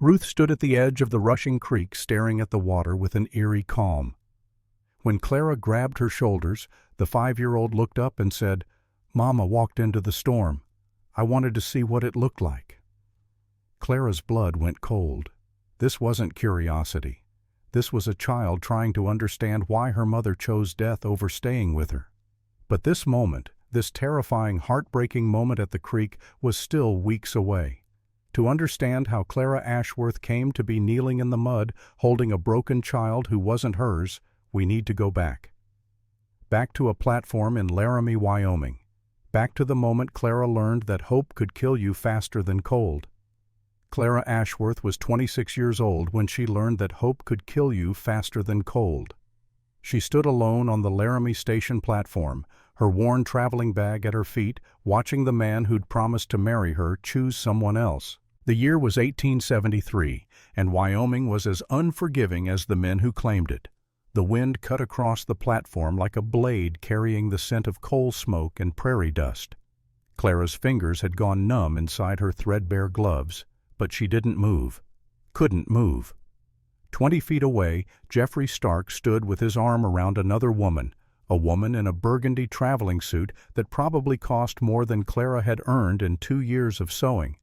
Ruth stood at the edge of the rushing creek staring at the water with an eerie calm. When Clara grabbed her shoulders, the 5-year-old looked up and said, "Mama walked into the storm. I wanted to see what it looked like." Clara's blood went cold. This wasn't curiosity. This was a child trying to understand why her mother chose death over staying with her. But this moment, this terrifying, heartbreaking moment at the creek, was still weeks away. To understand how Clara Ashworth came to be kneeling in the mud, holding a broken child who wasn't hers, we need to go back. Back to a platform in Laramie, Wyoming. Back to the moment Clara learned that hope could kill you faster than cold. Clara Ashworth was 26 years old when she learned that hope could kill you faster than cold. She stood alone on the Laramie station platform, her worn traveling bag at her feet, watching the man who'd promised to marry her choose someone else. The year was 1873, and Wyoming was as unforgiving as the men who claimed it. The wind cut across the platform like a blade carrying the scent of coal smoke and prairie dust. Clara's fingers had gone numb inside her threadbare gloves, but she didn't move. Couldn't move. 20 feet away, Jeffrey Stark stood with his arm around another woman, a woman in a burgundy traveling suit that probably cost more than Clara had earned in 2 years of sewing.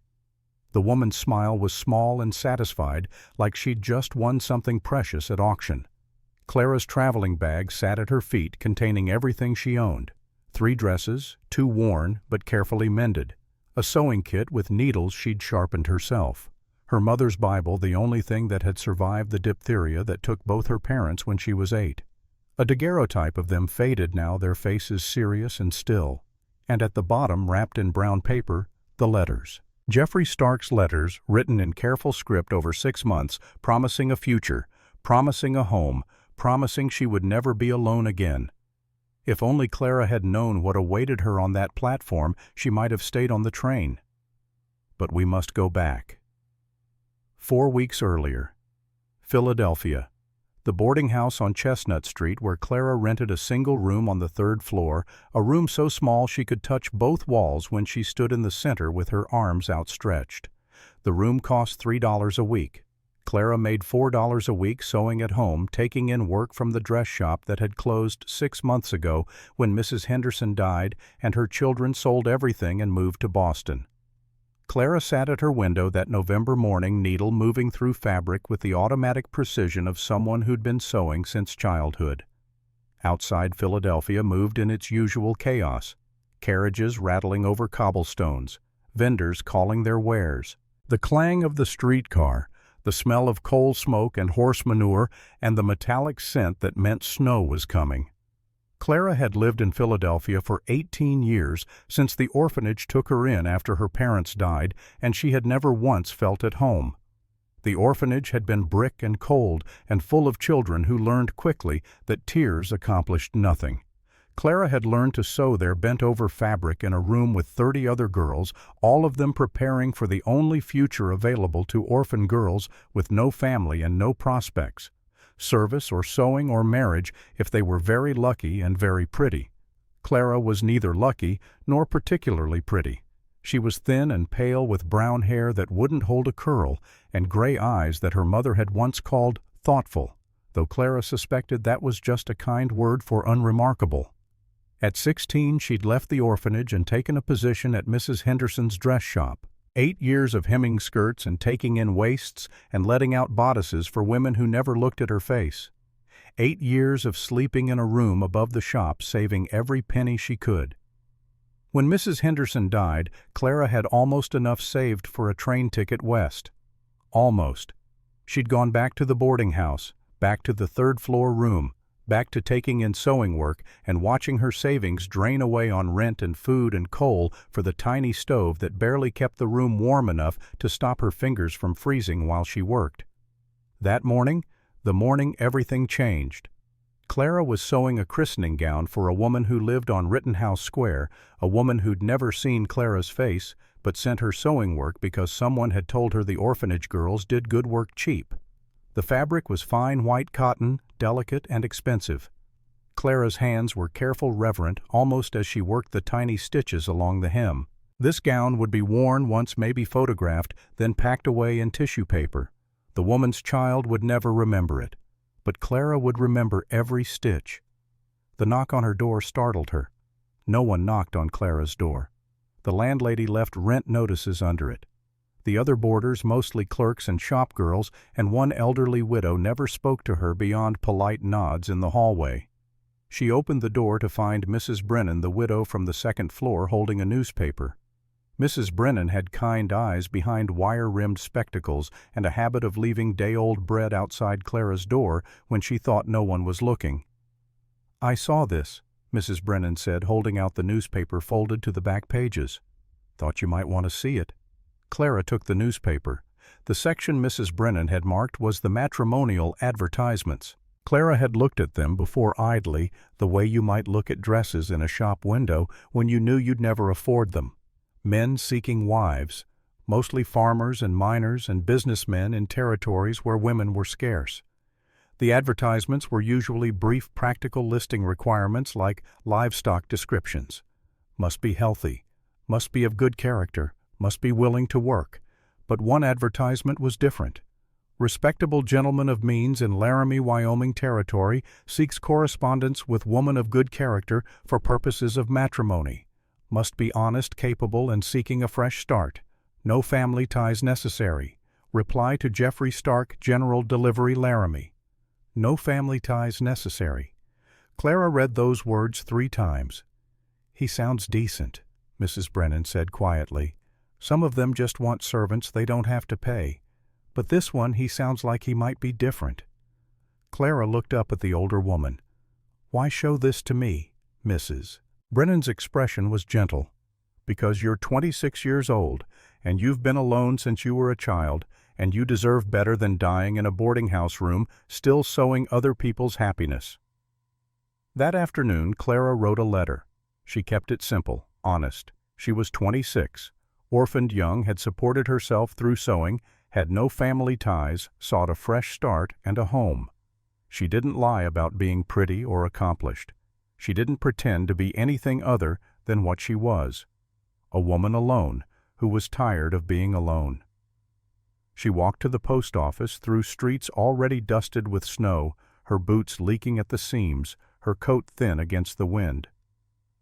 The woman's smile was small and satisfied, like she'd just won something precious at auction. Clara's traveling bag sat at her feet, containing everything she owned: 3 dresses, 2 worn but carefully mended, a sewing kit with needles she'd sharpened herself, her mother's Bible, the only thing that had survived the diphtheria that took both her parents when she was 8. A daguerreotype of them faded now, their faces serious and still, and at the bottom, wrapped in brown paper, the letters. Jeffrey Stark's letters, written in careful script over 6 months, promising a future, promising a home, promising she would never be alone again. If only Clara had known what awaited her on that platform, she might have stayed on the train. But we must go back. 4 weeks earlier. Philadelphia. The boarding house on Chestnut Street where Clara rented a single room on the 3rd floor, a room so small she could touch both walls when she stood in the center with her arms outstretched. The room cost $3 a week. Clara made $4 a week sewing at home, taking in work from the dress shop that had closed 6 months ago when Mrs. Henderson died and her children sold everything and moved to Boston. Clara sat at her window that November morning, needle moving through fabric with the automatic precision of someone who'd been sewing since childhood. Outside Philadelphia moved in its usual chaos: carriages rattling over cobblestones, vendors calling their wares, the clang of the streetcar, the smell of coal smoke and horse manure, and the metallic scent that meant snow was coming. Clara had lived in Philadelphia for 18 years, since the orphanage took her in after her parents died, and she had never once felt at home. The orphanage had been brick and cold and full of children who learned quickly that tears accomplished nothing. Clara had learned to sew there bent over fabric in a room with 30 other girls, all of them preparing for the only future available to orphan girls with no family and no prospects: service or sewing or marriage if they were very lucky and very pretty. Clara was neither lucky nor particularly pretty. She was thin and pale with brown hair that wouldn't hold a curl and gray eyes that her mother had once called thoughtful, though Clara suspected that was just a kind word for unremarkable. At 16, she'd left the orphanage and taken a position at Mrs. Henderson's dress shop. 8 years of hemming skirts and taking in waists and letting out bodices for women who never looked at her face. 8 years of sleeping in a room above the shop, saving every penny she could. When Mrs. Henderson died, Clara had almost enough saved for a train ticket west. Almost. She'd gone back to the boarding house, back to the 3rd floor room, back to taking in sewing work and watching her savings drain away on rent and food and coal for the tiny stove that barely kept the room warm enough to stop her fingers from freezing while she worked. That morning, the morning everything changed. Clara was sewing a christening gown for a woman who lived on Rittenhouse Square, a woman who'd never seen Clara's face, but sent her sewing work because someone had told her the orphanage girls did good work cheap. The fabric was fine white cotton, delicate and expensive. Clara's hands were careful, reverent, almost as she worked the tiny stitches along the hem. This gown would be worn once, maybe photographed, then packed away in tissue paper. The woman's child would never remember it, but Clara would remember every stitch. The knock on her door startled her. No one knocked on Clara's door. The landlady left rent notices under it. The other boarders, mostly clerks and shop girls, and one elderly widow, never spoke to her beyond polite nods in the hallway. She opened the door to find Mrs. Brennan, the widow from the second floor, holding a newspaper. Mrs. Brennan had kind eyes behind wire-rimmed spectacles and a habit of leaving day-old bread outside Clara's door when she thought no one was looking. "I saw this," Mrs. Brennan said, holding out the newspaper folded to the back pages. "Thought you might want to see it." Clara took the newspaper. The section Mrs. Brennan had marked was the matrimonial advertisements. Clara had looked at them before idly, the way you might look at dresses in a shop window when you knew you'd never afford them. Men seeking wives, mostly farmers and miners and businessmen in territories where women were scarce. The advertisements were usually brief practical listing requirements like livestock descriptions. Must be healthy, must be of good character, must be willing to work. But one advertisement was different. Respectable gentleman of means in Laramie, Wyoming territory seeks correspondence with woman of good character for purposes of matrimony. Must be honest, capable, and seeking a fresh start. No family ties necessary. Reply to Jeffrey Stark, General Delivery, Laramie. No family ties necessary. Clara read those words 3 times. "He sounds decent," Mrs. Brennan said quietly. "Some of them just want servants they don't have to pay. But this one, he sounds like he might be different." Clara looked up at the older woman. "Why show this to me, Mrs.?" Brennan's expression was gentle. "Because you're 26 years old, and you've been alone since you were a child, and you deserve better than dying in a boarding house room, still sowing other people's happiness." That afternoon, Clara wrote a letter. She kept it simple, honest. She was 26, orphaned young, had supported herself through sewing, had no family ties, sought a fresh start and a home. She didn't lie about being pretty or accomplished. She didn't pretend to be anything other than what she was, a woman alone who was tired of being alone. She walked to the post office through streets already dusted with snow, her boots leaking at the seams, her coat thin against the wind.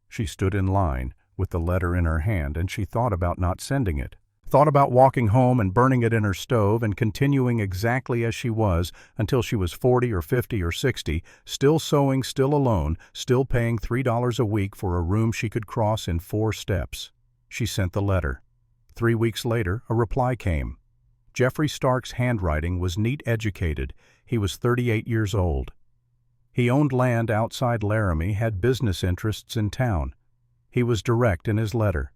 She stood in line with the letter in her hand, and she thought about not sending it. Thought about walking home and burning it in her stove and continuing exactly as she was until she was 40 or 50 or 60, still sewing, still alone, still paying $3 a week for a room she could cross in 4 steps. She sent the letter. 3 weeks later, a reply came. Jeffrey Stark's handwriting was neat, educated. He was 38 years old. He owned land outside Laramie, had business interests in town. He was direct in his letter.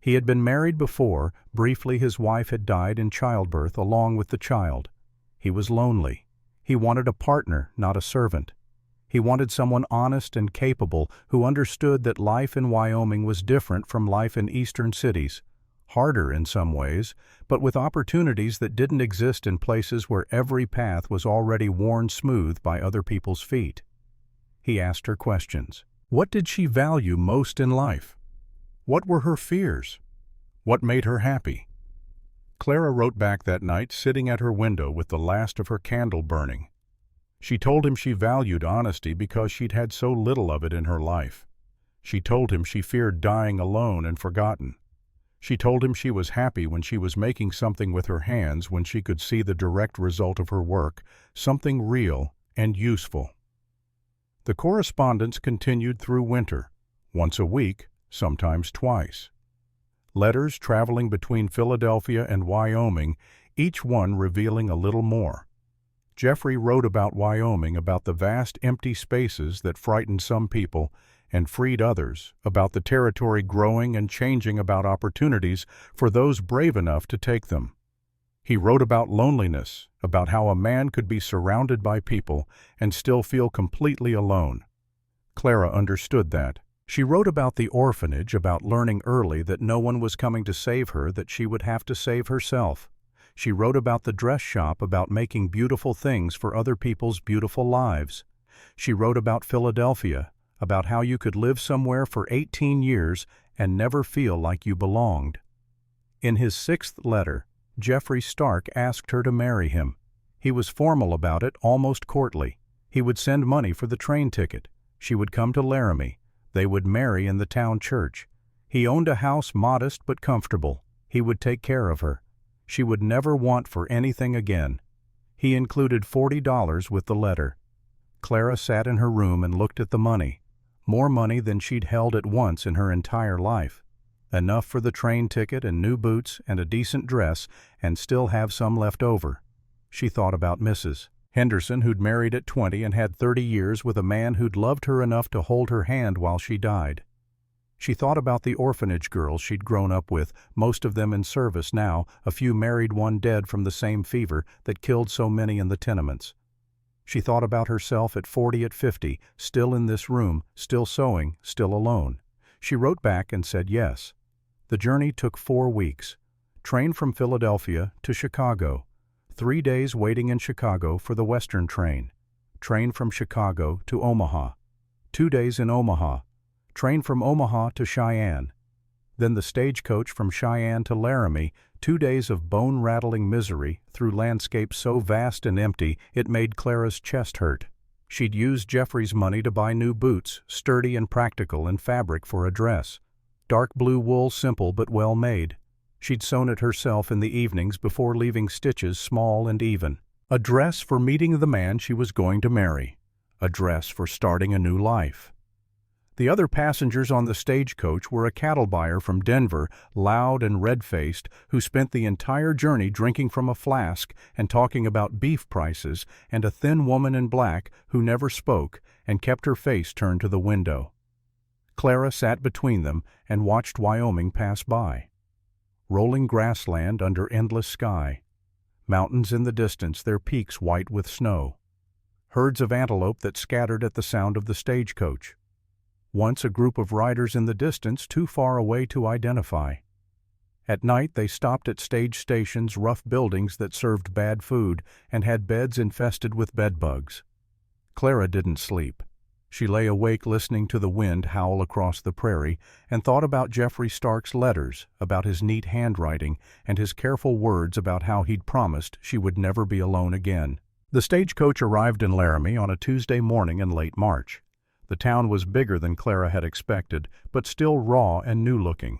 He had been married before. Briefly, his wife had died in childbirth along with the child. He was lonely. He wanted a partner, not a servant. He wanted someone honest and capable who understood that life in Wyoming was different from life in eastern cities, harder in some ways, but with opportunities that didn't exist in places where every path was already worn smooth by other people's feet. He asked her questions. What did she value most in life? What were her fears? What made her happy? Clara wrote back that night, sitting at her window with the last of her candle burning. She told him she valued honesty because she'd had so little of it in her life. She told him she feared dying alone and forgotten. She told him she was happy when she was making something with her hands, when she could see the direct result of her work, something real and useful. The correspondence continued through winter, once a week, sometimes twice. Letters traveling between Philadelphia and Wyoming, each one revealing a little more. Jeffrey wrote about Wyoming, about the vast empty spaces that frightened some people and freed others, about the territory growing and changing, about opportunities for those brave enough to take them. He wrote about loneliness, about how a man could be surrounded by people and still feel completely alone. Clara understood that. She wrote about the orphanage, about learning early that no one was coming to save her, that she would have to save herself. She wrote about the dress shop, about making beautiful things for other people's beautiful lives. She wrote about Philadelphia, about how you could live somewhere for 18 years and never feel like you belonged. In his 6th letter, Jeffrey Stark asked her to marry him. He was formal about it, almost courtly. He would send money for the train ticket. She would come to Laramie. They would marry in the town church. He owned a house modest but comfortable. He would take care of her. She would never want for anything again. He included $40 with the letter. Clara sat in her room and looked at the money. More money than she'd held at once in her entire life. Enough for the train ticket and new boots and a decent dress, and still have some left over. She thought about Mrs. Henderson, who'd married at 20 and had 30 years with a man who'd loved her enough to hold her hand while she died. She thought about the orphanage girls she'd grown up with, most of them in service now, a few married, one dead from the same fever that killed so many in the tenements. She thought about herself at 40, at 50, still in this room, still sewing, still alone. She wrote back and said yes. The journey took 4 weeks. Train from Philadelphia to Chicago. 3 days waiting in Chicago for the Western train. Train from Chicago to Omaha. 2 days in Omaha. Train from Omaha to Cheyenne. Then the stagecoach from Cheyenne to Laramie, 2 days of bone-rattling misery through landscapes so vast and empty it made Clara's chest hurt. She'd used Jeffrey's money to buy new boots, sturdy and practical, and fabric for a dress. Dark blue wool, simple but well made. She'd sewn it herself in the evenings before leaving stitches small and even. A dress for meeting the man she was going to marry. A dress for starting a new life. The other passengers on the stagecoach were a cattle buyer from Denver, loud and red-faced, who spent the entire journey drinking from a flask and talking about beef prices, and a thin woman in black who never spoke and kept her face turned to the window. Clara sat between them and watched Wyoming pass by. Rolling grassland under endless sky. Mountains in the distance, their peaks white with snow. Herds of antelope that scattered at the sound of the stagecoach. Once a group of riders in the distance, too far away to identify. At night they stopped at stage stations, rough buildings that served bad food and had beds infested with bedbugs. Clara didn't sleep. She lay awake listening to the wind howl across the prairie and thought about Jeffrey Stark's letters, about his neat handwriting, and his careful words about how he'd promised she would never be alone again. The stagecoach arrived in Laramie on a Tuesday morning in late March. The town was bigger than Clara had expected, but still raw and new-looking.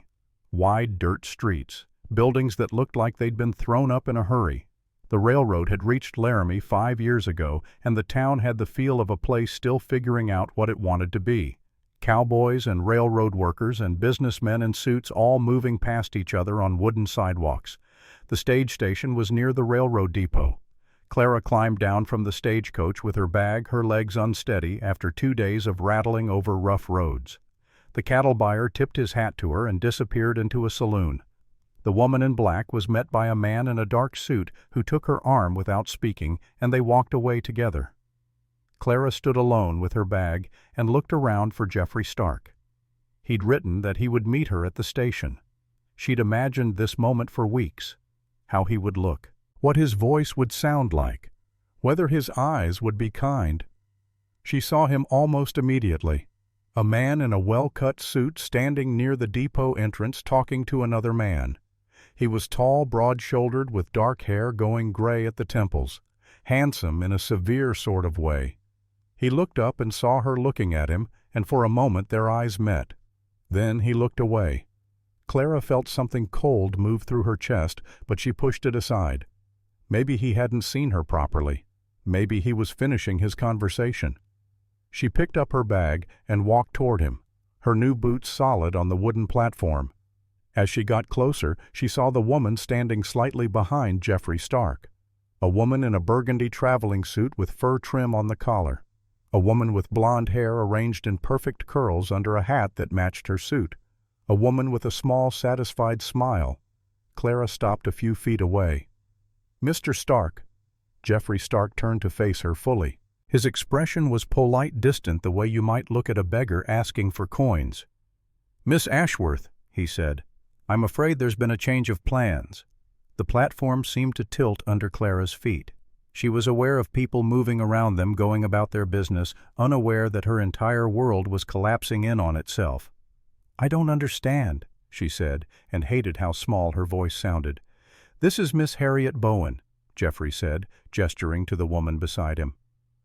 Wide dirt streets, buildings that looked like they'd been thrown up in a hurry. The railroad had reached Laramie 5 years ago, and the town had the feel of a place still figuring out what it wanted to be. Cowboys and railroad workers and businessmen in suits all moving past each other on wooden sidewalks. The stage station was near the railroad depot. Clara climbed down from the stagecoach with her bag, her legs unsteady after 2 days of rattling over rough roads. The cattle buyer tipped his hat to her and disappeared into a saloon. The woman in black was met by a man in a dark suit who took her arm without speaking, and they walked away together. Clara stood alone with her bag and looked around for Jeffrey Stark. He'd written that he would meet her at the station. She'd imagined this moment for weeks. How he would look. What his voice would sound like. Whether his eyes would be kind. She saw him almost immediately. A man in a well-cut suit standing near the depot entrance talking to another man. He was tall, broad-shouldered, with dark hair going gray at the temples. Handsome in a severe sort of way. He looked up and saw her looking at him, and for a moment their eyes met. Then he looked away. Clara felt something cold move through her chest, but she pushed it aside. Maybe he hadn't seen her properly. Maybe he was finishing his conversation. She picked up her bag and walked toward him, her new boots solid on the wooden platform. As she got closer, she saw the woman standing slightly behind Jeffrey Stark. A woman in a burgundy traveling suit with fur trim on the collar. A woman with blonde hair arranged in perfect curls under a hat that matched her suit. A woman with a small, satisfied smile. Clara stopped a few feet away. "Mr. Stark." Jeffrey Stark turned to face her fully. His expression was polite, distant, the way you might look at a beggar asking for coins. "Miss Ashworth," he said, "I'm afraid there's been a change of plans." The platform seemed to tilt under Clara's feet. She was aware of people moving around them, going about their business, unaware that her entire world was collapsing in on itself. "I don't understand," she said, and hated how small her voice sounded. "This is Miss Harriet Bowen," Jeffrey said, gesturing to the woman beside him.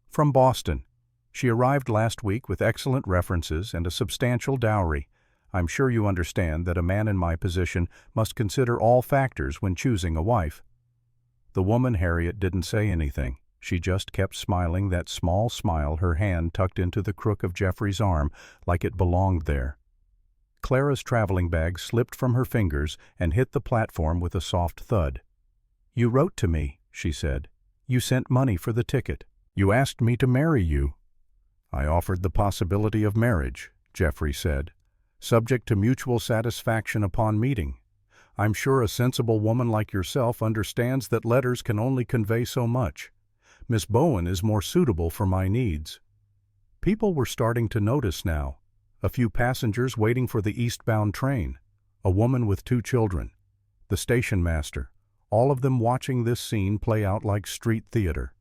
"From Boston. She arrived last week with excellent references and a substantial dowry. I'm sure you understand that a man in my position must consider all factors when choosing a wife." The woman Harriet didn't say anything. She just kept smiling that small smile, her hand tucked into the crook of Jeffrey's arm like it belonged there. Clara's traveling bag slipped from her fingers and hit the platform with a soft thud. "You wrote to me," she said. "You sent money for the ticket. You asked me to marry you." "I offered the possibility of marriage," Jeffrey said, "subject to mutual satisfaction upon meeting. I'm sure a sensible woman like yourself understands that letters can only convey so much. Miss Bowen is more suitable for my needs." People were starting to notice now. A few passengers waiting for the eastbound train, a woman with 2 children, the station master, all of them watching this scene play out like street theater.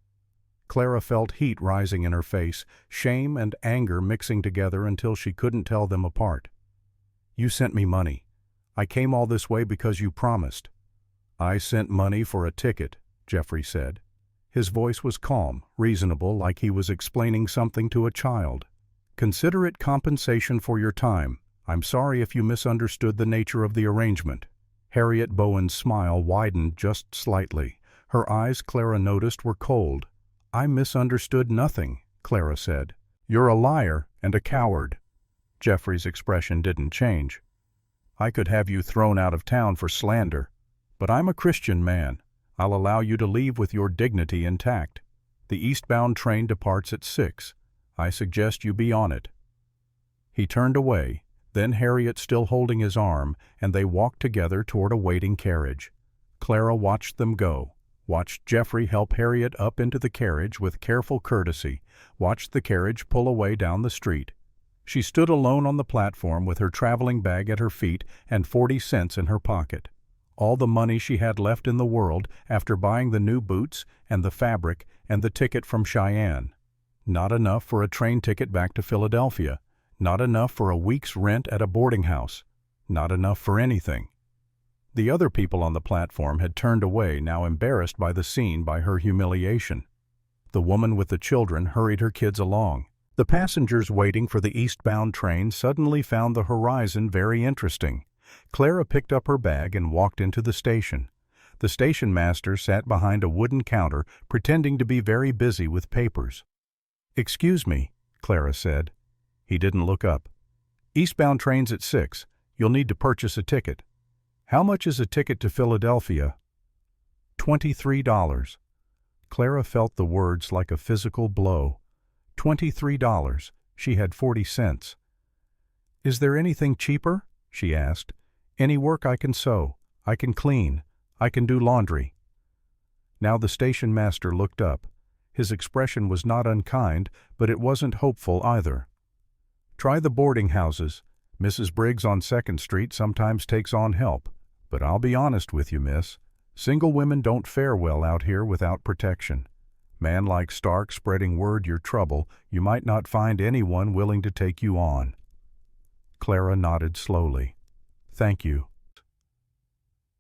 Clara felt heat rising in her face, shame and anger mixing together until she couldn't tell them apart. "You sent me money. I came all this way because you promised." "I sent money for a ticket," Jeffrey said. His voice was calm, reasonable, like he was explaining something to a child. "Consider it compensation for your time. I'm sorry if you misunderstood the nature of the arrangement." Harriet Bowen's smile widened just slightly. Her eyes, Clara noticed, were cold. "I misunderstood nothing," Clara said. "You're a liar and a coward." Jeffrey's expression didn't change. "I could have you thrown out of town for slander. But I'm a Christian man. I'll allow you to leave with your dignity intact. The eastbound train departs at 6. I suggest you be on it." He turned away, then Harriet still holding his arm, and they walked together toward a waiting carriage. Clara watched them go, watched Jeffrey help Harriet up into the carriage with careful courtesy, watched the carriage pull away down the street. She stood alone on the platform with her traveling bag at her feet and 40 cents in her pocket. All the money she had left in the world after buying the new boots and the fabric and the ticket from Cheyenne. Not enough for a train ticket back to Philadelphia. Not enough for a week's rent at a boarding house. Not enough for anything. The other people on the platform had turned away, now embarrassed by the scene, by her humiliation. The woman with the children hurried her kids along. The passengers waiting for the eastbound train suddenly found the horizon very interesting. Clara picked up her bag and walked into the station. The station master sat behind a wooden counter, pretending to be very busy with papers. "Excuse me," Clara said. He didn't look up. "Eastbound train's at 6. You'll need to purchase a ticket." "How much is a ticket to Philadelphia?" $23. Clara felt the words like a physical blow. $23. She had 40 cents. "Is there anything cheaper?" she asked. "Any work I can sew, I can clean, I can do laundry." Now the station master looked up. His expression was not unkind, but it wasn't hopeful either. "Try the boarding houses. Mrs. Briggs on 2nd Street sometimes takes on help. But I'll be honest with you, miss. Single women don't fare well out here without protection. Man like Stark spreading word you're trouble, you might not find anyone willing to take you on." Clara nodded slowly. "Thank you."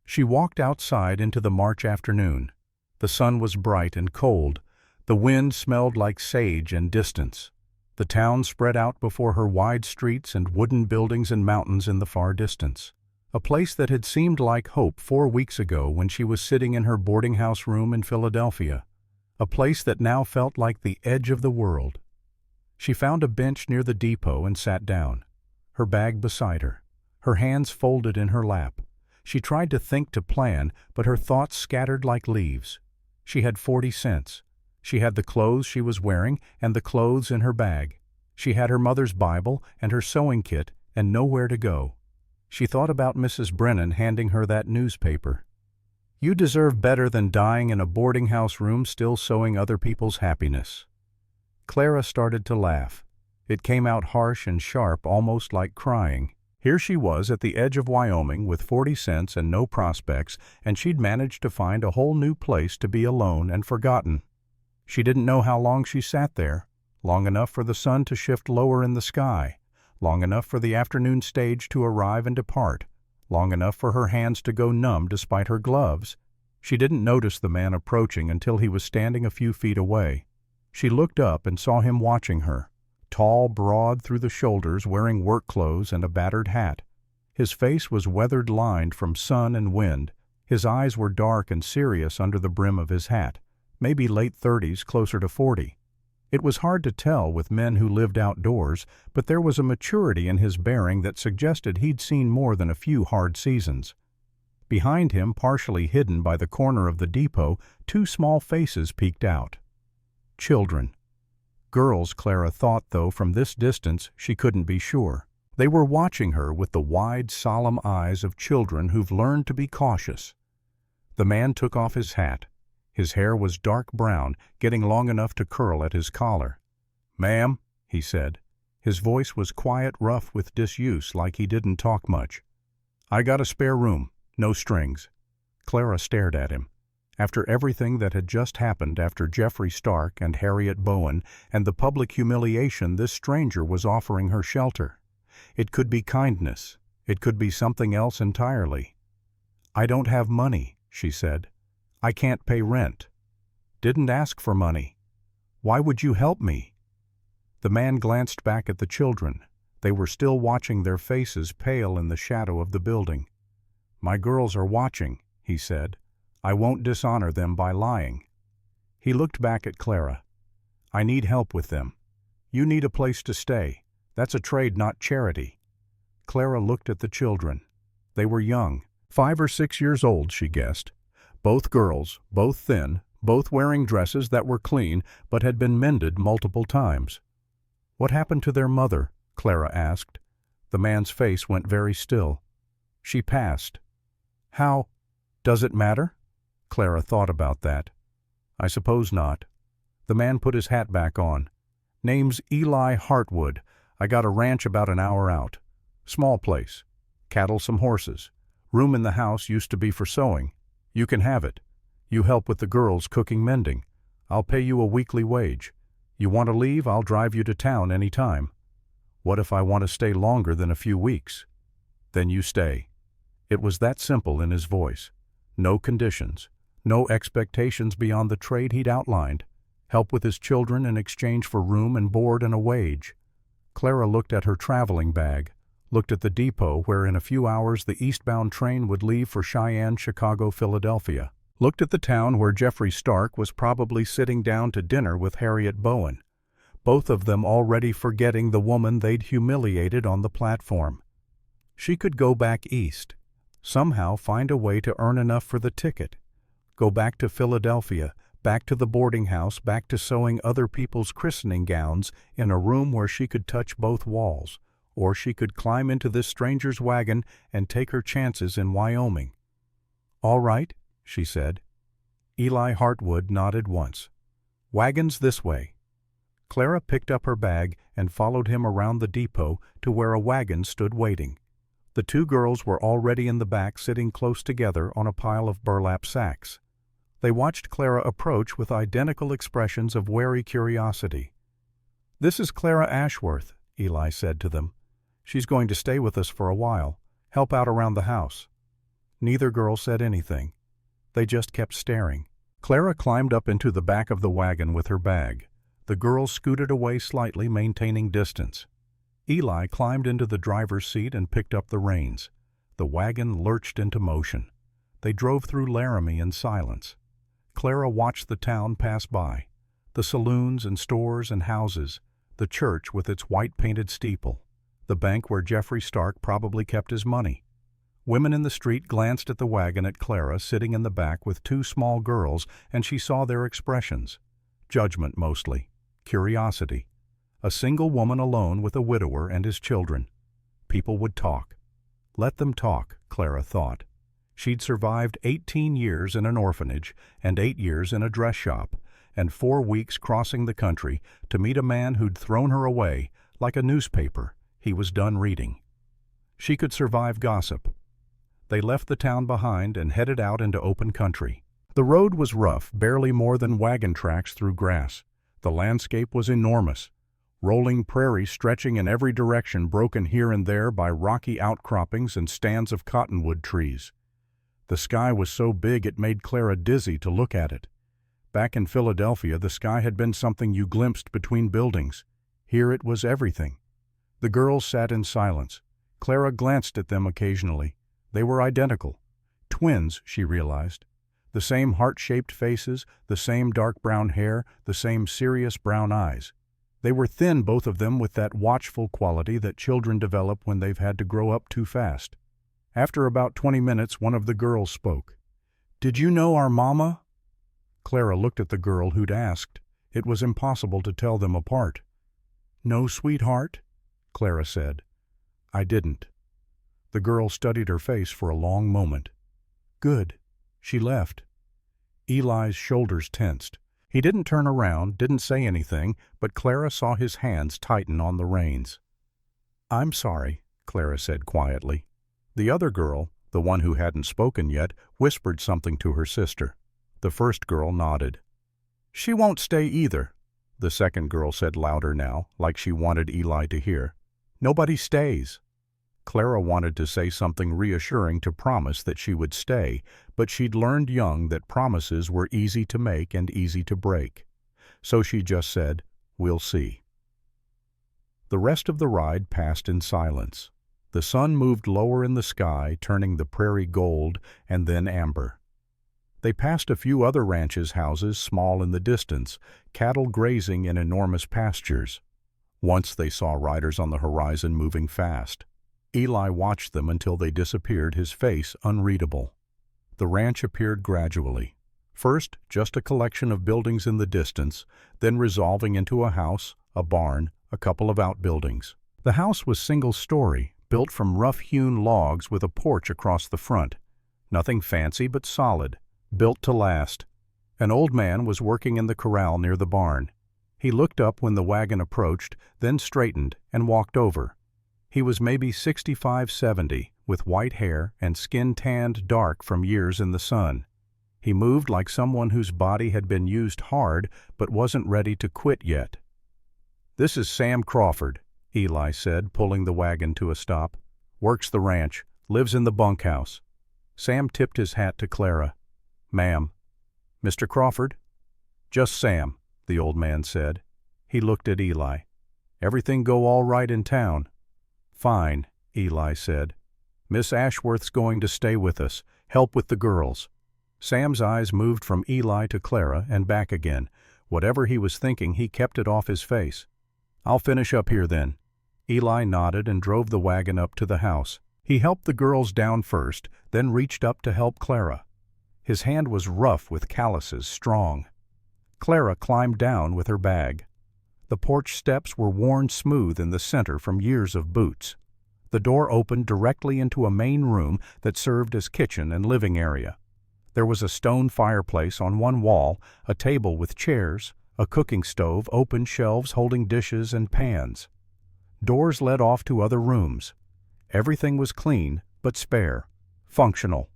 She walked outside into the March afternoon. The sun was bright and cold. The wind smelled like sage and distance. The town spread out before her, wide streets and wooden buildings and mountains in the far distance. A place that had seemed like hope 4 weeks ago when she was sitting in her boarding house room in Philadelphia. A place that now felt like the edge of the world. She found a bench near the depot and sat down, her bag beside her, her hands folded in her lap. She tried to think, to plan, but her thoughts scattered like leaves. She had 40 cents. She had the clothes she was wearing and the clothes in her bag. She had her mother's Bible and her sewing kit and nowhere to go. She thought about Mrs. Brennan handing her that newspaper. "You deserve better than dying in a boarding house room still sewing other people's happiness." Clara started to laugh. It came out harsh and sharp, almost like crying. Here she was at the edge of Wyoming with 40 cents and no prospects, and she'd managed to find a whole new place to be alone and forgotten. She didn't know how long she sat there, long enough for the sun to shift lower in the sky, long enough for the afternoon stage to arrive and depart, long enough for her hands to go numb despite her gloves. She didn't notice the man approaching until he was standing a few feet away. She looked up and saw him watching her, tall, broad through the shoulders, wearing work clothes and a battered hat. His face was weathered-lined from sun and wind. His eyes were dark and serious under the brim of his hat, maybe late 30s, closer to 40. It was hard to tell with men who lived outdoors, but there was a maturity in his bearing that suggested he'd seen more than a few hard seasons. Behind him, partially hidden by the corner of the depot, two small faces peeked out. Children. Girls, Clara thought, though from this distance she couldn't be sure. They were watching her with the wide, solemn eyes of children who've learned to be cautious. The man took off his hat. His hair was dark brown, getting long enough to curl at his collar. "Ma'am," he said. His voice was quiet, rough with disuse, like he didn't talk much. "I got a spare room, no strings." Clara stared at him. After everything that had just happened, after Jeffrey Stark and Harriet Bowen and the public humiliation, this stranger was offering her shelter. It could be kindness. It could be something else entirely. "I don't have money," she said. "I can't pay rent." "Didn't ask for money." "Why would you help me?" The man glanced back at the children. They were still watching, their faces pale in the shadow of the building. "My girls are watching," he said. "I won't dishonor them by lying." He looked back at Clara. "I need help with them. You need a place to stay. That's a trade, not charity." Clara looked at the children. They were young, 5 or 6 years old, she guessed. Both girls, both thin, both wearing dresses that were clean but had been mended multiple times. "What happened to their mother?" Clara asked. The man's face went very still. "She passed." "How? Does it matter?" Clara thought about that. "I suppose not." The man put his hat back on. "Name's Eli Hartwood. I got a ranch about an hour out. Small place. Cattle, some horses. Room in the house used to be for sewing. You can have it. You help with the girls cooking, mending. I'll pay you a weekly wage. You want to leave, I'll drive you to town any time." "What if I want to stay longer than a few weeks?" "Then you stay." It was that simple in his voice. No conditions. No expectations beyond the trade he'd outlined. Help with his children in exchange for room and board and a wage. Clara looked at her traveling bag, looked at the depot where in a few hours the eastbound train would leave for Cheyenne, Chicago, Philadelphia. Looked at the town where Jeffrey Stark was probably sitting down to dinner with Harriet Bowen, both of them already forgetting the woman they'd humiliated on the platform. She could go back east, somehow find a way to earn enough for the ticket, go back to Philadelphia, back to the boarding house, back to sewing other people's christening gowns in a room where she could touch both walls, or she could climb into this stranger's wagon and take her chances in Wyoming. "All right," she said. Eli Hartwood nodded once. "Wagons this way." Clara picked up her bag and followed him around the depot to where a wagon stood waiting. The two girls were already in the back, sitting close together on a pile of burlap sacks. They watched Clara approach with identical expressions of wary curiosity. "This is Clara Ashworth," Eli said to them. "She's going to stay with us for a while, help out around the house." Neither girl said anything. They just kept staring. Clara climbed up into the back of the wagon with her bag. The girls scooted away slightly, maintaining distance. Eli climbed into the driver's seat and picked up the reins. The wagon lurched into motion. They drove through Laramie in silence. Clara watched the town pass by, the saloons and stores and houses, the church with its white-painted steeple, the bank where Jeffrey Stark probably kept his money. Women in the street glanced at the wagon, at Clara sitting in the back with two small girls, and she saw their expressions. Judgment mostly, curiosity. A single woman alone with a widower and his children. People would talk. Let them talk, Clara thought. She'd survived 18 years in an orphanage and 8 years in a dress shop, and 4 weeks crossing the country to meet a man who'd thrown her away like a newspaper he was done reading. She could survive gossip. They left the town behind and headed out into open country. The road was rough, barely more than wagon tracks through grass. The landscape was enormous. rolling prairie stretching in every direction, broken here and there by rocky outcroppings and stands of cottonwood trees. The sky was so big it made Clara dizzy to look at it. Back in Philadelphia, the sky had been something you glimpsed between buildings. Here it was everything. The girls sat in silence. Clara glanced at them occasionally. They were identical. Twins, she realized. The same heart-shaped faces, the same dark brown hair, the same serious brown eyes. They were thin, both of them, with that watchful quality that children develop when they've had to grow up too fast. After about 20 minutes, one of the girls spoke. "Did you know our mama?" Clara looked at the girl who'd asked. It was impossible to tell them apart. "No, sweetheart," Clara said. "I didn't." The girl studied her face for a long moment. "Good." She left. Eli's shoulders tensed. He didn't turn around, didn't say anything, but Clara saw his hands tighten on the reins. "I'm sorry," Clara said quietly. The other girl, the one who hadn't spoken yet, whispered something to her sister. The first girl nodded. "She won't stay either," the second girl said louder now, like she wanted Eli to hear. "Nobody stays." Clara wanted to say something reassuring to promise that she would stay, but she'd learned young that promises were easy to make and easy to break. So she just said, "We'll see." The rest of the ride passed in silence. The sun moved lower in the sky, turning the prairie gold and then amber. They passed a few other ranches' houses, small in the distance, cattle grazing in enormous pastures. Once they saw riders on the horizon moving fast. Eli watched them until they disappeared, his face unreadable. The ranch appeared gradually. First, just a collection of buildings in the distance, then resolving into a house, a barn, a couple of outbuildings. The house was single-story, built from rough-hewn logs with a porch across the front. Nothing fancy but solid, built to last. An old man was working in the corral near the barn. He looked up when the wagon approached, then straightened and walked over. He was maybe 65-70, with white hair and skin tanned dark from years in the sun. He moved like someone whose body had been used hard but wasn't ready to quit yet. "This is Sam Crawford," Eli said, pulling the wagon to a stop. "Works the ranch, lives in the bunkhouse." Sam tipped his hat to Clara. "Ma'am." "Mr. Crawford?" "Just Sam," the old man said. He looked at Eli. "Everything go all right in town?" "Fine," Eli said. "Miss Ashworth's going to stay with us, help with the girls." Sam's eyes moved from Eli to Clara and back again. Whatever he was thinking, he kept it off his face. "I'll finish up here then." Eli nodded and drove the wagon up to the house. He helped the girls down first, then reached up to help Clara. His hand was rough with calluses, strong. Clara climbed down with her bag. The porch steps were worn smooth in the center from years of boots. The door opened directly into a main room that served as kitchen and living area. There was a stone fireplace on one wall, a table with chairs, a cooking stove, open shelves holding dishes and pans. Doors led off to other rooms. Everything was clean, but spare, functional.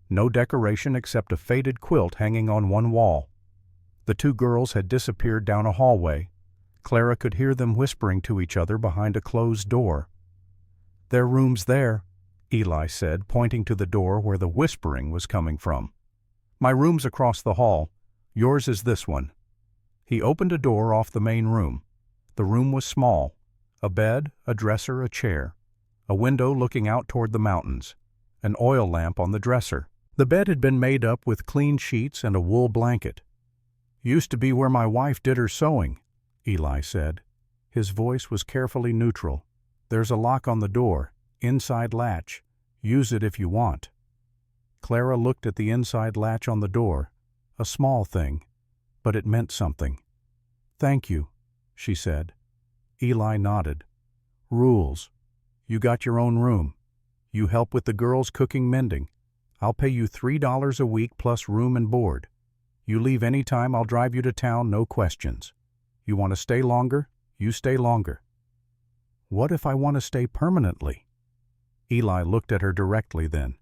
No decoration except a faded quilt hanging on one wall. The two girls had disappeared down a hallway. Clara could hear them whispering to each other behind a closed door. "Their room's there," Eli said, pointing to the door where the whispering was coming from. "My room's across the hall. Yours is this one." He opened a door off the main room. The room was small. A bed, a dresser, a chair. A window looking out toward the mountains. An oil lamp on the dresser. The bed had been made up with clean sheets and a wool blanket. "Used to be where my wife did her sewing," Eli said. His voice was carefully neutral. "There's a lock on the door, inside latch. Use it if you want." Clara looked at the inside latch on the door, a small thing, but it meant something. "Thank you," she said. Eli nodded. "Rules. You got your own room. You help with the girls' cooking, mending. I'll pay you $3 a week plus room and board. You leave any time, I'll drive you to town, no questions. You want to stay longer? You stay longer." "What if I want to stay permanently?" Eli looked at her directly then.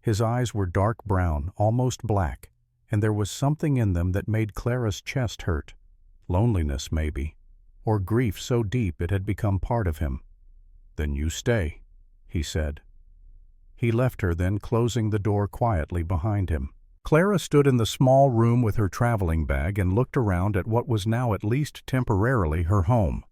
His eyes were dark brown, almost black, and there was something in them that made Clara's chest hurt. Loneliness, maybe. or grief so deep it had become part of him. "Then you stay," he said. He left her, then closing the door quietly behind him. Clara stood in the small room with her traveling bag and looked around at what was now at least temporarily her home.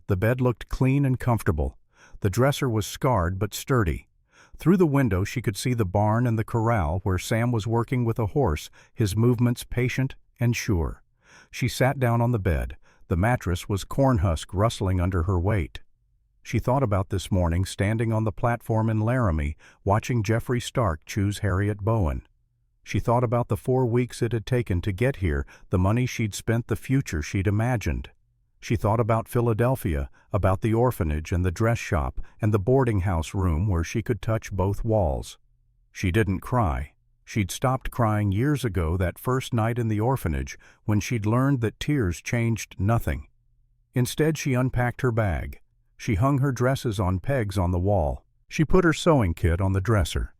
The bed looked clean and comfortable. The dresser was scarred but sturdy. Through the window she could see the barn and the corral where Sam was working with a horse, his movements patient and sure. She sat down on the bed. The mattress was corn husk rustling under her weight. She thought about this morning standing on the platform in Laramie, watching Jeffrey Stark choose Harriet Bowen. She thought about the 4 weeks it had taken to get here, the money she'd spent, the future she'd imagined. She thought about Philadelphia, about the orphanage and the dress shop and the boarding house room where she could touch both walls. She didn't cry. She'd stopped crying years ago, that first night in the orphanage, when she'd learned that tears changed nothing. Instead, she unpacked her bag. She hung her dresses on pegs on the wall. She put her sewing kit on the dresser.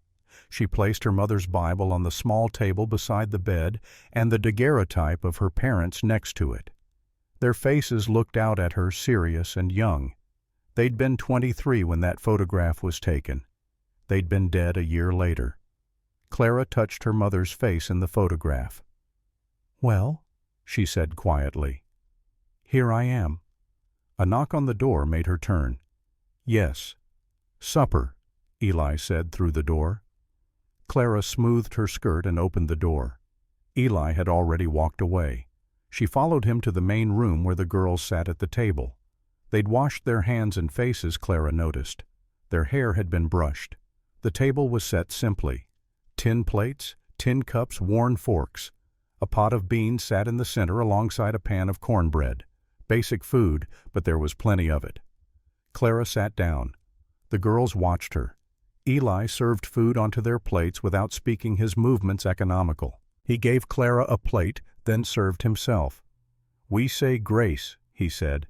She placed her mother's Bible on the small table beside the bed and the daguerreotype of her parents next to it. Their faces looked out at her, serious and young. They'd been 23 when that photograph was taken. They'd been dead a year later. Clara touched her mother's face in the photograph. "Well," she said quietly. "Here I am." A knock on the door made her turn. "Yes." "Supper," Eli said through the door. Clara smoothed her skirt and opened the door. Eli had already walked away. She followed him to the main room where the girls sat at the table. They'd washed their hands and faces, Clara noticed. Their hair had been brushed. The table was set simply. Tin plates, tin cups, worn forks. A pot of beans sat in the center alongside a pan of cornbread. Basic food, but there was plenty of it. Clara sat down. The girls watched her. Eli served food onto their plates without speaking, his movements economical. He gave Clara a plate, then served himself. "We say grace," he said.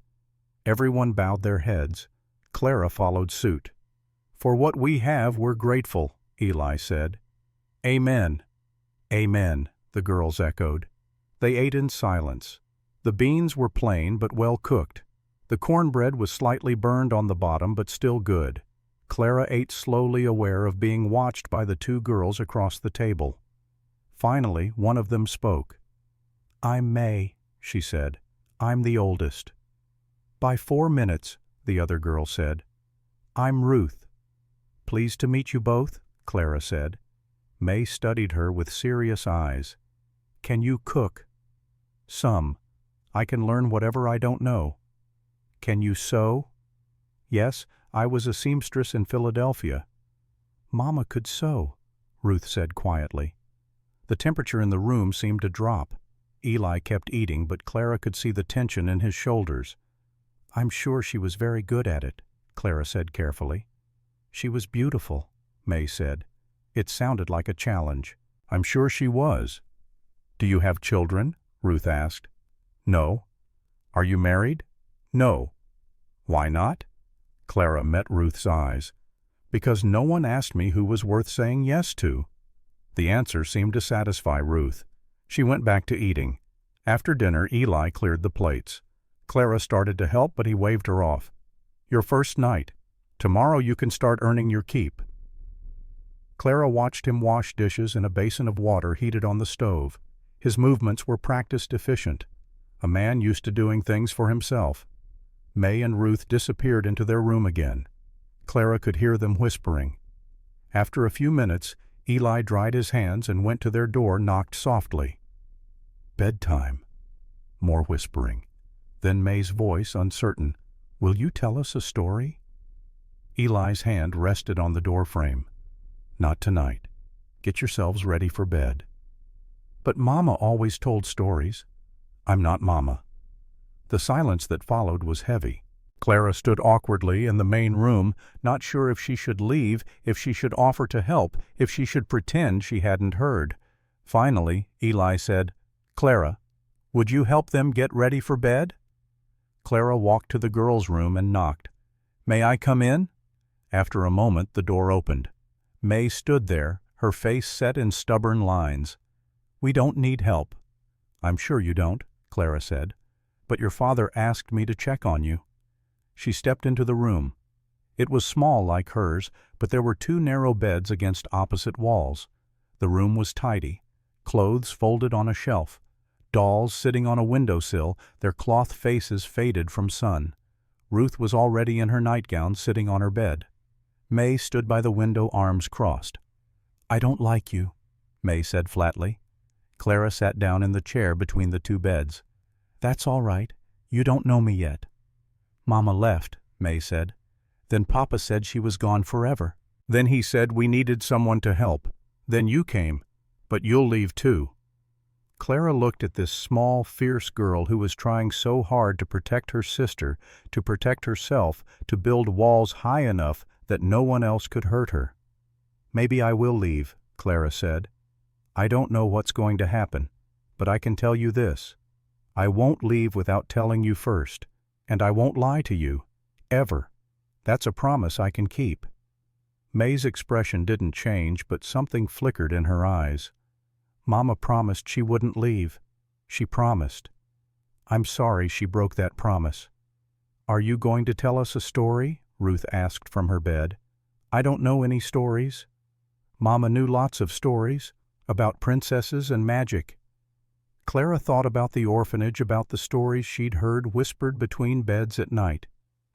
Everyone bowed their heads. Clara followed suit. "For what we have, we're grateful," Eli said. "Amen." "Amen," the girls echoed. They ate in silence. The beans were plain but well cooked. The cornbread was slightly burned on the bottom but still good. Clara ate slowly, aware of being watched by the 2 girls across the table. Finally, one of them spoke. "I'm May," she said. "I'm the oldest." "By 4 minutes," the other girl said. "I'm Ruth." "Pleased to meet you both," Clara said. May studied her with serious eyes. "Can you cook?" "Some. I can learn whatever I don't know." "Can you sew?" "Yes, I was a seamstress in Philadelphia." "Mama could sew," Ruth said quietly. The temperature in the room seemed to drop. Eli kept eating, but Clara could see the tension in his shoulders. "I'm sure she was very good at it," Clara said carefully. "She was beautiful," May said. It sounded like a challenge. "I'm sure she was." "Do you have children?" Ruth asked. "No." "Are you married?" "No." "Why not?" Clara met Ruth's eyes. "Because no one asked me who was worth saying yes to." The answer seemed to satisfy Ruth. She went back to eating. After dinner, Eli cleared the plates. Clara started to help, but he waved her off. "Your first night. Tomorrow you can start earning your keep." Clara watched him wash dishes in a basin of water heated on the stove. His movements were practiced, efficient. A man used to doing things for himself. May and Ruth disappeared into their room again. Clara could hear them whispering. After a few minutes, Eli dried his hands and went to their door, knocked softly. "Bedtime." More whispering. Then May's voice, uncertain. "Will you tell us a story?" Eli's hand rested on the doorframe. "Not tonight. Get yourselves ready for bed." "But Mama always told stories." "I'm not Mama." The silence that followed was heavy. Clara stood awkwardly in the main room, not sure if she should leave, if she should offer to help, if she should pretend she hadn't heard. Finally, Eli said, "Clara, would you help them get ready for bed?" Clara walked to the girls' room and knocked. "May I come in?" After a moment, the door opened. May stood there, her face set in stubborn lines. "We don't need help." "I'm sure you don't," Clara said. but your father asked me to check on you." She stepped into the room. It was small like hers, but there were 2 narrow beds against opposite walls. The room was tidy, clothes folded on a shelf, dolls sitting on a windowsill, their cloth faces faded from sun. Ruth was already in her nightgown sitting on her bed. May stood by the window, arms crossed. "I don't like you," May said flatly. Clara sat down in the chair between the 2 beds. "That's all right. You don't know me yet." "Mama left," May said. "Then Papa said she was gone forever. Then he said we needed someone to help. Then you came. But you'll leave too." Clara looked at this small, fierce girl who was trying so hard to protect her sister, to protect herself, to build walls high enough that no one else could hurt her. "Maybe I will leave," Clara said. "I don't know what's going to happen, but I can tell you this. I won't leave without telling you first, and I won't lie to you, ever. That's a promise I can keep." May's expression didn't change, but something flickered in her eyes. "Mama promised she wouldn't leave. She promised. I'm sorry she broke that promise." "Are you going to tell us a story?" Ruth asked from her bed. "I don't know any stories." Mama knew lots of stories, about princesses and magic. Clara thought about the orphanage, about the stories she'd heard whispered between beds at night.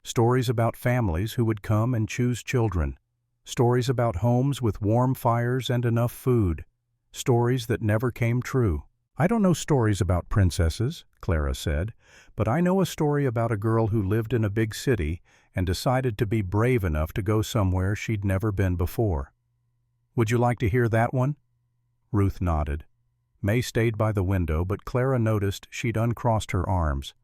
Stories about families who would come and choose children. Stories about homes with warm fires and enough food. Stories that never came true. "I don't know stories about princesses," Clara said, "but I know a story about a girl who lived in a big city and decided to be brave enough to go somewhere she'd never been before. Would you like to hear that one?" Ruth nodded. May stayed by the window, but Clara noticed she'd uncrossed her arms.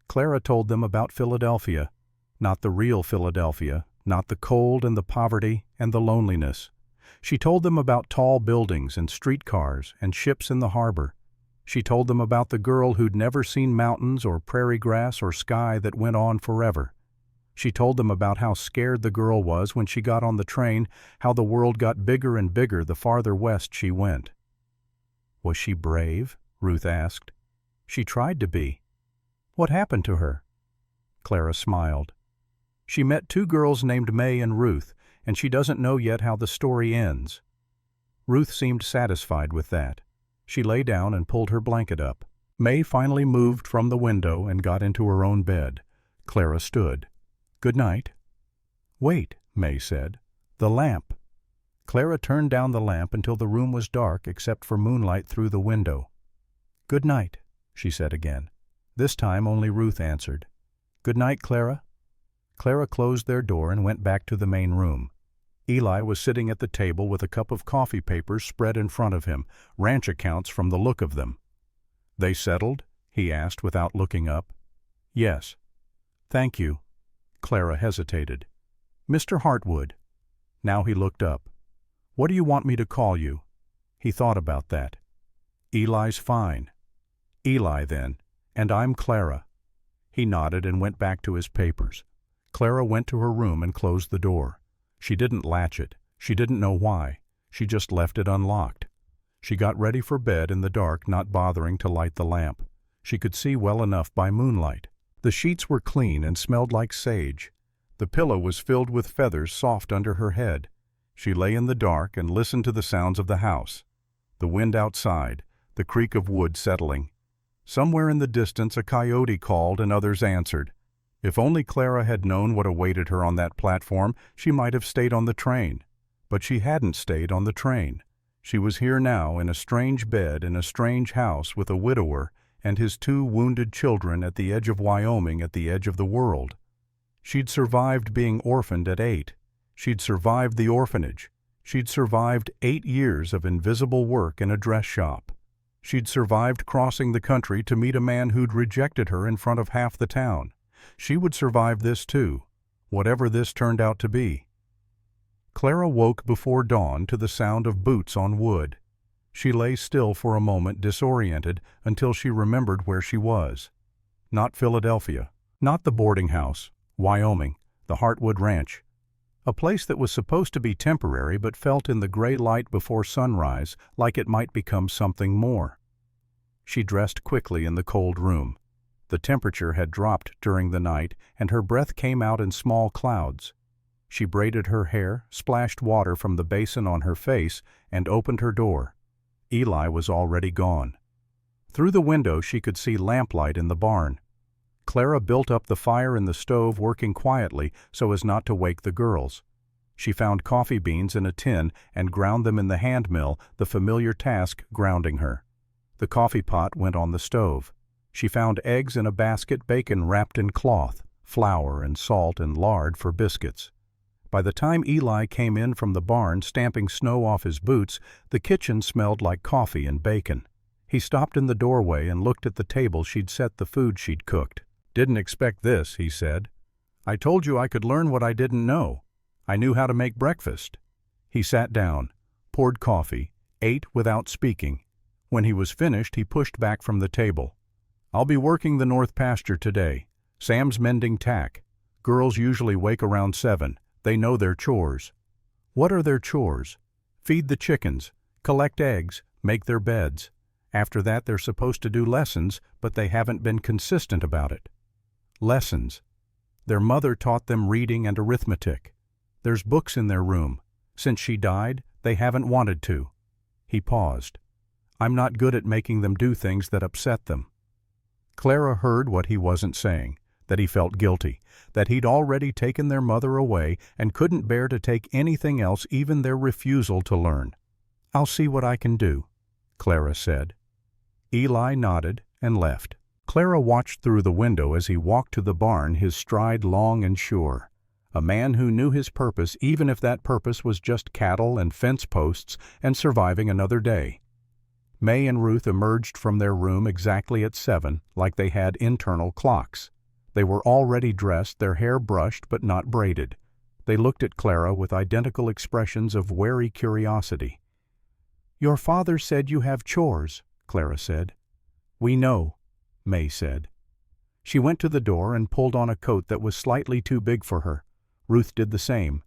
Clara told them about Philadelphia, not the real Philadelphia, not the cold and the poverty and the loneliness. She told them about tall buildings and streetcars and ships in the harbor. She told them about the girl who'd never seen mountains or prairie grass or sky that went on forever. She told them about how scared the girl was when she got on the train, how the world got bigger and bigger the farther west she went. "Was she brave?" Ruth asked. "She tried to be. What happened to her?" Clara smiled. "She met 2 girls named May and Ruth, and she doesn't know yet how the story ends." Ruth seemed satisfied with that. She lay down and pulled her blanket up. May finally moved from the window and got into her own bed. Clara stood. "Good night." "Wait," May said. "The lamp." Clara turned down the lamp until the room was dark except for moonlight through the window. "Good night," she said again. This time only Ruth answered. "Good night, Clara." Clara closed their door and went back to the main room. Eli was sitting at the table with a cup of coffee papers spread in front of him, ranch accounts from the look of them. "They settled?" he asked without looking up. "Yes." "Thank you." Clara hesitated. "Mr. Hartwood." Now he looked up. "What do you want me to call you?" He thought about that. "Eli's fine." "Eli, then. And I'm Clara." He nodded and went back to his papers. Clara went to her room and closed the door. She didn't latch it. She didn't know why. She just left it unlocked. She got ready for bed in the dark, not bothering to light the lamp. She could see well enough by moonlight. The sheets were clean and smelled like sage. The pillow was filled with feathers soft under her head. She lay in the dark and listened to the sounds of the house. The wind outside, the creak of wood settling. Somewhere in the distance a coyote called and others answered. If only Clara had known what awaited her on that platform, she might have stayed on the train. But she hadn't stayed on the train. She was here now in a strange bed in a strange house with a widower and his 2 wounded children at the edge of Wyoming, at the edge of the world. She'd survived being orphaned at 8. She'd survived the orphanage. She'd survived 8 years of invisible work in a dress shop. She'd survived crossing the country to meet a man who'd rejected her in front of half the town. She would survive this too, whatever this turned out to be. Clara woke before dawn to the sound of boots on wood. She lay still for a moment, disoriented, until she remembered where she was. Not Philadelphia, not the boarding house, Wyoming, the Hartwood Ranch. A place that was supposed to be temporary but felt in the gray light before sunrise like it might become something more. She dressed quickly in the cold room. The temperature had dropped during the night, and her breath came out in small clouds. She braided her hair, splashed water from the basin on her face, and opened her door. Eli was already gone. Through the window she could see lamplight in the barn. Clara built up the fire in the stove, working quietly so as not to wake the girls. She found coffee beans in a tin and ground them in the hand mill, the familiar task grounding her. The coffee pot went on the stove. She found eggs in a basket, bacon wrapped in cloth, flour and salt and lard for biscuits. By the time Eli came in from the barn, stamping snow off his boots, the kitchen smelled like coffee and bacon. He stopped in the doorway and looked at the table she'd set the food she'd cooked. "Didn't expect this," he said. "I told you I could learn what I didn't know. I knew how to make breakfast." He sat down, poured coffee, ate without speaking. When he was finished, he pushed back from the table. "I'll be working the north pasture today. Sam's mending tack. Girls usually wake around 7. They know their chores." "What are their chores?" "Feed the chickens, collect eggs, make their beds. After that they're supposed to do lessons, but they haven't been consistent about it." "Lessons." "Their mother taught them reading and arithmetic. There's books in their room. Since she died, they haven't wanted to." He paused. "I'm not good at making them do things that upset them." Clara heard what he wasn't saying, that he felt guilty, that he'd already taken their mother away and couldn't bear to take anything else, even their refusal to learn. "I'll see what I can do," Clara said. Eli nodded and left. Clara watched through the window as he walked to the barn, his stride long and sure. A man who knew his purpose, even if that purpose was just cattle and fence posts and surviving another day. May and Ruth emerged from their room exactly at 7, like they had internal clocks. They were already dressed, their hair brushed but not braided. They looked at Clara with identical expressions of wary curiosity. "Your father said you have chores," Clara said. "We know," May said. She went to the door and pulled on a coat that was slightly too big for her. Ruth did the same.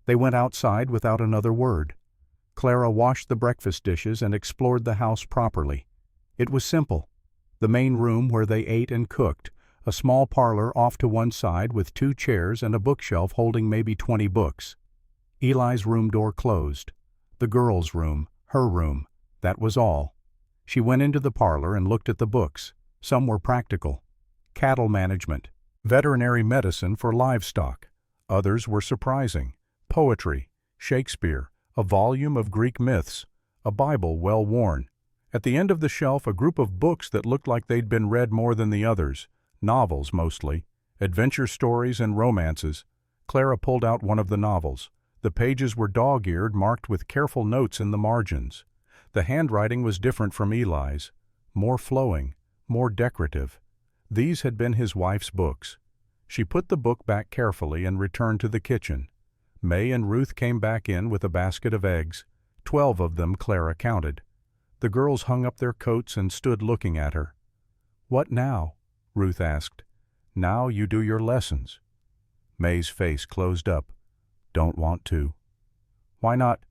They went outside without another word. Clara washed the breakfast dishes and explored the house properly. It was simple. The main room where they ate and cooked, a small parlor off to one side with 2 chairs and a bookshelf holding maybe 20 books. Eli's room door closed. The girls' room, her room, that was all. She went into the parlor and looked at the books. Some were practical. Cattle management, veterinary medicine for livestock. Others were surprising. Poetry, Shakespeare, a volume of Greek myths, a Bible well worn. At the end of the shelf, a group of books that looked like they'd been read more than the others. Novels mostly, adventure stories and romances. Clara pulled out one of the novels. The pages were dog-eared, marked with careful notes in the margins. The handwriting was different from Eli's, more flowing, more decorative. These had been his wife's books. She put the book back carefully and returned to the kitchen. May and Ruth came back in with a basket of eggs. 12 of them, Clara counted. The girls hung up their coats and stood looking at her. "What now?" Ruth asked. "Now you do your lessons." May's face closed up. "Don't want to." "Why not?"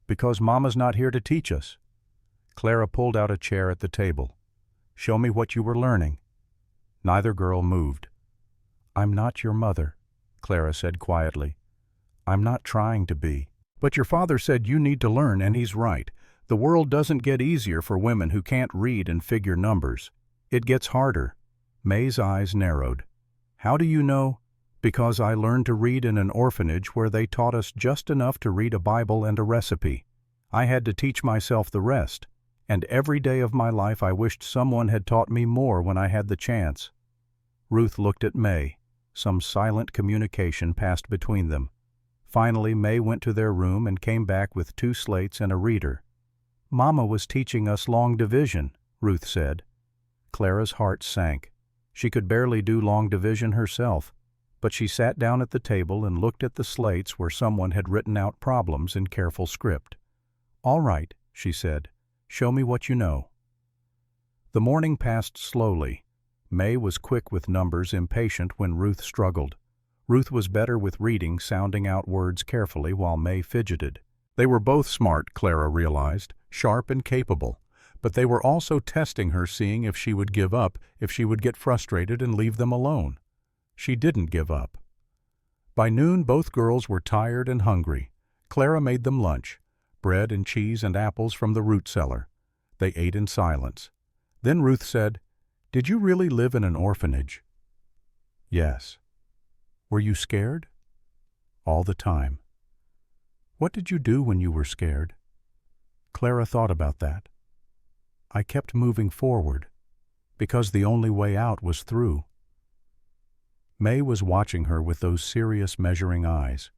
"Because Mama's not here to teach us." Clara pulled out a chair at the table. "Show me what you were learning." Neither girl moved. "I'm not your mother," Clara said quietly. "I'm not trying to be. But your father said you need to learn, and he's right. The world doesn't get easier for women who can't read and figure numbers. It gets harder." May's eyes narrowed. "How do you know?" "Because I learned to read in an orphanage where they taught us just enough to read a Bible and a recipe. I had to teach myself the rest, and every day of my life I wished someone had taught me more when I had the chance." Ruth looked at May. Some silent communication passed between them. Finally, May went to their room and came back with 2 slates and a reader. "Mama was teaching us long division," Ruth said. Clara's heart sank. She could barely do long division herself, but she sat down at the table and looked at the slates where someone had written out problems in careful script. "All right," she said. "Show me what you know." The morning passed slowly. May was quick with numbers, impatient when Ruth struggled. Ruth was better with reading, sounding out words carefully while May fidgeted. They were both smart, Clara realized, sharp and capable, But they were also testing her, seeing if she would give up, if she would get frustrated and leave them alone. She didn't give up. By noon, both girls were tired and hungry. Clara made them lunch, bread and cheese and apples from the root cellar. They ate in silence. Then Ruth said, "Did you really live in an orphanage?" "Yes." "Were you scared?" "All the time." "What did you do when you were scared?" Clara thought about that. "I kept moving forward, because the only way out was through." May was watching her with those serious, measuring eyes.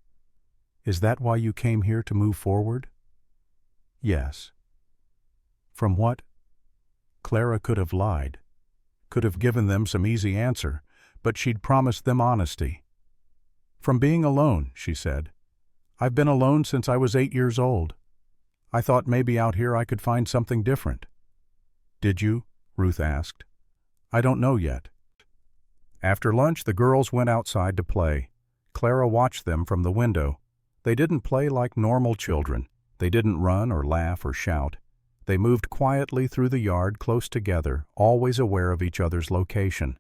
"Is that why you came here, to move forward?" "Yes." "From what?" Clara could have lied, could have given them some easy answer, but she'd promised them honesty. "From being alone," she said. "I've been alone since I was 8 years old. I thought maybe out here I could find something different." "Did you?" Ruth asked. "I don't know yet." After lunch, the girls went outside to play. Clara watched them from the window. They didn't play like normal children. They didn't run or laugh or shout. They moved quietly through the yard, close together, always aware of each other's location.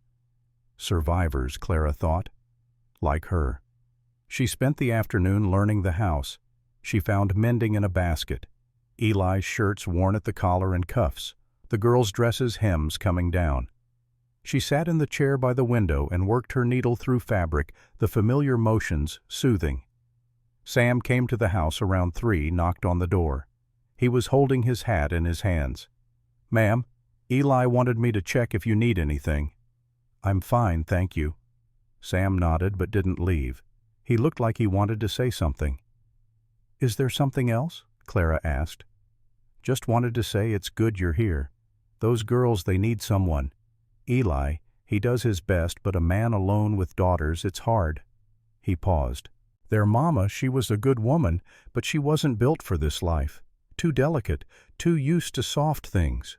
Survivors, Clara thought. Like her. She spent the afternoon learning the house. She found mending in a basket. Eli's shirts worn at the collar and cuffs. The girls' dresses' hems coming down. She sat in the chair by the window and worked her needle through fabric, the familiar motions soothing. Sam came to the house around 3, knocked on the door. He was holding his hat in his hands. "Ma'am, Eli wanted me to check if you need anything." "I'm fine, thank you." Sam nodded but didn't leave. He looked like he wanted to say something. "Is there something else?" Clara asked. "Just wanted to say it's good you're here. Those girls, they need someone. Eli, he does his best, but a man alone with daughters, it's hard." He paused. "Their mama, she was a good woman, but she wasn't built for this life. Too delicate, too used to soft things."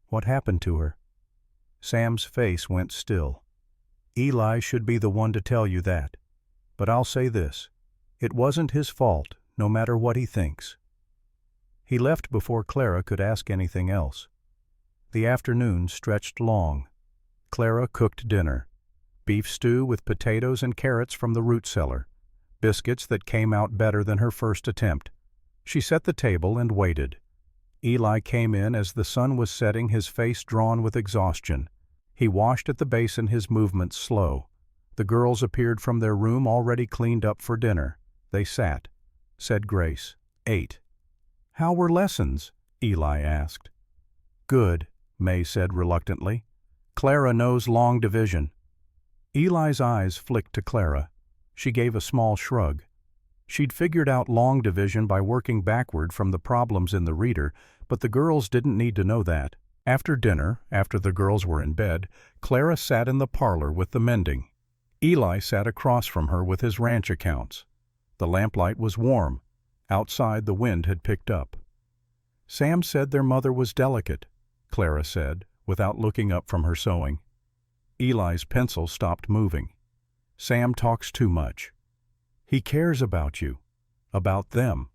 "What happened to her?" Sam's face went still. "Eli should be the one to tell you that. But I'll say this. It wasn't his fault, no matter what he thinks." He left before Clara could ask anything else. The afternoon stretched long. Clara cooked dinner. Beef stew with potatoes and carrots from the root cellar. Biscuits that came out better than her first attempt. She set the table and waited. Eli came in as the sun was setting, his face drawn with exhaustion. He washed at the basin, his movements slow. The girls appeared from their room already cleaned up for dinner. They sat, said grace, ate. "How were lessons?" Eli asked. "Good," May said reluctantly. "Clara knows long division." Eli's eyes flicked to Clara. She gave a small shrug. She'd figured out long division by working backward from the problems in the reader, but the girls didn't need to know that. After dinner, after the girls were in bed, Clara sat in the parlor with the mending. Eli sat across from her with his ranch accounts. The lamplight was warm. Outside the wind had picked up. "Sam said their mother was delicate," Clara said, without looking up from her sewing. Eli's pencil stopped moving. "Sam talks too much. He cares about you, about them."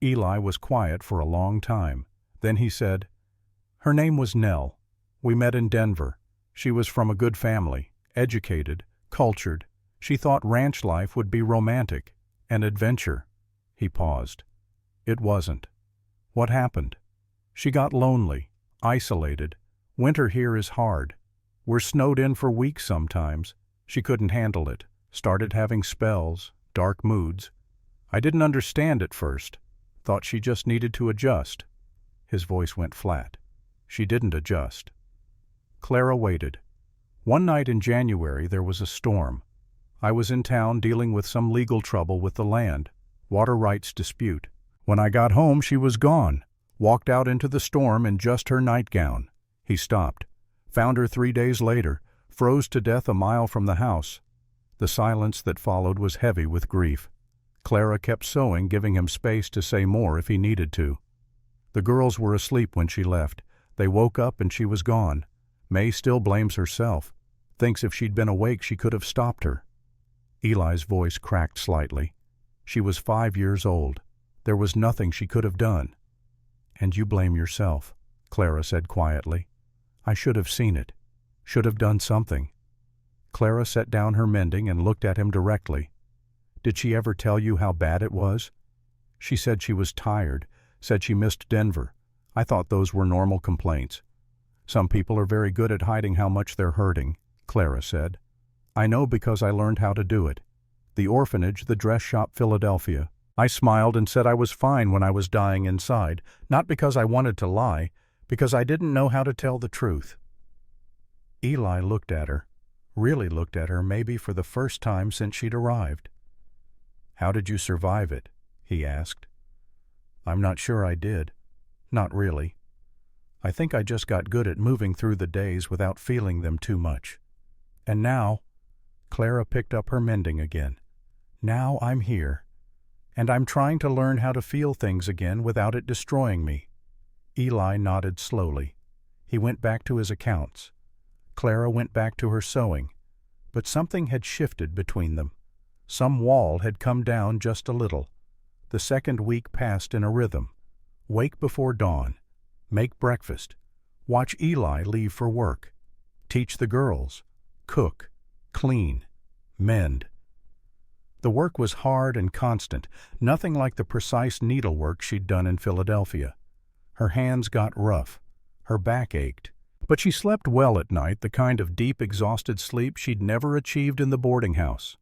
Eli was quiet for a long time. Then he said, "Her name was Nell. We met in Denver. She was from a good family, educated, cultured. She thought ranch life would be romantic, an adventure." He paused. "It wasn't." "What happened?" "She got lonely, isolated. Winter here is hard. We're snowed in for weeks sometimes. She couldn't handle it. Started having spells, dark moods. I didn't understand at first. Thought she just needed to adjust." His voice went flat. "She didn't adjust." Clara waited. "One night in January there was a storm. I was in town dealing with some legal trouble with the land, water rights dispute. When I got home she was gone. Walked out into the storm in just her nightgown." He stopped. "Found her 3 days later, froze to death a mile from the house." The silence that followed was heavy with grief. Clara kept sewing, giving him space to say more if he needed to. The girls were asleep when she left. They woke up and she was gone. May still blames herself. Thinks if she'd been awake she could have stopped her. Eli's voice cracked slightly. She was 5 years old. There was nothing she could have done. "And you blame yourself," Clara said quietly. I should have seen it. Should have done something. Clara set down her mending and looked at him directly. Did she ever tell you how bad it was? She said she was tired, said she missed Denver. I thought those were normal complaints. Some people are very good at hiding how much they're hurting, Clara said. I know because I learned how to do it. The orphanage, the dress shop, Philadelphia. I smiled and said I was fine when I was dying inside, not because I wanted to lie, because I didn't know how to tell the truth. Eli looked at her, really looked at her maybe for the first time since she'd arrived. How did you survive it? He asked. I'm not sure I did. Not really. I think I just got good at moving through the days without feeling them too much. And now, Clara picked up her mending again. Now I'm here. And I'm trying to learn how to feel things again without it destroying me. Eli nodded slowly. He went back to his accounts. Clara went back to her sewing. But something had shifted between them. Some wall had come down just a little. The second week passed in a rhythm. Wake before dawn. Make breakfast. Watch Eli leave for work. Teach the girls. Cook. Clean. Mend. The work was hard and constant, nothing like the precise needlework she'd done in Philadelphia. Her hands got rough. Her back ached. But she slept well at night, the kind of deep, exhausted sleep she'd never achieved in the boarding house.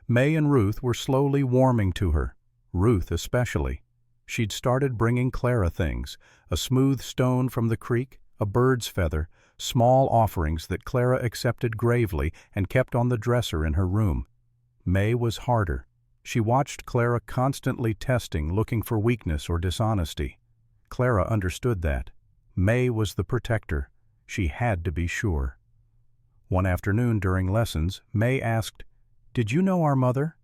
May and Ruth were slowly warming to her, Ruth especially. She'd started bringing Clara things, a smooth stone from the creek, a bird's feather, small offerings that Clara accepted gravely and kept on the dresser in her room. May was harder. She watched Clara constantly testing, looking for weakness or dishonesty. Clara understood that. May was the protector. She had to be sure. One afternoon during lessons, May asked, "Did you know our mother?"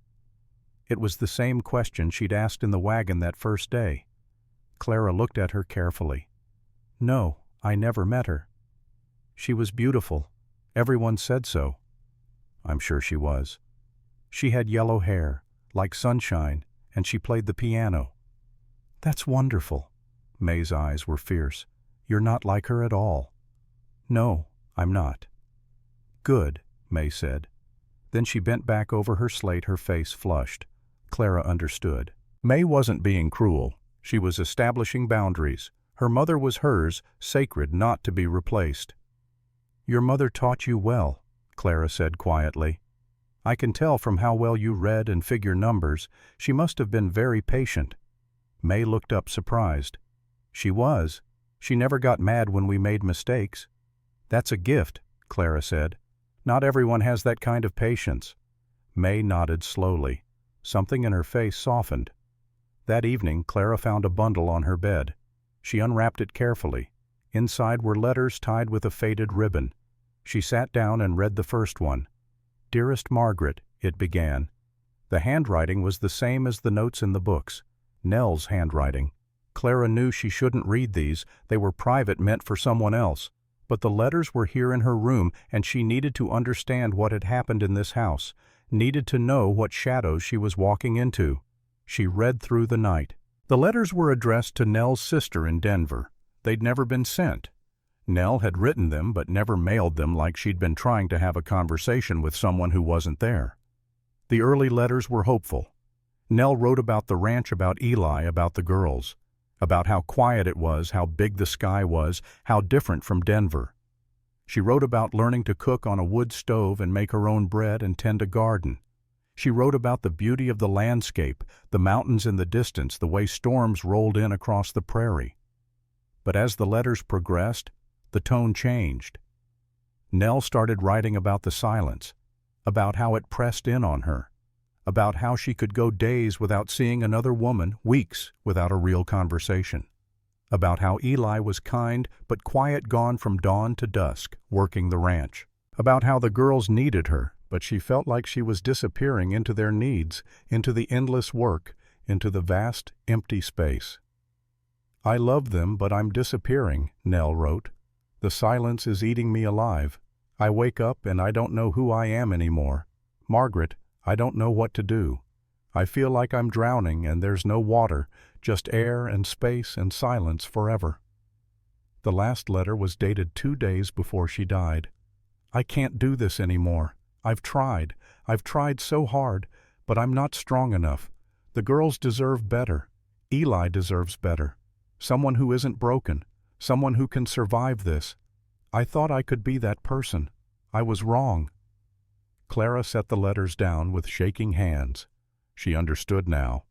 It was the same question she'd asked in the wagon that first day. Clara looked at her carefully. "No, I never met her." "She was beautiful. Everyone said so." "I'm sure she was." "She had yellow hair, like sunshine, and she played the piano." "That's wonderful." May's eyes were fierce. "You're not like her at all." "No, I'm not." "Good," May said. Then she bent back over her slate, her face flushed. Clara understood. May wasn't being cruel. She was establishing boundaries. Her mother was hers, sacred, not to be replaced. "Your mother taught you well," Clara said quietly. "I can tell from how well you read and figure numbers. She must have been very patient." May looked up surprised. "She was. She never got mad when we made mistakes." "That's a gift," Clara said. "Not everyone has that kind of patience." May nodded slowly. Something in her face softened. That evening, Clara found a bundle on her bed. She unwrapped it carefully. Inside were letters tied with a faded ribbon. She sat down and read the first one. "Dearest Margaret," it began. The handwriting was the same as the notes in the books. Nell's handwriting. Clara knew she shouldn't read these. They were private, meant for someone else. But the letters were here in her room, and she needed to understand what had happened in this house, needed to know what shadows she was walking into. She read through the night. The letters were addressed to Nell's sister in Denver. They'd never been sent. Nell had written them but never mailed them, like she'd been trying to have a conversation with someone who wasn't there. The early letters were hopeful. Nell wrote about the ranch, about Eli, about the girls, about how quiet it was, how big the sky was, how different from Denver. She wrote about learning to cook on a wood stove and make her own bread and tend a garden. She wrote about the beauty of the landscape, the mountains in the distance, the way storms rolled in across the prairie. But as the letters progressed, the tone changed. Nell started writing about the silence, about how it pressed in on her, about how she could go days without seeing another woman, weeks without a real conversation, about how Eli was kind but quiet, gone from dawn to dusk, working the ranch, about how the girls needed her, but she felt like she was disappearing into their needs, into the endless work, into the vast, empty space. "I love them, but I'm disappearing," Nell wrote. "The silence is eating me alive. I wake up and I don't know who I am anymore. Margaret, I don't know what to do. I feel like I'm drowning and there's no water, just air and space and silence forever." The last letter was dated 2 days before she died. I can't do this anymore. I've tried so hard, but I'm not strong enough. The girls deserve better. Eli deserves better. Someone who isn't broken. Someone who can survive this. I thought I could be that person. I was wrong. Clara set the letters down with shaking hands. She understood now.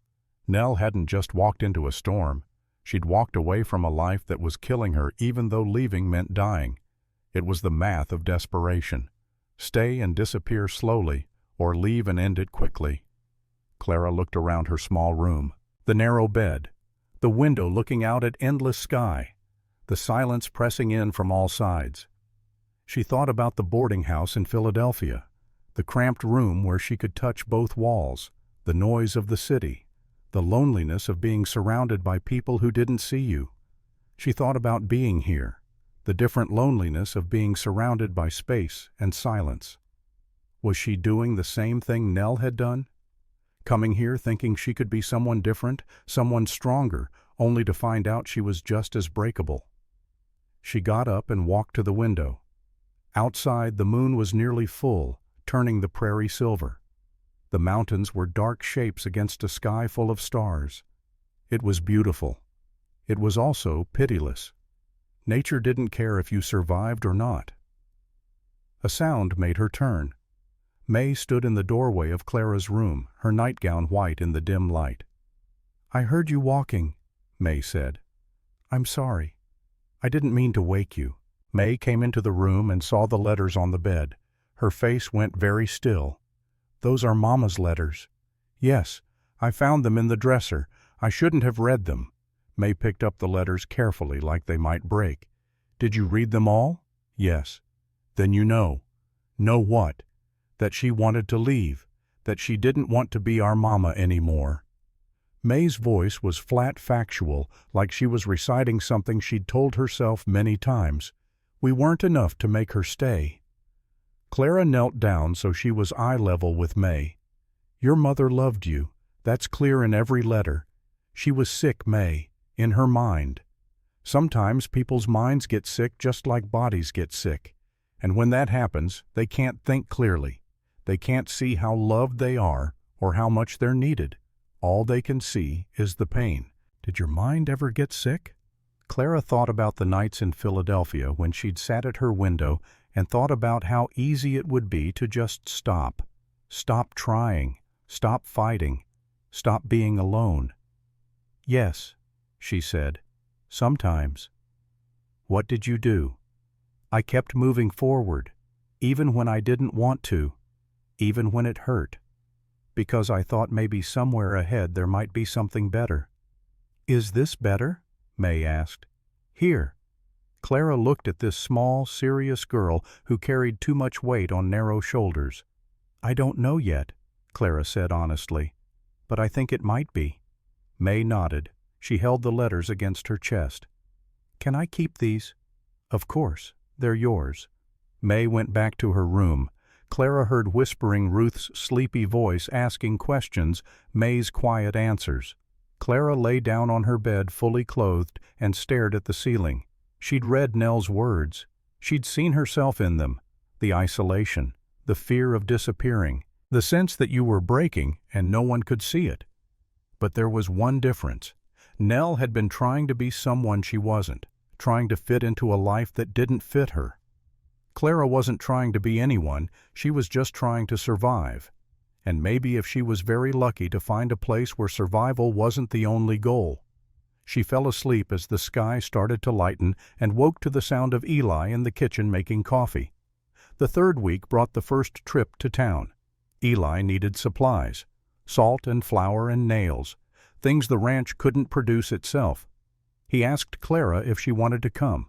Nell hadn't just walked into a storm. She'd walked away from a life that was killing her even though leaving meant dying. It was the math of desperation. Stay and disappear slowly, or leave and end it quickly. Clara looked around her small room. The narrow bed. The window looking out at endless sky. The silence pressing in from all sides. She thought about the boarding house in Philadelphia. The cramped room where she could touch both walls. The noise of the city. The loneliness of being surrounded by people who didn't see you. She thought about being here, the different loneliness of being surrounded by space and silence. Was she doing the same thing Nell had done? Coming here thinking she could be someone different, someone stronger, only to find out she was just as breakable. She got up and walked to the window. Outside, the moon was nearly full, turning the prairie silver. The mountains were dark shapes against a sky full of stars. It was beautiful. It was also pitiless. Nature didn't care if you survived or not. A sound made her turn. May stood in the doorway of Clara's room, her nightgown white in the dim light. "I heard you walking," May said. "I'm sorry. I didn't mean to wake you." May came into the room and saw the letters on the bed. Her face went very still. "Those are Mama's letters." "Yes, I found them in the dresser. I shouldn't have read them." May picked up the letters carefully like they might break. "Did you read them all?" "Yes." "Then you know." "Know what?" "That she wanted to leave. That she didn't want to be our Mama anymore." May's voice was flat factual, like she was reciting something she'd told herself many times. We weren't enough to make her stay. Clara knelt down so she was eye level with May. "Your mother loved you. That's clear in every letter. She was sick, May, in her mind. Sometimes people's minds get sick just like bodies get sick. And when that happens, they can't think clearly. They can't see how loved they are or how much they're needed. All they can see is the pain." "Did your mind ever get sick?" Clara thought about the nights in Philadelphia when she'd sat at her window and thought about how easy it would be to just stop. Stop trying. Stop fighting. Stop being alone. "Yes," she said. "Sometimes." "What did you do?" "I kept moving forward, even when I didn't want to, even when it hurt, because I thought maybe somewhere ahead there might be something better." "Is this better?" May asked. "Here." Clara looked at this small, serious girl who carried too much weight on narrow shoulders. "I don't know yet," Clara said honestly, "but I think it might be." May nodded. She held the letters against her chest. "Can I keep these?" "Of course. They're yours." May went back to her room. Clara heard whispering Ruth's sleepy voice asking questions, May's quiet answers. Clara lay down on her bed fully clothed and stared at the ceiling. She'd read Nell's words. She'd seen herself in them. The isolation, the fear of disappearing, the sense that you were breaking and no one could see it. But there was one difference. Nell had been trying to be someone she wasn't, trying to fit into a life that didn't fit her. Clara wasn't trying to be anyone, she was just trying to survive. And maybe if she was very lucky to find a place where survival wasn't the only goal. She fell asleep as the sky started to lighten and woke to the sound of Eli in the kitchen making coffee. The third week brought the first trip to town. Eli needed supplies, salt and flour and nails, things the ranch couldn't produce itself. He asked Clara if she wanted to come.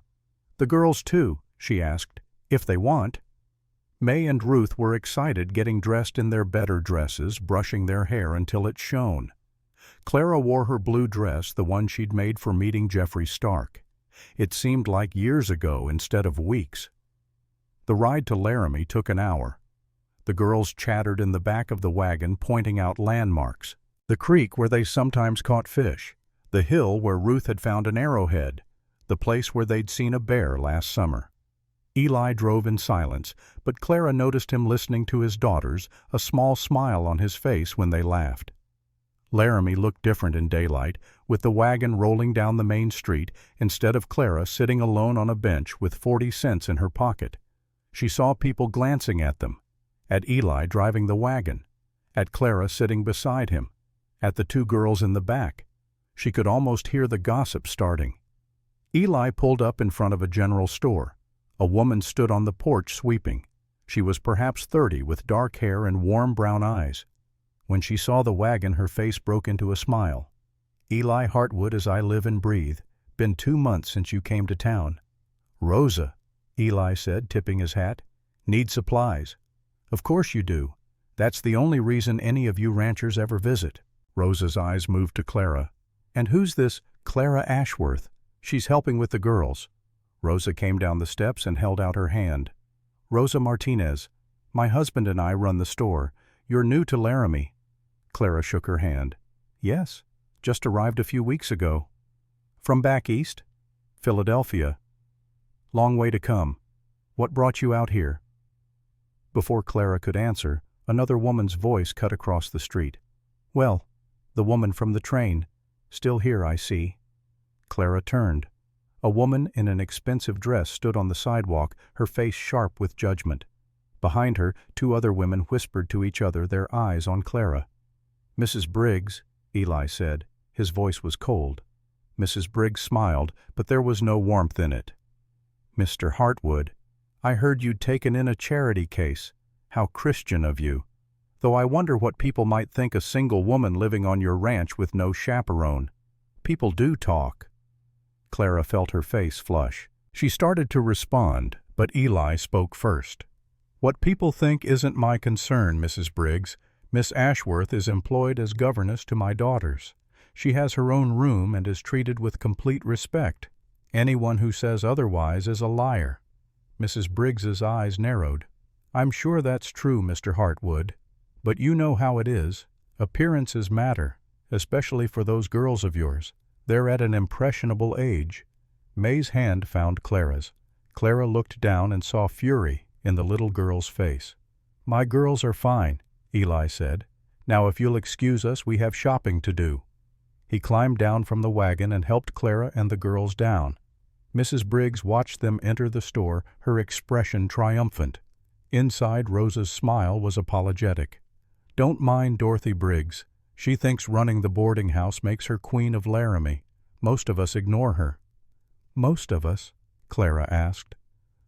"The girls too," she asked, "if they want." May and Ruth were excited, getting dressed in their better dresses, brushing their hair until it shone. Clara wore her blue dress, the one she'd made for meeting Jeffrey Stark. It seemed like years ago instead of weeks. The ride to Laramie took an hour. The girls chattered in the back of the wagon, pointing out landmarks. The creek where they sometimes caught fish. The hill where Ruth had found an arrowhead. the place where they'd seen a bear last summer. Eli drove in silence, but Clara noticed him listening to his daughters, a small smile on his face when they laughed. Laramie looked different in daylight, with the wagon rolling down the main street instead of Clara sitting alone on a bench with 40 cents in her pocket. She saw people glancing at them, at Eli driving the wagon, at Clara sitting beside him, at the two girls in the back. She could almost hear the gossip starting. Eli pulled up in front of a general store. A woman stood on the porch sweeping. She was perhaps 30, with dark hair and warm brown eyes. When she saw the wagon, her face broke into a smile. "Eli Hartwood, as I live and breathe. Been 2 months since you came to town." "Rosa," Eli said, tipping his hat. "Need supplies." "Of course you do. That's the only reason any of you ranchers ever visit." Rosa's eyes moved to Clara. "And who's this Clara Ashworth? She's helping with the girls." Rosa came down the steps and held out her hand. "Rosa Martinez. My husband and I run the store. You're new to Laramie." Clara shook her hand. "Yes, just arrived a few weeks ago." "From back east?" "Philadelphia." "Long way to come. What brought you out here?" Before Clara could answer, another woman's voice cut across the street. "Well, the woman from the train. Still here, I see." Clara turned. A woman in an expensive dress stood on the sidewalk, her face sharp with judgment. Behind her, 2 other women whispered to each other, their eyes on Clara. "Mrs. Briggs," Eli said. His voice was cold. Mrs. Briggs smiled, but there was no warmth in it. "Mr. Hartwood, I heard you'd taken in a charity case. How Christian of you. Though I wonder what people might think a single woman living on your ranch with no chaperone. People do talk." Clara felt her face flush. She started to respond, but Eli spoke first. "What people think isn't my concern, Mrs. Briggs. Miss Ashworth is employed as governess to my daughters. She has her own room and is treated with complete respect. Anyone who says otherwise is a liar." Mrs. Briggs's eyes narrowed. "I'm sure that's true, Mr. Hartwood. But you know how it is. Appearances matter, especially for those girls of yours. They're at an impressionable age." May's hand found Clara's. Clara looked down and saw fury in the little girl's face. "My girls are fine," Eli said. "Now if you'll excuse us, we have shopping to do." He climbed down from the wagon and helped Clara and the girls down. Mrs. Briggs watched them enter the store, her expression triumphant. Inside, Rosa's smile was apologetic. "Don't mind Dorothy Briggs. She thinks running the boarding house makes her queen of Laramie. Most of us ignore her." "Most of us?" Clara asked.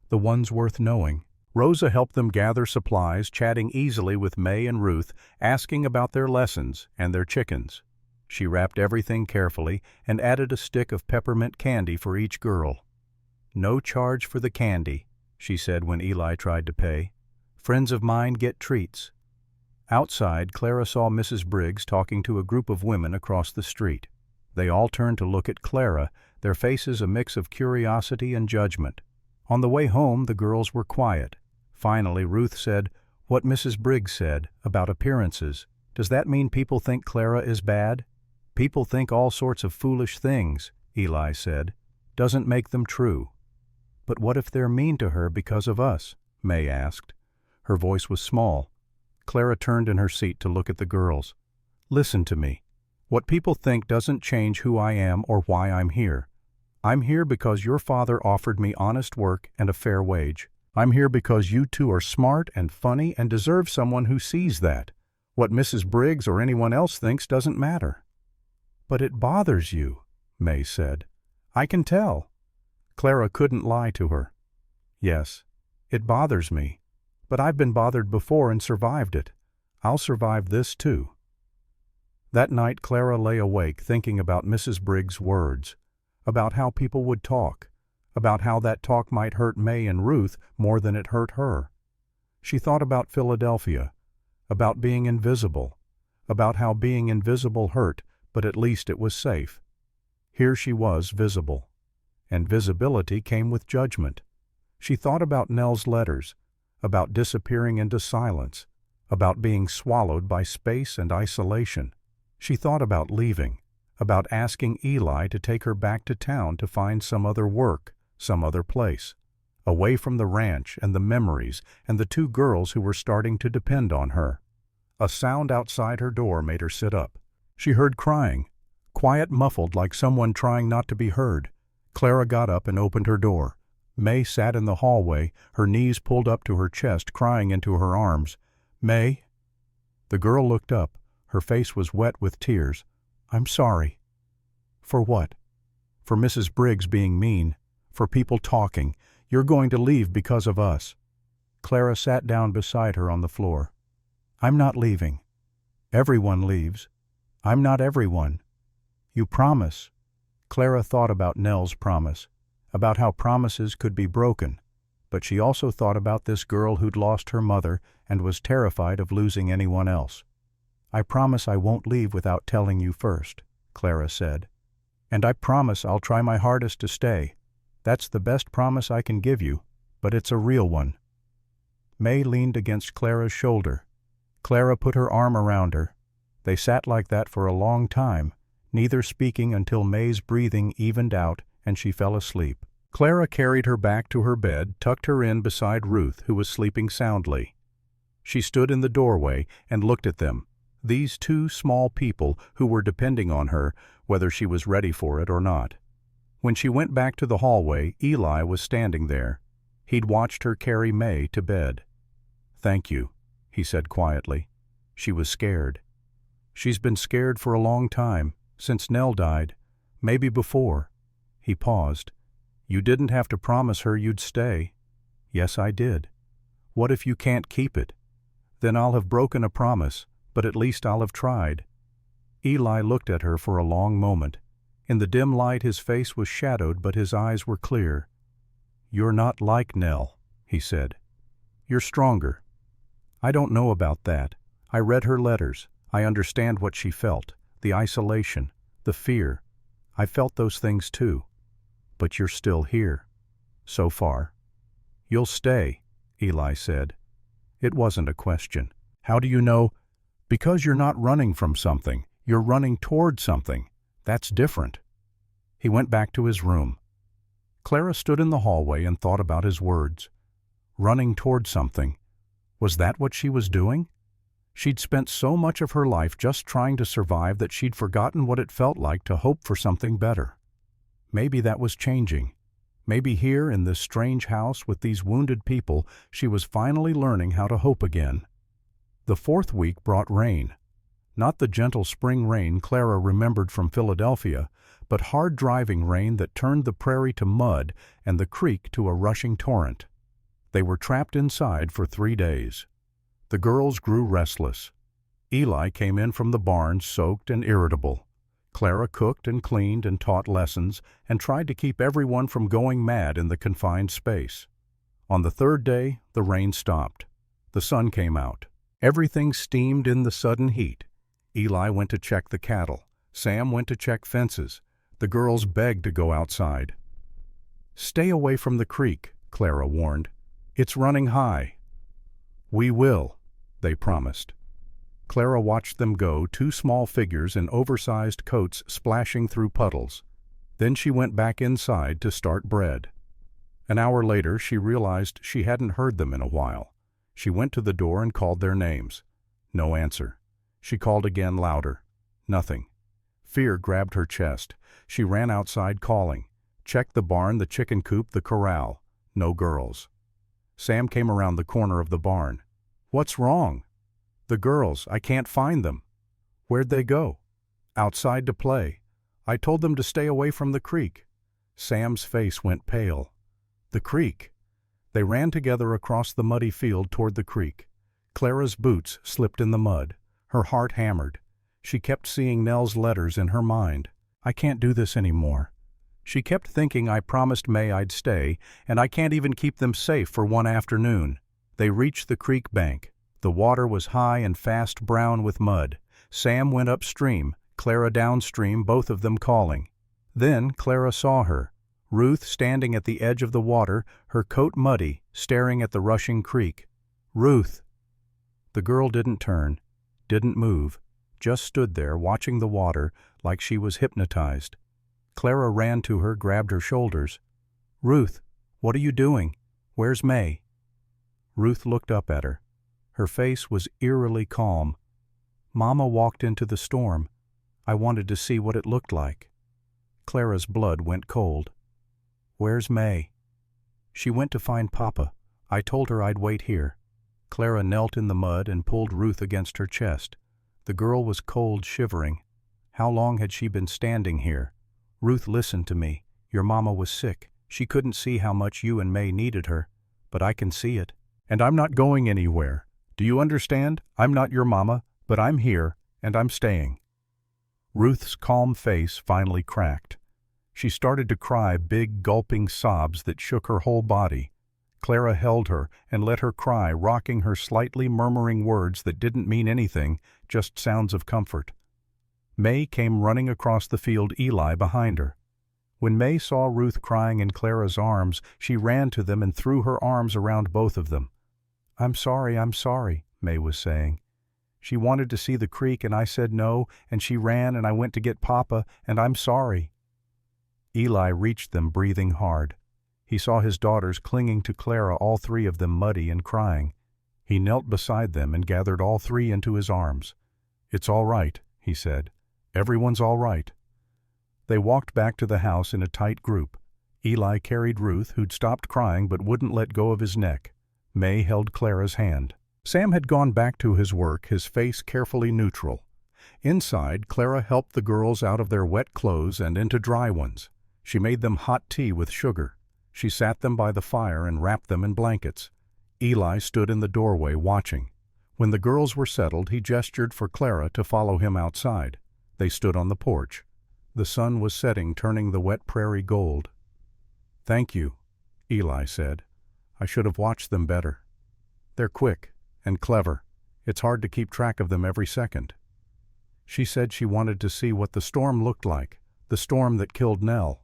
"The ones worth knowing." Rosa helped them gather supplies, chatting easily with May and Ruth, asking about their lessons and their chickens. She wrapped everything carefully and added a stick of peppermint candy for each girl. "No charge for the candy," she said when Eli tried to pay. "Friends of mine get treats." Outside, Clara saw Mrs. Briggs talking to a group of women across the street. They all turned to look at Clara, their faces a mix of curiosity and judgment. On the way home, the girls were quiet. Finally, Ruth said, "What Mrs. Briggs said about appearances. Does that mean people think Clara is bad?" "People think all sorts of foolish things," Eli said. "Doesn't make them true." "But what if they're mean to her because of us?" May asked. Her voice was small. Clara turned in her seat to look at the girls. "Listen to me. What people think doesn't change who I am or why I'm here. I'm here because your father offered me honest work and a fair wage. I'm here because you two are smart and funny and deserve someone who sees that. What Mrs. Briggs or anyone else thinks doesn't matter." "But it bothers you," May said. "I can tell." Clara couldn't lie to her. "Yes, it bothers me. But I've been bothered before and survived it. I'll survive this too." That night Clara lay awake thinking about Mrs. Briggs' words, about how people would talk, about how that talk might hurt May and Ruth more than it hurt her. She thought about Philadelphia, about being invisible, about how being invisible hurt, but at least it was safe. Here she was visible, and visibility came with judgment. She thought about Nell's letters, about disappearing into silence, about being swallowed by space and isolation. She thought about leaving, about asking Eli to take her back to town to find some other work, some other place, away from the ranch and the memories and the two girls who were starting to depend on her. A sound outside her door made her sit up. She heard crying, quiet, muffled, like someone trying not to be heard. Clara got up and opened her door. May sat in the hallway, her knees pulled up to her chest, crying into her arms. "May?" The girl looked up. Her face was wet with tears. "I'm sorry." "For what?" "For Mrs. Briggs being mean. For people talking. You're going to leave because of us." Clara sat down beside her on the floor. "I'm not leaving. Everyone leaves. I'm not everyone. You promise." Clara thought about Nell's promise, about how promises could be broken, but she also thought about this girl who'd lost her mother and was terrified of losing anyone else. "I promise I won't leave without telling you first," Clara said. "And I promise I'll try my hardest to stay. That's the best promise I can give you, but it's a real one." May leaned against Clara's shoulder. Clara put her arm around her. They sat like that for a long time, neither speaking until May's breathing evened out and she fell asleep. Clara carried her back to her bed, tucked her in beside Ruth, who was sleeping soundly. She stood in the doorway and looked at them, these two small people who were depending on her, whether she was ready for it or not. When she went back to the hallway, Eli was standing there. He'd watched her carry May to bed. "Thank you," he said quietly. She was scared. "She's been scared for a long time, since Nell died, maybe before." He paused. "You didn't have to promise her you'd stay." "Yes, I did." "What if you can't keep it?" "Then I'll have broken a promise, but at least I'll have tried." Eli looked at her for a long moment. In the dim light his face was shadowed, but his eyes were clear. "You're not like Nell," he said. "You're stronger." "I don't know about that. I read her letters. I understand what she felt, the isolation, the fear. I felt those things too. But you're still here. So far." "You'll stay," Eli said. It wasn't a question. "How do you know?" "Because you're not running from something. You're running toward something. That's different." He went back to his room. Clara stood in the hallway and thought about his words. Running toward something. Was that what she was doing? She'd spent so much of her life just trying to survive that she'd forgotten what it felt like to hope for something better. Maybe that was changing. Maybe here in this strange house with these wounded people, she was finally learning how to hope again. The fourth week brought rain. Not the gentle spring rain Clara remembered from Philadelphia, but hard driving rain that turned the prairie to mud and the creek to a rushing torrent. They were trapped inside for 3 days. The girls grew restless. Eli came in from the barn soaked and irritable. Clara cooked and cleaned and taught lessons and tried to keep everyone from going mad in the confined space. On the third day, the rain stopped. The sun came out. Everything steamed in the sudden heat. Eli went to check the cattle. Sam went to check fences. The girls begged to go outside. "Stay away from the creek," Clara warned. "It's running high." "We will," they promised. Clara watched them go, two small figures in oversized coats splashing through puddles. Then she went back inside to start bread. An hour later, she realized she hadn't heard them in a while. She went to the door and called their names. No answer. She called again, louder. Nothing. Fear grabbed her chest. She ran outside calling. Checked the barn, the chicken coop, the corral. No girls. Sam came around the corner of the barn. "What's wrong?" "The girls. I can't find them." "Where'd they go?" "Outside to play. I told them to stay away from the creek." Sam's face went pale. "The creek." They ran together across the muddy field toward the creek. Clara's boots slipped in the mud. Her heart hammered. She kept seeing Nell's letters in her mind. "I can't do this anymore." She kept thinking, "I promised May I'd stay, and I can't even keep them safe for one afternoon." They reached the creek bank. The water was high and fast brown with mud. Sam went upstream, Clara downstream, both of them calling. Then Clara saw her. Ruth standing at the edge of the water, her coat muddy, staring at the rushing creek. "Ruth!" The girl didn't turn, didn't move, just stood there watching the water like she was hypnotized. Clara ran to her, grabbed her shoulders. "Ruth, what are you doing? Where's May?" Ruth looked up at her. Her face was eerily calm. "Mama walked into the storm. I wanted to see what it looked like." Clara's blood went cold. "Where's May?" "She went to find Papa. I told her I'd wait here." Clara knelt in the mud and pulled Ruth against her chest. The girl was cold, shivering. How long had she been standing here? "Ruth, listen to me. Your mama was sick. She couldn't see how much you and May needed her. But I can see it. And I'm not going anywhere. Do you understand? I'm not your mama, but I'm here, and I'm staying." Ruth's calm face finally cracked. She started to cry big, gulping sobs that shook her whole body. Clara held her and let her cry, rocking her slightly, murmuring words that didn't mean anything, just sounds of comfort. May came running across the field, Eli behind her. When May saw Ruth crying in Clara's arms, she ran to them and threw her arms around both of them. I'm sorry," May was saying. "She wanted to see the creek and I said no, and she ran and I went to get Papa, and I'm sorry." Eli reached them, breathing hard. He saw his daughters clinging to Clara, all three of them muddy and crying. He knelt beside them and gathered all three into his arms. "It's all right," he said. "Everyone's all right." They walked back to the house in a tight group. Eli carried Ruth, who'd stopped crying but wouldn't let go of his neck. May held Clara's hand. Sam had gone back to his work, his face carefully neutral. Inside, Clara helped the girls out of their wet clothes and into dry ones. She made them hot tea with sugar. She sat them by the fire and wrapped them in blankets. Eli stood in the doorway watching. When the girls were settled, he gestured for Clara to follow him outside. They stood on the porch. The sun was setting, turning the wet prairie gold. "Thank you," Eli said. "I should have watched them better. They're quick and clever. It's hard to keep track of them every second." She said she wanted to see what the storm looked like, the storm that killed Nell.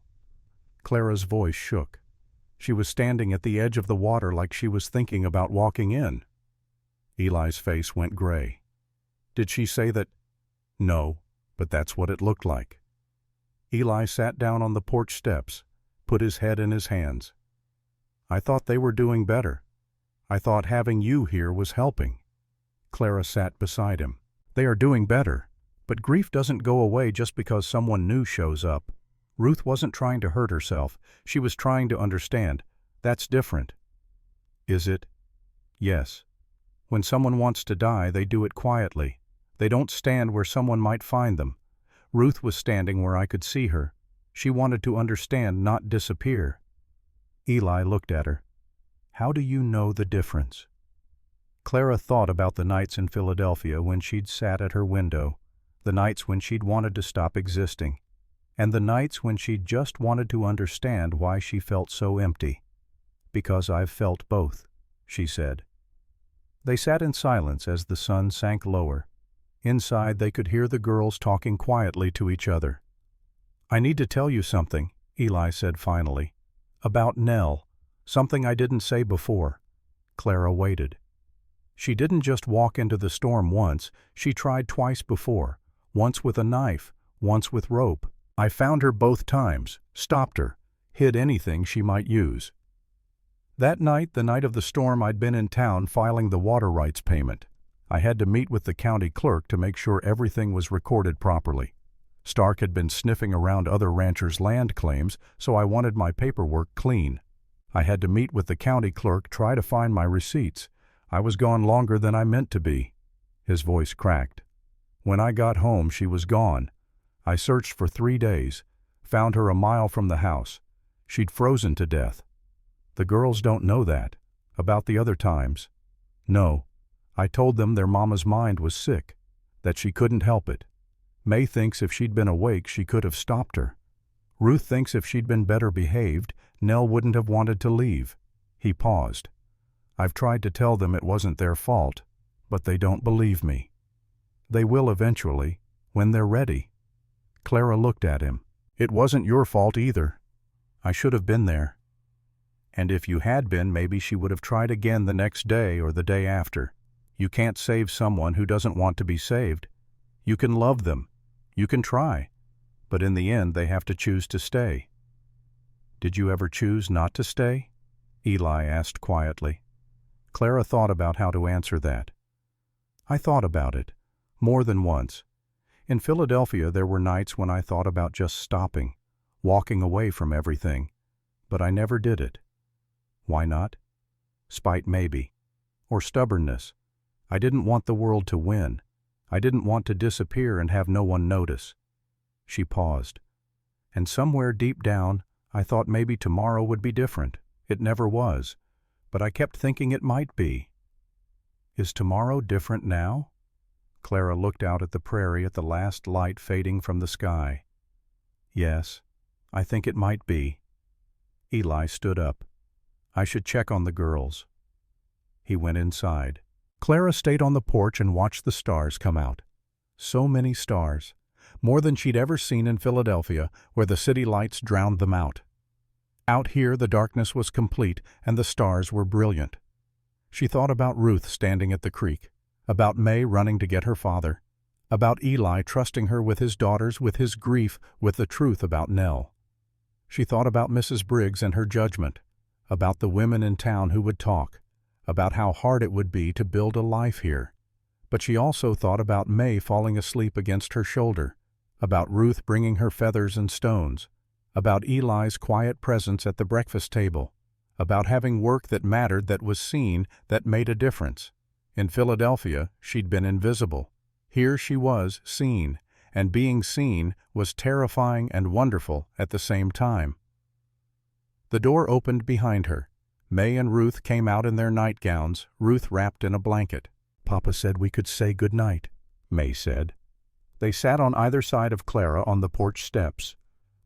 Clara's voice shook. She was standing at the edge of the water like she was thinking about walking in. Eli's face went gray. "Did she say that?" "No, but that's what it looked like." Eli sat down on the porch steps, put his head in his hands. "I thought they were doing better. I thought having you here was helping." Clara sat beside him. "They are doing better, but grief doesn't go away just because someone new shows up. Ruth wasn't trying to hurt herself. She was trying to understand. That's different." "Is it?" "Yes. When someone wants to die, they do it quietly. They don't stand where someone might find them. Ruth was standing where I could see her. She wanted to understand, not disappear." Eli looked at her. "How do you know the difference?" Clara thought about the nights in Philadelphia when she'd sat at her window, the nights when she'd wanted to stop existing, and the nights when she'd just wanted to understand why she felt so empty. "Because I've felt both," she said. They sat in silence as the sun sank lower. Inside, they could hear the girls talking quietly to each other. "I need to tell you something," Eli said finally. "About Nell. Something I didn't say before." Clara waited. "She didn't just walk into the storm once. She tried twice before. Once with a knife, once with rope. I found her both times, stopped her, hid anything she might use. That night, the night of the storm, I'd been in town filing the water rights payment. I had to meet with the county clerk to make sure everything was recorded properly. Stark had been sniffing around other ranchers' land claims, so I wanted my paperwork clean. I had to meet with the county clerk, try to find my receipts. I was gone longer than I meant to be." His voice cracked. "When I got home, she was gone. I searched for 3 days, found her a mile from the house. She'd frozen to death. The girls don't know that. About the other times. No. I told them their mama's mind was sick, that she couldn't help it. May thinks if she'd been awake, she could have stopped her. Ruth thinks if she'd been better behaved, Nell wouldn't have wanted to leave." He paused. "I've tried to tell them it wasn't their fault, but they don't believe me. They will eventually, when they're ready." Clara looked at him. "It wasn't your fault either. I should have been there. And if you had been, maybe she would have tried again the next day or the day after. You can't save someone who doesn't want to be saved." You can love them. You can try. But in the end, they have to choose to stay. Did you ever choose not to stay? Eli asked quietly. Clara thought about how to answer that. I thought about it, more than once. In Philadelphia, there were nights when I thought about just stopping, walking away from everything. But I never did it. Why not? Spite maybe. Or stubbornness. I didn't want the world to win. I didn't want to disappear and have no one notice. She paused. And somewhere deep down, I thought maybe tomorrow would be different. It never was. But I kept thinking it might be. Is tomorrow different now? Clara looked out at the prairie at the last light fading from the sky. Yes, I think it might be. Eli stood up. I should check on the girls. He went inside. Clara stayed on the porch and watched the stars come out. So many stars. More than she'd ever seen in Philadelphia, where the city lights drowned them out. Out here the darkness was complete and the stars were brilliant. She thought about Ruth standing at the creek, about May running to get her father, about Eli trusting her with his daughters, with his grief, with the truth about Nell. She thought about Mrs. Briggs and her judgment, about the women in town who would talk, about how hard it would be to build a life here. But she also thought about May falling asleep against her shoulder, about Ruth bringing her feathers and stones, about Eli's quiet presence at the breakfast table, about having work that mattered, that was seen, that made a difference. In Philadelphia, she'd been invisible. Here she was, seen, and being seen was terrifying and wonderful at the same time. The door opened behind her. May and Ruth came out in their nightgowns, Ruth wrapped in a blanket. Papa said we could say good night, May said. They sat on either side of Clara on the porch steps.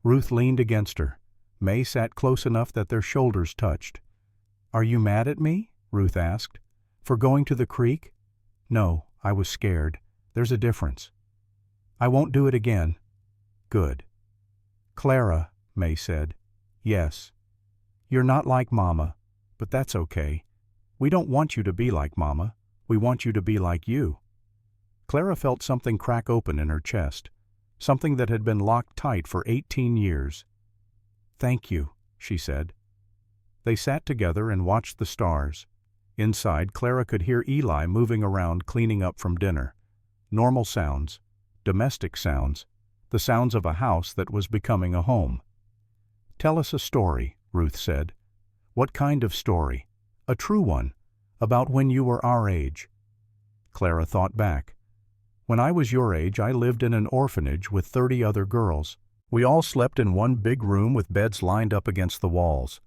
Ruth leaned against her. May sat close enough that their shoulders touched. Are you mad at me? Ruth asked. For going to the creek? No, I was scared. There's a difference. I won't do it again. Good. Clara, May said. Yes. You're not like Mama, but that's okay. We don't want you to be like Mama. We want you to be like you. Clara felt something crack open in her chest, something that had been locked tight for 18 years. Thank you, she said. They sat together and watched the stars. Inside, Clara could hear Eli moving around cleaning up from dinner. Normal sounds, domestic sounds, the sounds of a house that was becoming a home. Tell us a story, Ruth said. What kind of story? A true one, about when you were our age. Clara thought back. When I was your age, I lived in an orphanage with 30 other girls. We all slept in one big room with beds lined up against the walls.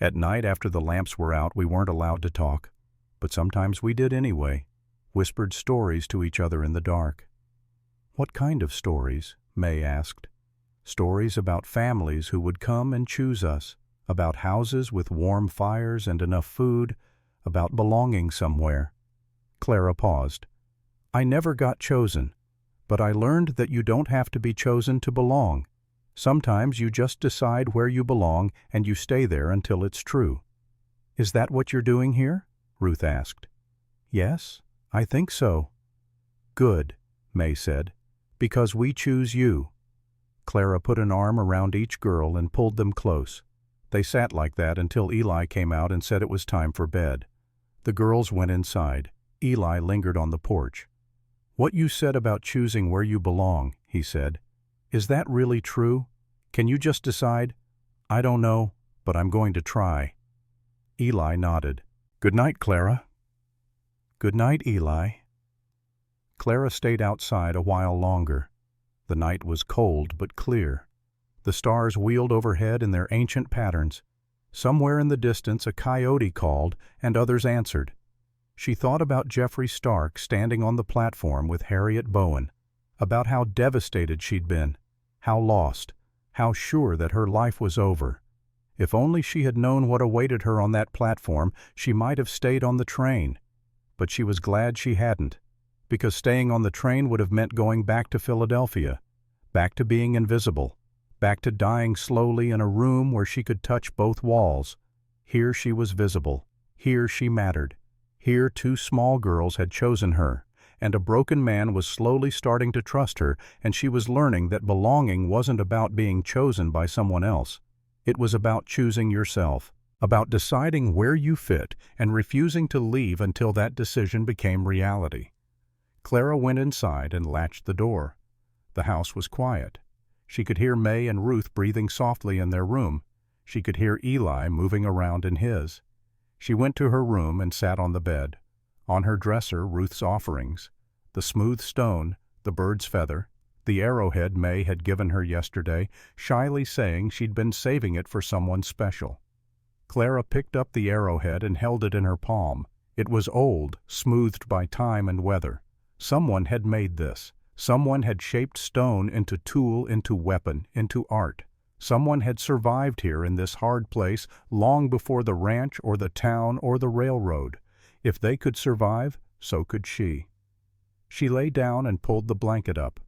At night, after the lamps were out, we weren't allowed to talk. But sometimes we did anyway, whispered stories to each other in the dark. What kind of stories? May asked. Stories about families who would come and choose us, about houses with warm fires and enough food, about belonging somewhere. Clara paused. I never got chosen, but I learned that you don't have to be chosen to belong. Sometimes you just decide where you belong and you stay there until it's true. Is that what you're doing here? Ruth asked. Yes, I think so. Good, May said, because we choose you. Clara put an arm around each girl and pulled them close. They sat like that until Eli came out and said it was time for bed. The girls went inside. Eli lingered on the porch. What you said about choosing where you belong, he said. Is that really true? Can you just decide? I don't know, but I'm going to try. Eli nodded. Good night, Clara. Good night, Eli. Clara stayed outside a while longer. The night was cold but clear. The stars wheeled overhead in their ancient patterns. Somewhere in the distance a coyote called, and others answered. She thought about Jeffrey Stark standing on the platform with Harriet Bowen, about how devastated she'd been, how lost, how sure that her life was over. If only she had known what awaited her on that platform, she might have stayed on the train. But she was glad she hadn't, because staying on the train would have meant going back to Philadelphia, back to being invisible, back to dying slowly in a room where she could touch both walls. Here she was visible. Here she mattered. Here 2 small girls had chosen her, and a broken man was slowly starting to trust her, and she was learning that belonging wasn't about being chosen by someone else. It was about choosing yourself, about deciding where you fit and refusing to leave until that decision became reality. Clara went inside and latched the door. The house was quiet. She could hear May and Ruth breathing softly in their room. She could hear Eli moving around in his. She went to her room and sat on the bed. On her dresser, Ruth's offerings: the smooth stone, the bird's feather, the arrowhead May had given her yesterday, shyly saying she'd been saving it for someone special. Clara picked up the arrowhead and held it in her palm. It was old, smoothed by time and weather. Someone had made this. Someone had shaped stone into tool, into weapon, into art. Someone had survived here in this hard place long before the ranch or the town or the railroad. If they could survive, so could she. She lay down and pulled the blanket up.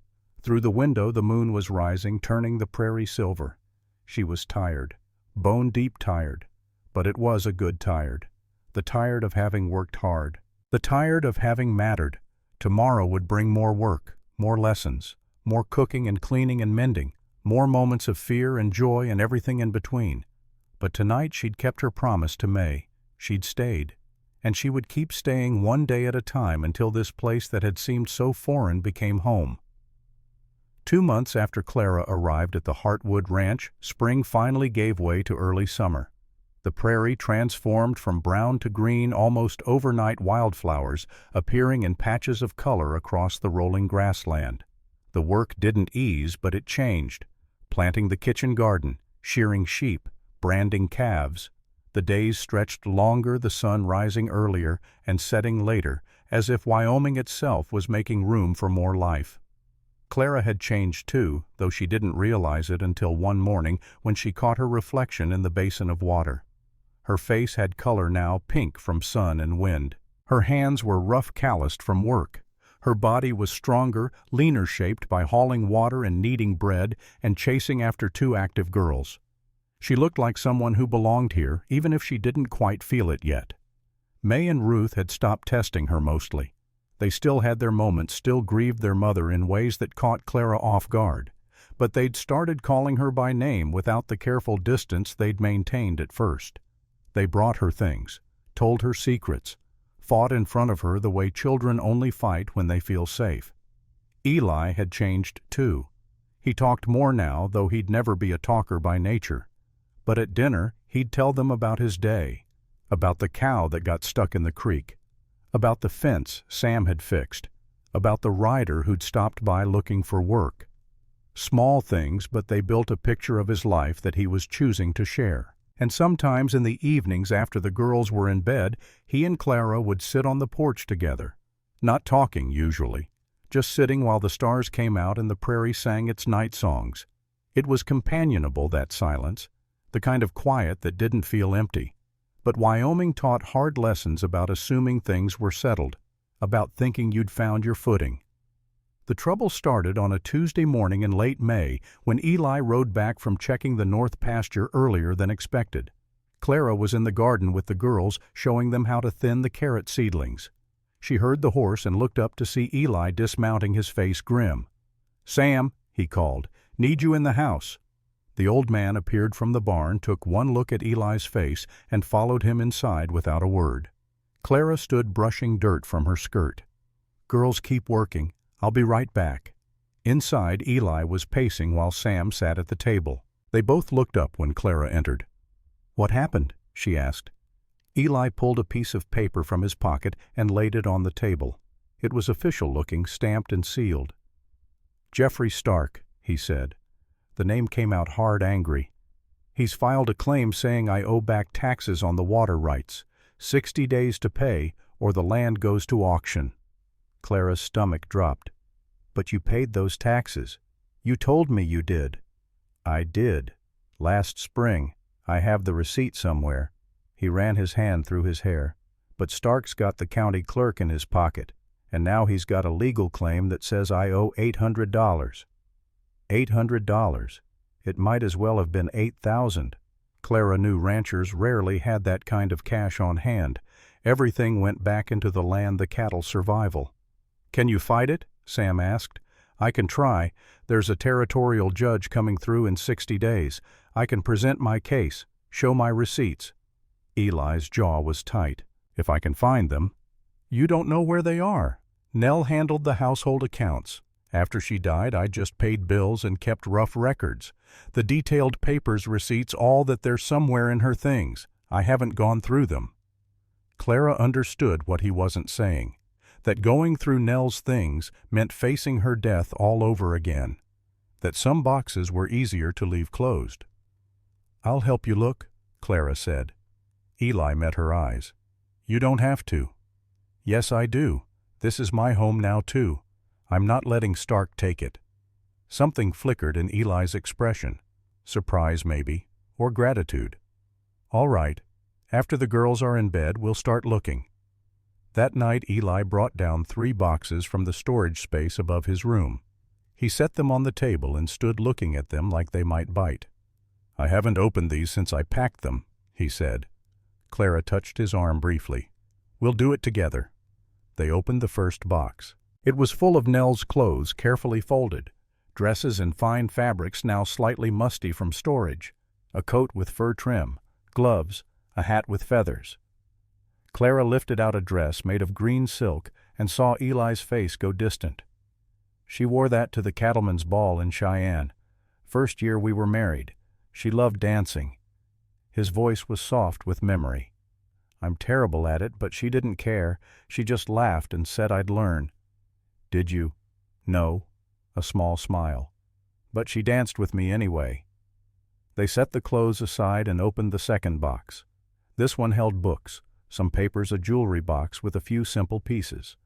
Through the window the moon was rising, turning the prairie silver. She was tired, bone-deep tired, but it was a good tired. The tired of having worked hard. The tired of having mattered. Tomorrow would bring more work, more lessons, more cooking and cleaning and mending, more moments of fear and joy and everything in between. But tonight she'd kept her promise to May. She'd stayed. And she would keep staying one day at a time until this place that had seemed so foreign became home. 2 months after Clara arrived at the Heartwood Ranch, spring finally gave way to early summer. The prairie transformed from brown to green, almost overnight wildflowers appearing in patches of color across the rolling grassland. The work didn't ease, but it changed. Planting the kitchen garden, shearing sheep, branding calves. The days stretched longer, the sun rising earlier and setting later, as if Wyoming itself was making room for more life. Clara had changed too, though she didn't realize it until one morning when she caught her reflection in the basin of water. Her face had color now, pink from sun and wind. Her hands were rough, calloused from work. Her body was stronger, leaner shaped by hauling water and kneading bread and chasing after 2 active girls. She looked like someone who belonged here, even if she didn't quite feel it yet. May and Ruth had stopped testing her mostly. They still had their moments, still grieved their mother in ways that caught Clara off guard. But they'd started calling her by name without the careful distance they'd maintained at first. They brought her things, told her secrets, fought in front of her the way children only fight when they feel safe. Eli had changed too. He talked more now, though he'd never be a talker by nature. But at dinner, he'd tell them about his day, about the cow that got stuck in the creek, about the fence Sam had fixed, about the rider who'd stopped by looking for work. Small things, but they built a picture of his life that he was choosing to share. And sometimes in the evenings after the girls were in bed, he and Clara would sit on the porch together, not talking usually, just sitting while the stars came out and the prairie sang its night songs. It was companionable, that silence, the kind of quiet that didn't feel empty. But Wyoming taught hard lessons about assuming things were settled, about thinking you'd found your footing. The trouble started on a Tuesday morning in late May when Eli rode back from checking the north pasture earlier than expected. Clara was in the garden with the girls, showing them how to thin the carrot seedlings. She heard the horse and looked up to see Eli dismounting, his face grim. "Sam," he called, "need you in the house." The old man appeared from the barn, took one look at Eli's face, and followed him inside without a word. Clara stood brushing dirt from her skirt. "Girls, keep working. I'll be right back." Inside, Eli was pacing while Sam sat at the table. They both looked up when Clara entered. "What happened?" she asked. Eli pulled a piece of paper from his pocket and laid it on the table. It was official-looking, stamped and sealed. "Jeffrey Stark," he said. The name came out hard, angry. "He's filed a claim saying I owe back taxes on the water rights. 60 days to pay, or the land goes to auction." Clara's stomach dropped. "But you paid those taxes. You told me you did." "I did. Last spring. I have the receipt somewhere." He ran his hand through his hair. "But Stark's got the county clerk in his pocket, and now he's got a legal claim that says I owe $800. $800. It might as well have been 8,000. Clara knew ranchers rarely had that kind of cash on hand. Everything went back into the land, the cattle survival. "Can you fight it?" Sam asked. "I can try. There's a territorial judge coming through in 60 days. I can present my case, show my receipts." Eli's jaw was tight. "If I can find them." "You don't know where they are." "Nell handled the household accounts. After she died, I just paid bills and kept rough records. The detailed papers, receipts, all that they're somewhere in her things. I haven't gone through them." Clara understood what he wasn't saying, that going through Nell's things meant facing her death all over again, that some boxes were easier to leave closed. "I'll help you look," Clara said. Eli met her eyes. "You don't have to." "Yes, I do. This is my home now, too. I'm not letting Stark take it." Something flickered in Eli's expression. Surprise, maybe, or gratitude. "All right. After the girls are in bed, we'll start looking." That night Eli brought down 3 boxes from the storage space above his room. He set them on the table and stood looking at them like they might bite. "I haven't opened these since I packed them," he said. Clara touched his arm briefly. "We'll do it together." They opened the first box. It was full of Nell's clothes, carefully folded, dresses and fine fabrics now slightly musty from storage, a coat with fur trim, gloves, a hat with feathers. Clara lifted out a dress made of green silk and saw Eli's face go distant. "She wore that to the cattleman's ball in Cheyenne. First year we were married. She loved dancing." His voice was soft with memory. "I'm terrible at it, but she didn't care. She just laughed and said I'd learn." "Did you?" "No." A small smile. "But she danced with me anyway." They set the clothes aside and opened the second box. This one held books, some papers, a jewelry box with a few simple pieces.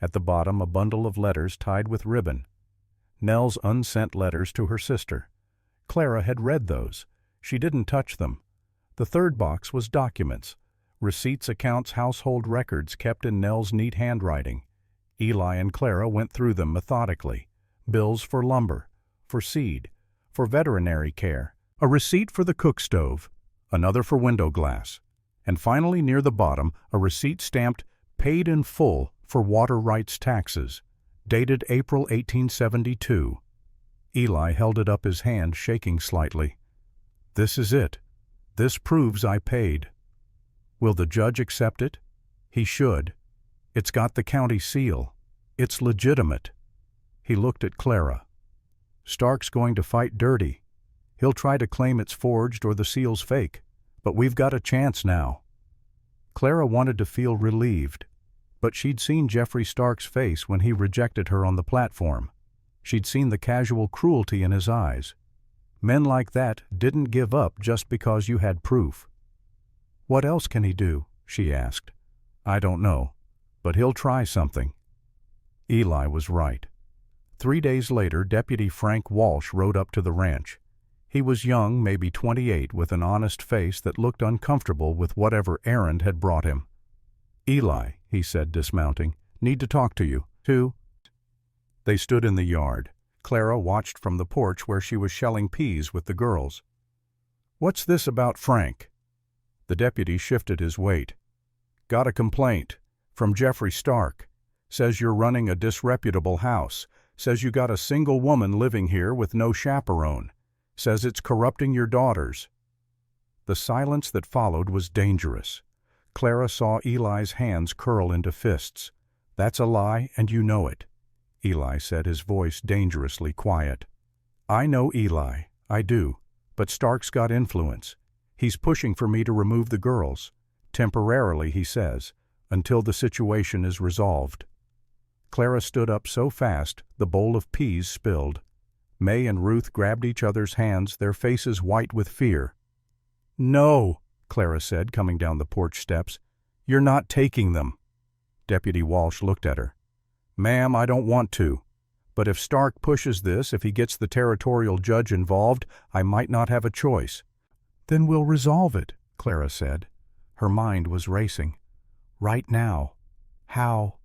At the bottom, a bundle of letters tied with ribbon. Nell's unsent letters to her sister. Clara had read those. She didn't touch them. The third box was documents. Receipts, accounts, household records kept in Nell's neat handwriting. Eli and Clara went through them methodically. Bills for lumber, for seed, for veterinary care, a receipt for the cook stove, another for window glass, and finally near the bottom a receipt stamped "Paid in full for water rights taxes," dated April 1872. Eli held it up, his hand shaking slightly. "This is it. This proves I paid." "Will the judge accept it?" "He should. It's got the county seal. It's legitimate." He looked at Clara. "Stark's going to fight dirty. He'll try to claim it's forged or the seal's fake, but we've got a chance now." Clara wanted to feel relieved, but she'd seen Jeffrey Stark's face when he rejected her on the platform. She'd seen the casual cruelty in his eyes. Men like that didn't give up just because you had proof. "What else can he do?" she asked. "I don't know, but he'll try something." Eli was right. 3 days later, Deputy Frank Walsh rode up to the ranch. He was young, maybe 28, with an honest face that looked uncomfortable with whatever errand had brought him. "Eli," he said, dismounting, "need to talk to you, too." They stood in the yard. Clara watched from the porch where she was shelling peas with the girls. "What's this about Frank?" The deputy shifted his weight. "Got a complaint. From Jeffrey Stark. Says you're running a disreputable house. Says you got a single woman living here with no chaperone. Says it's corrupting your daughters." The silence that followed was dangerous. Clara saw Eli's hands curl into fists. "That's a lie, and you know it," Eli said, his voice dangerously quiet. "I know Eli, I do, but Stark's got influence. He's pushing for me to remove the girls. Temporarily, he says, until the situation is resolved." Clara stood up so fast the bowl of peas spilled. May and Ruth grabbed each other's hands, their faces white with fear. "No," Clara said, coming down the porch steps. "You're not taking them." Deputy Walsh looked at her. "Ma'am, I don't want to. But if Stark pushes this, if he gets the territorial judge involved, I might not have a choice." "Then we'll resolve it," Clara said. Her mind was racing. "Right now. How?"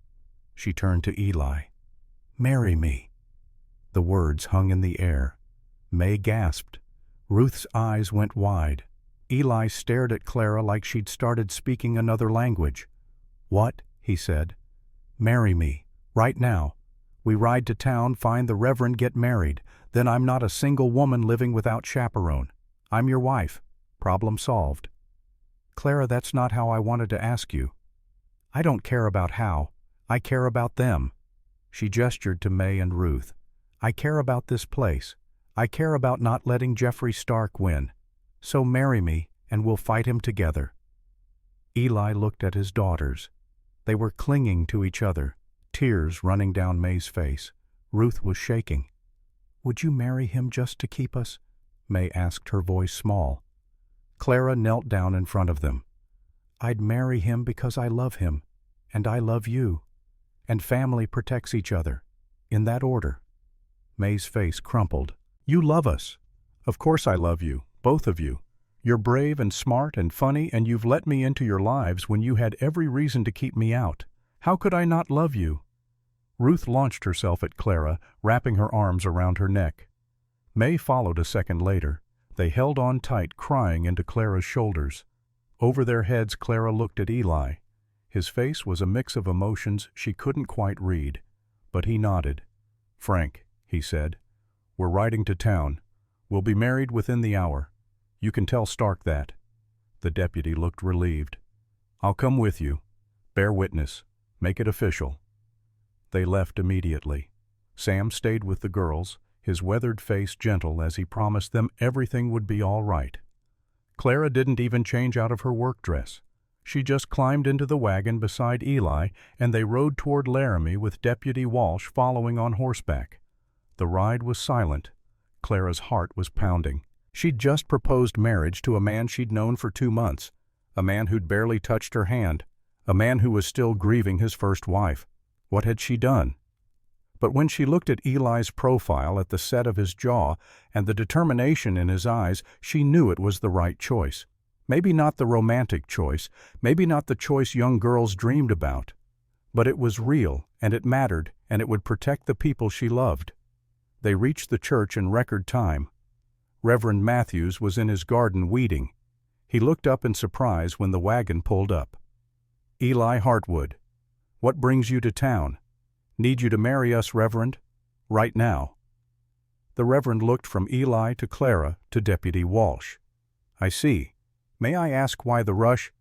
She turned to Eli. "Marry me." The words hung in the air. May gasped. Ruth's eyes went wide. Eli stared at Clara like she'd started speaking another language. "What?" he said. "Marry me. Right now. We ride to town, find the Reverend, get married. Then I'm not a single woman living without chaperone. I'm your wife. Problem solved. Clara, that's not how I wanted to ask you. I don't care about how. I care about them. She gestured to May and Ruth. I care about this place. I care about not letting Jeffrey Stark win. So marry me, and we'll fight him together. Eli looked at his daughters. They were clinging to each other, tears running down May's face. Ruth was shaking. Would you marry him just to keep us? May asked, her voice small. Clara knelt down in front of them. I'd marry him because I love him, and I love you. And family protects each other. In that order. May's face crumpled. You love us. Of course I love you, both of you. You're brave and smart and funny, and you've let me into your lives when you had every reason to keep me out. How could I not love you? Ruth launched herself at Clara, wrapping her arms around her neck. May followed a second later. They held on tight, crying into Clara's shoulders. Over their heads, Clara looked at Eli. His face was a mix of emotions she couldn't quite read, but he nodded. Frank, he said, we're riding to town. We'll be married within the hour. You can tell Stark that. The deputy looked relieved. I'll come with you. Bear witness. Make it official. They left immediately. Sam stayed with the girls, his weathered face gentle as he promised them everything would be all right. Clara didn't even change out of her work dress. She just climbed into the wagon beside Eli, and they rode toward Laramie with Deputy Walsh following on horseback. The ride was silent. Clara's heart was pounding. She'd just proposed marriage to a man she'd known for 2 months, a man who'd barely touched her hand, a man who was still grieving his first wife. What had she done? But when she looked at Eli's profile, at the set of his jaw, and the determination in his eyes, she knew it was the right choice. Maybe not the romantic choice, maybe not the choice young girls dreamed about. But it was real, and it mattered, and it would protect the people she loved. They reached the church in record time. Reverend Matthews was in his garden weeding. He looked up in surprise when the wagon pulled up. Eli Hartwood, what brings you to town? Need you to marry us, Reverend? Right now. The Reverend looked from Eli to Clara to Deputy Walsh. I see. May I ask why the rush?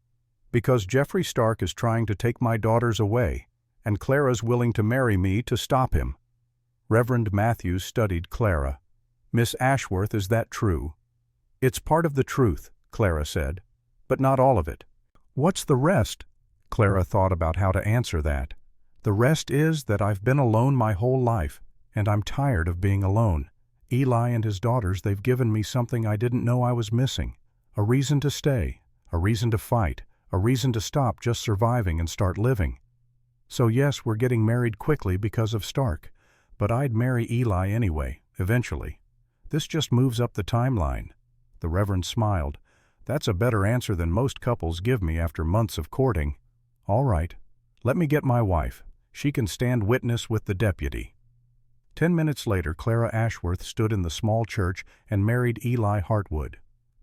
Because Jeffrey Stark is trying to take my daughters away, and Clara's willing to marry me to stop him. Reverend Matthews studied Clara. Miss Ashworth, is that true? It's part of the truth, Clara said, but not all of it. What's the rest? Clara thought about how to answer that. The rest is that I've been alone my whole life, and I'm tired of being alone. Eli and his daughters, they've given me something I didn't know I was missing. A reason to stay, a reason to fight, a reason to stop just surviving and start living. So yes, we're getting married quickly because of Stark, but I'd marry Eli anyway, eventually. This just moves up the timeline. The Reverend smiled. That's a better answer than most couples give me after months of courting. All right, let me get my wife. She can stand witness with the deputy. 10 minutes later, Clara Ashworth stood in the small church and married Eli Hartwood.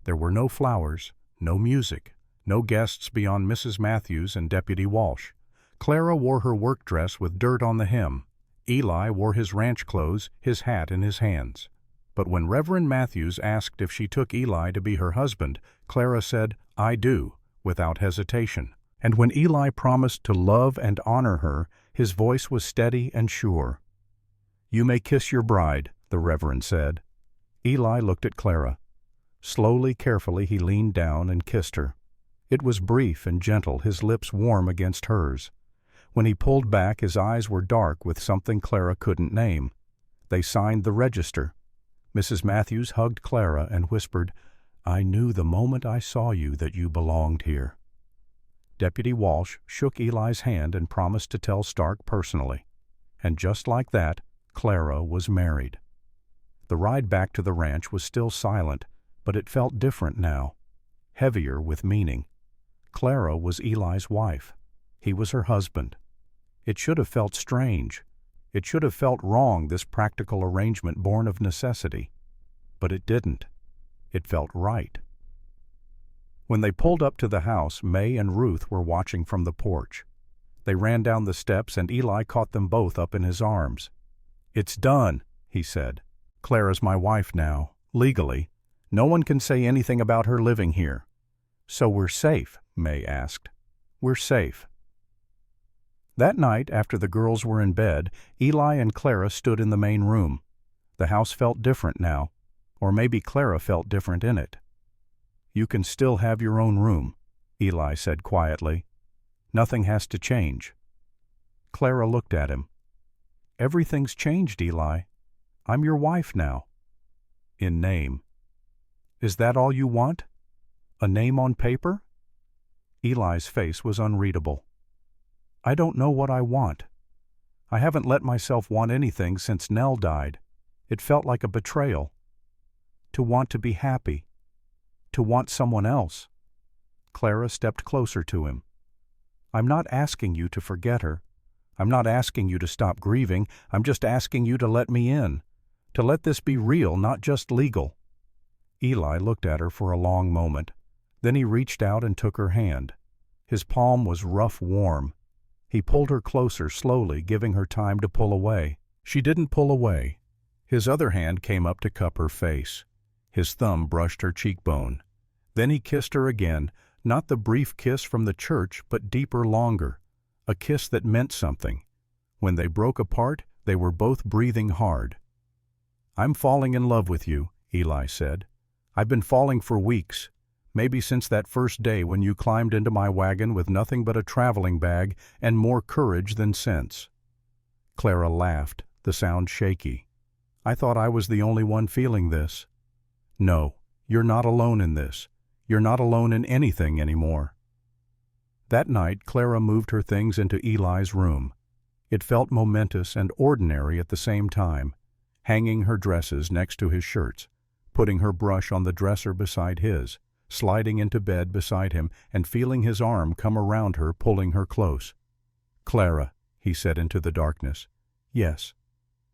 There were no flowers, no music, no guests beyond Mrs. Matthews and Deputy Walsh. Clara wore her work dress with dirt on the hem. Eli wore his ranch clothes, his hat in his hands. But when Reverend Matthews asked if she took Eli to be her husband, Clara said, I do, without hesitation. And when Eli promised to love and honor her, his voice was steady and sure. You may kiss your bride, the Reverend said. Eli looked at Clara. Slowly, carefully, he leaned down and kissed her. It was brief and gentle, his lips warm against hers. When he pulled back, his eyes were dark with something Clara couldn't name. They signed the register. Mrs. Matthews hugged Clara and whispered, I knew the moment I saw you that you belonged here. Deputy Walsh shook Eli's hand and promised to tell Stark personally. And just like that, Clara was married. The ride back to the ranch was still silent, but it felt different now, heavier with meaning. Clara was Eli's wife. He was her husband. It should have felt strange. It should have felt wrong, this practical arrangement born of necessity. But it didn't. It felt right. When they pulled up to the house, May and Ruth were watching from the porch. They ran down the steps and Eli caught them both up in his arms. "It's done," he said. "Clara's my wife now, legally. No one can say anything about her living here." "So we're safe?" May asked. "We're safe." That night, after the girls were in bed, Eli and Clara stood in the main room. The house felt different now, or maybe Clara felt different in it. "You can still have your own room," Eli said quietly. "Nothing has to change." Clara looked at him. "Everything's changed, Eli. I'm your wife now." "In name." "Is that all you want? A name on paper?" Eli's face was unreadable. "I don't know what I want. I haven't let myself want anything since Nell died. It felt like a betrayal. To want to be happy. To want someone else." Clara stepped closer to him. "I'm not asking you to forget her. I'm not asking you to stop grieving. I'm just asking you to let me in. To let this be real, not just legal." Eli looked at her for a long moment. Then he reached out and took her hand. His palm was rough warm. He pulled her closer slowly, giving her time to pull away. She didn't pull away. His other hand came up to cup her face. His thumb brushed her cheekbone. Then he kissed her again, not the brief kiss from the church, but deeper, longer. A kiss that meant something. When they broke apart, they were both breathing hard. "I'm falling in love with you," Eli said. "I've been falling for weeks. Maybe since that first day when you climbed into my wagon with nothing but a traveling bag and more courage than sense." Clara laughed, the sound shaky. "I thought I was the only one feeling this." "No, you're not alone in this. You're not alone in anything anymore." That night, Clara moved her things into Eli's room. It felt momentous and ordinary at the same time, hanging her dresses next to his shirts, putting her brush on the dresser beside his, sliding into bed beside him and feeling his arm come around her, pulling her close. "Clara," he said into the darkness. "Yes.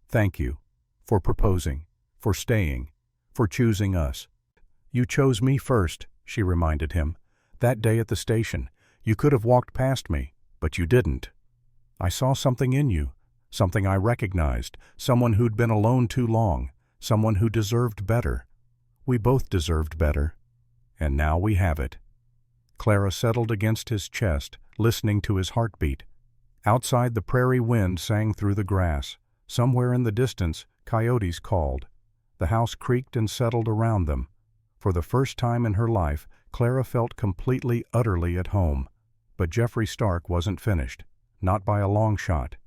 Thank you. For proposing. For staying. For choosing us." "You chose me first," she reminded him. "That day at the station. You could have walked past me, but you didn't. I saw something in you, something I recognized, someone who'd been alone too long, someone who deserved better. We both deserved better. And now we have it." Clara settled against his chest, listening to his heartbeat. Outside, the prairie wind sang through the grass. Somewhere in the distance, coyotes called. The house creaked and settled around them. For the first time in her life, Clara felt completely, utterly at home. But Jeffrey Stark wasn't finished. Not by a long shot.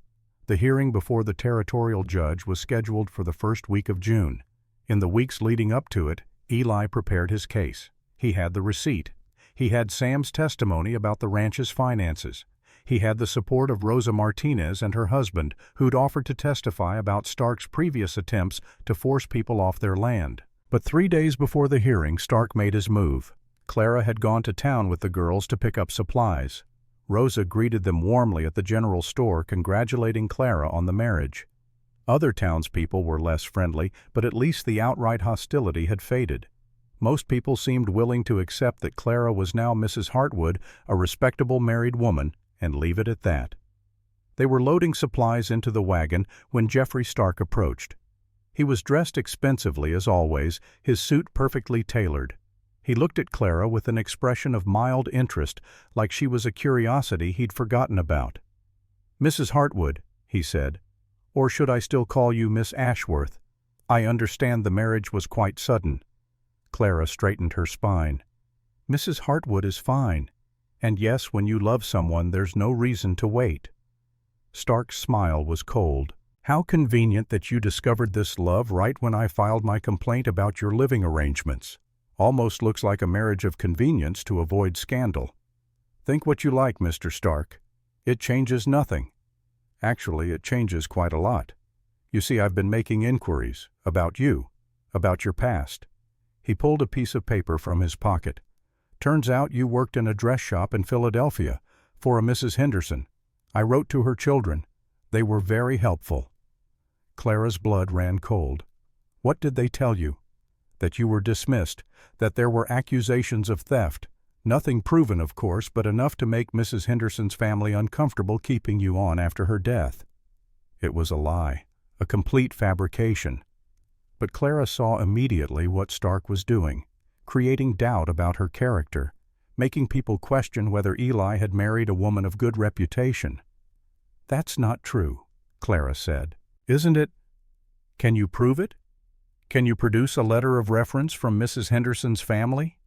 The hearing before the territorial judge was scheduled for the first week of June. In the weeks leading up to it, Eli prepared his case. He had the receipt. He had Sam's testimony about the ranch's finances. He had the support of Rosa Martinez and her husband, who'd offered to testify about Stark's previous attempts to force people off their land. But 3 days before the hearing, Stark made his move. Clara had gone to town with the girls to pick up supplies. Rosa greeted them warmly at the general store, congratulating Clara on the marriage. Other townspeople were less friendly, but at least the outright hostility had faded. Most people seemed willing to accept that Clara was now Mrs. Hartwood, a respectable married woman, and leave it at that. They were loading supplies into the wagon when Jeffrey Stark approached. He was dressed expensively as always, his suit perfectly tailored. He looked at Clara with an expression of mild interest, like she was a curiosity he'd forgotten about. "Mrs. Hartwood," he said, "or should I still call you Miss Ashworth? I understand the marriage was quite sudden." Clara straightened her spine. "Mrs. Hartwood is fine. And yes, when you love someone, there's no reason to wait." Stark's smile was cold. "How convenient that you discovered this love right when I filed my complaint about your living arrangements. Almost looks like a marriage of convenience to avoid scandal. Think what you like, Mr. Stark. It changes nothing. Actually, it changes quite a lot. You see, I've been making inquiries about you, about your past." He pulled a piece of paper from his pocket. "Turns out you worked in a dress shop in Philadelphia for a Mrs. Henderson. I wrote to her children. They were very helpful." Clara's blood ran cold. "What did they tell you?" "That you were dismissed, that there were accusations of theft, Nothing proven, of course, but enough to make Mrs. Henderson's family uncomfortable keeping you on after her death. It was a lie, a complete fabrication. But Clara saw immediately what Stark was doing, creating doubt about her character, making people question whether Eli had married a woman of good reputation. "That's not true," Clara said. "Isn't it? Can you prove it? Can you produce a letter of reference from Mrs. Henderson's family?"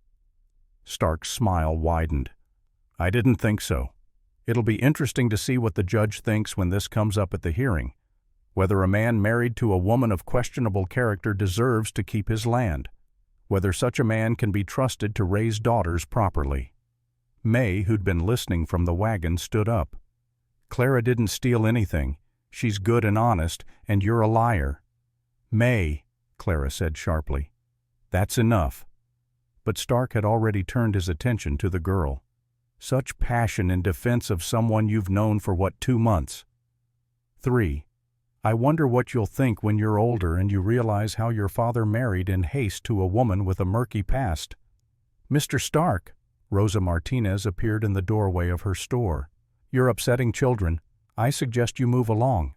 Stark's smile widened. "I didn't think so. It'll be interesting to see what the judge thinks when this comes up at the hearing, whether a man married to a woman of questionable character deserves to keep his land, whether such a man can be trusted to raise daughters properly." May, who'd been listening from the wagon, stood up. "Clara didn't steal anything. She's good and honest, and you're a liar." "May," Clara said sharply. "That's enough." But Stark had already turned his attention to the girl. "Such passion in defense of someone you've known for 2 months? 3. I wonder what you'll think when you're older and you realize how your father married in haste to a woman with a murky past." "Mr. Stark," Rosa Martinez appeared in the doorway of her store. "You're upsetting children. I suggest you move along."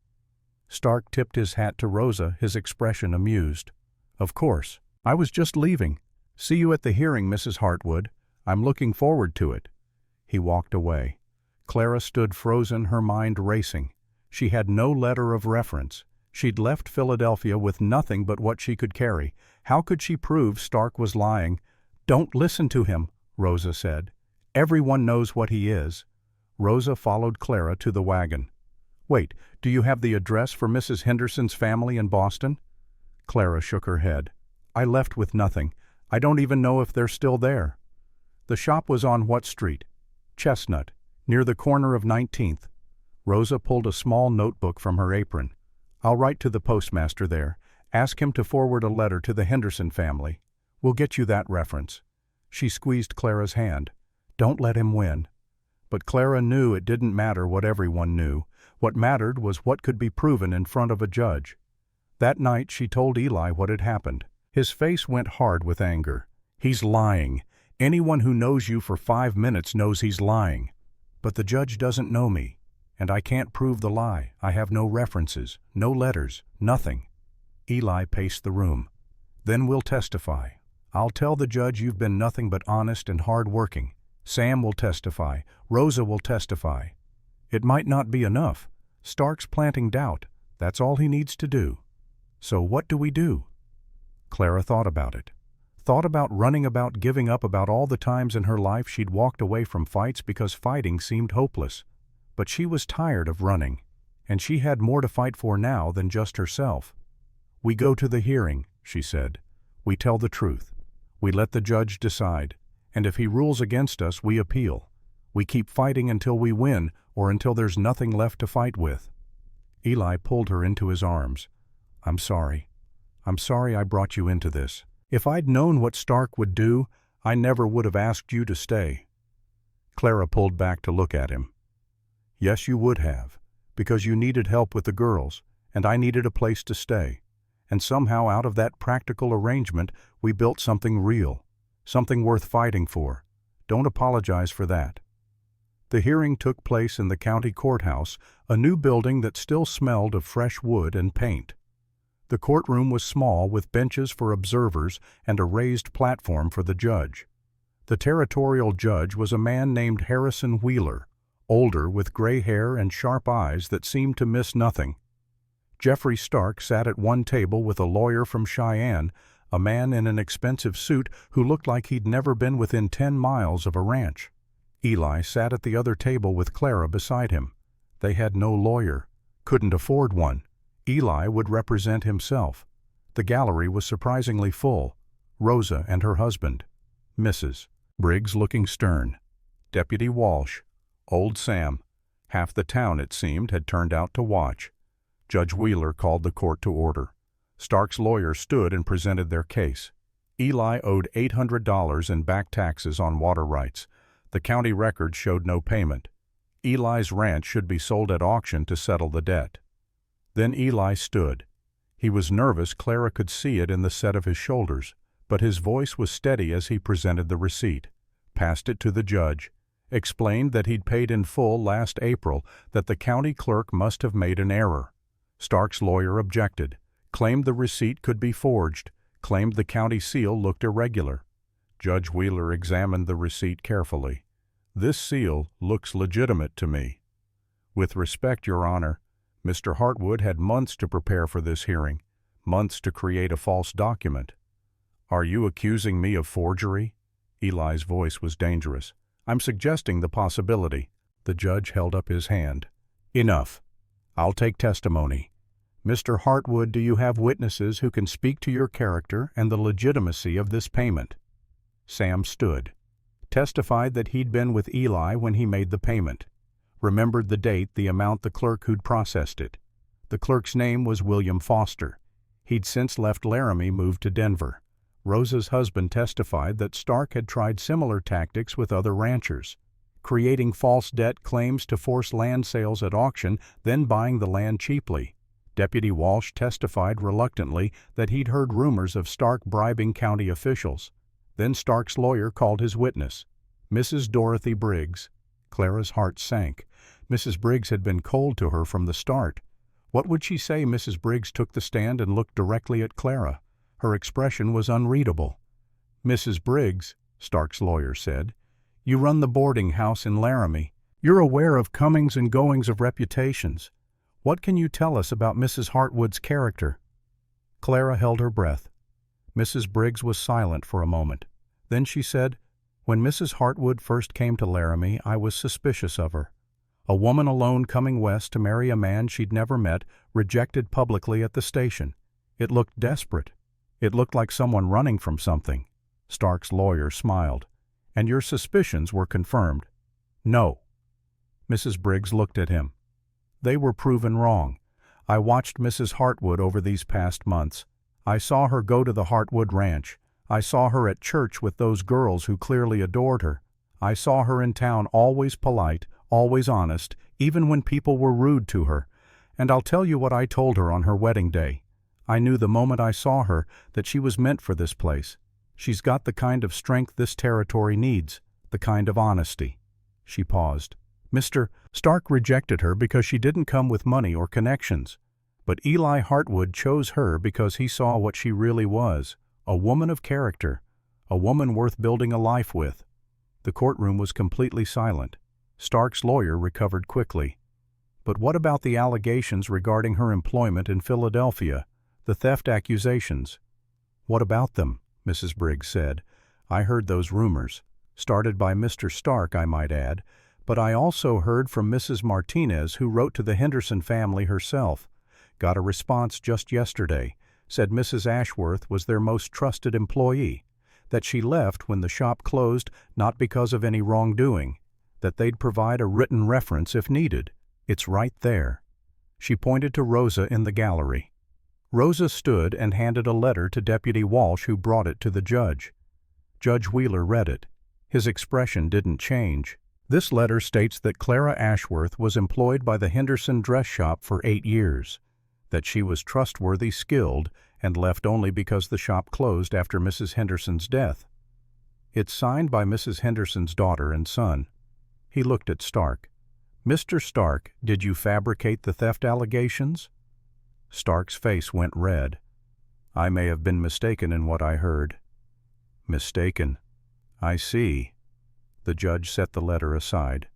Stark tipped his hat to Rosa, his expression amused. "Of course. I was just leaving. See you at the hearing, Mrs. Hartwood. I'm looking forward to it." He walked away. Clara stood frozen, her mind racing. She had no letter of reference. She'd left Philadelphia with nothing but what she could carry. How could she prove Stark was lying? "Don't listen to him," Rosa said. "Everyone knows what he is." Rosa followed Clara to the wagon. "Wait, do you have the address for Mrs. Henderson's family in Boston?" Clara shook her head. "I left with nothing. I don't even know if they're still there." "The shop was on what street?" "Chestnut, near the corner of 19th. Rosa pulled a small notebook from her apron. "I'll write to the postmaster there. Ask him to forward a letter to the Henderson family. We'll get you that reference." She squeezed Clara's hand. "Don't let him win." But Clara knew it didn't matter what everyone knew. What mattered was what could be proven in front of a judge. That night she told Eli what had happened. His face went hard with anger. "He's lying. Anyone who knows you for 5 minutes knows he's lying. But the judge doesn't know me, and I can't prove the lie. I have no references, no letters, nothing." Eli paced the room. "Then we'll testify. I'll tell the judge you've been nothing but honest and hard-working. Sam will testify. Rosa will testify. It might not be enough. Stark's planting doubt. That's all he needs to do. So what do we do?" Clara thought about it. Thought about running about, giving up about all the times in her life she'd walked away from fights because fighting seemed hopeless. But she was tired of running, and she had more to fight for now than just herself. "We go to the hearing," she said. "We tell the truth. We let the judge decide, and if he rules against us, we appeal. We keep fighting until we win or until there's nothing left to fight with." Eli pulled her into his arms. "I'm sorry. I'm sorry I brought you into this. If I'd known what Stark would do, I never would have asked you to stay." Clara pulled back to look at him. "Yes, you would have, because you needed help with the girls, and I needed a place to stay. And somehow out of that practical arrangement, we built something real, something worth fighting for. Don't apologize for that." The hearing took place in the county courthouse, a new building that still smelled of fresh wood and paint. The courtroom was small, with benches for observers and a raised platform for the judge. The territorial judge was a man named Harrison Wheeler, older, with gray hair and sharp eyes that seemed to miss nothing. Jeffrey Stark sat at one table with a lawyer from Cheyenne, a man in an expensive suit who looked like he'd never been within 10 miles of a ranch. Eli sat at the other table with Clara beside him. They had no lawyer, couldn't afford one. Eli would represent himself. The gallery was surprisingly full. Rosa and her husband. Mrs. Briggs looking stern. Deputy Walsh. Old Sam. Half the town, it seemed, had turned out to watch. Judge Wheeler called the court to order. Stark's lawyers stood and presented their case. Eli owed $800 in back taxes on water rights. The county records showed no payment. Eli's ranch should be sold at auction to settle the debt. Then Eli stood. He was nervous, Clara could see it in the set of his shoulders, but his voice was steady as he presented the receipt. passed it to the judge, explained that he'd paid in full last April, that the county clerk must have made an error. Stark's lawyer objected, claimed the receipt could be forged, claimed the county seal looked irregular. Judge Wheeler examined the receipt carefully. "This seal looks legitimate to me." "With respect, Your Honor, Mr. Hartwood had months to prepare for this hearing, months to create a false document." "Are you accusing me of forgery?" Eli's voice was dangerous. "I'm suggesting the possibility." The judge held up his hand. "Enough. I'll take testimony. Mr. Hartwood, do you have witnesses who can speak to your character and the legitimacy of this payment?" Sam stood. Testified that he'd been with Eli when he made the payment. Remembered the date, the amount, the clerk who'd processed it. The clerk's name was William Foster. He'd since left Laramie, moved to Denver. Rosa's husband testified that Stark had tried similar tactics with other ranchers, creating false debt claims to force land sales at auction, then buying the land cheaply. Deputy Walsh testified reluctantly that he'd heard rumors of Stark bribing county officials. Then Stark's lawyer called his witness, Mrs. Dorothy Briggs. Clara's heart sank. Mrs. Briggs had been cold to her from the start. What would she say? Mrs. Briggs took the stand and looked directly at Clara. Her expression was unreadable. "Mrs. Briggs," Stark's lawyer said, "you run the boarding house in Laramie. You're aware of comings and goings of reputations. What can you tell us about Mrs. Hartwood's character?" Clara held her breath. Mrs. Briggs was silent for a moment. Then she said, "When Mrs. Hartwood first came to Laramie, I was suspicious of her. A woman alone coming west to marry a man she'd never met, rejected publicly at the station. It looked desperate. It looked like someone running from something." Stark's lawyer smiled. "And your suspicions were confirmed?" "No." Mrs. Briggs looked at him. "They were proven wrong. I watched Mrs. Hartwood over these past months. I saw her go to the Hartwood Ranch. I saw her at church with those girls who clearly adored her. I saw her in town always polite, always honest, even when people were rude to her. And I'll tell you what I told her on her wedding day. I knew the moment I saw her that she was meant for this place. She's got the kind of strength this territory needs, the kind of honesty." She paused. "Mr. Stark rejected her because she didn't come with money or connections. But Eli Hartwood chose her because he saw what she really was, a woman of character, a woman worth building a life with." The courtroom was completely silent. Stark's lawyer recovered quickly. "But what about the allegations regarding her employment in Philadelphia, the theft accusations?" "What about them?" Mrs. Briggs said. "I heard those rumors, started by Mr. Stark, I might add, but I also heard from Mrs. Martinez, who wrote to the Henderson family herself. Got a response just yesterday, said Mrs. Ashworth was their most trusted employee, that she left when the shop closed not because of any wrongdoing, that they'd provide a written reference if needed. It's right there." She pointed to Rosa in the gallery. Rosa stood and handed a letter to Deputy Walsh, who brought it to the judge. Judge Wheeler read it. His expression didn't change. "This letter states that Clara Ashworth was employed by the Henderson dress shop for 8 years, that she was trustworthy, skilled, and left only because the shop closed after Mrs. Henderson's death. It's signed by Mrs. Henderson's daughter and son." He looked at Stark. "Mr. Stark, did you fabricate the theft allegations?" Stark's face went red. "I may have been mistaken in what I heard." "Mistaken. I see." The judge set the letter aside.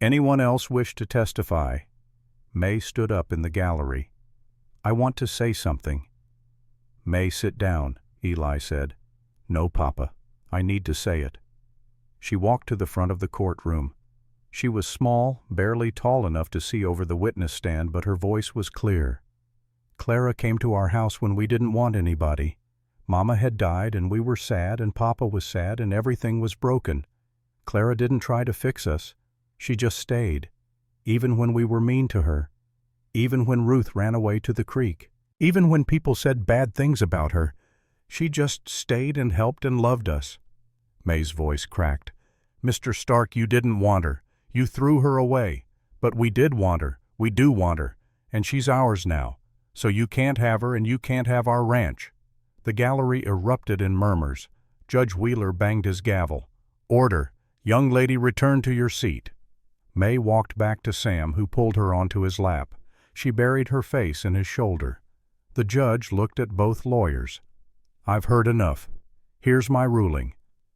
"Anyone else wish to testify?" May stood up in the gallery. "I want to say something." "May, sit down," Eli said. "No, Papa. I need to say it." She walked to the front of the courtroom. She was small, barely tall enough to see over the witness stand, but her voice was clear. "Clara came to our house when we didn't want anybody. Mama had died, and we were sad, and Papa was sad, and everything was broken. Clara didn't try to fix us. She just stayed, even when we were mean to her, even when Ruth ran away to the creek, even when people said bad things about her. She just stayed and helped and loved us." May's voice cracked. "Mr. Stark, you didn't want her. You threw her away. But we did want her. We do want her. And she's ours now. So you can't have her, and you can't have our ranch." The gallery erupted in murmurs. Judge Wheeler banged his gavel. Order. Young lady, return to your seat. May walked back to Sam, who pulled her onto his lap. She buried her face in his shoulder. The judge looked at both lawyers. I've heard enough. Here's my ruling.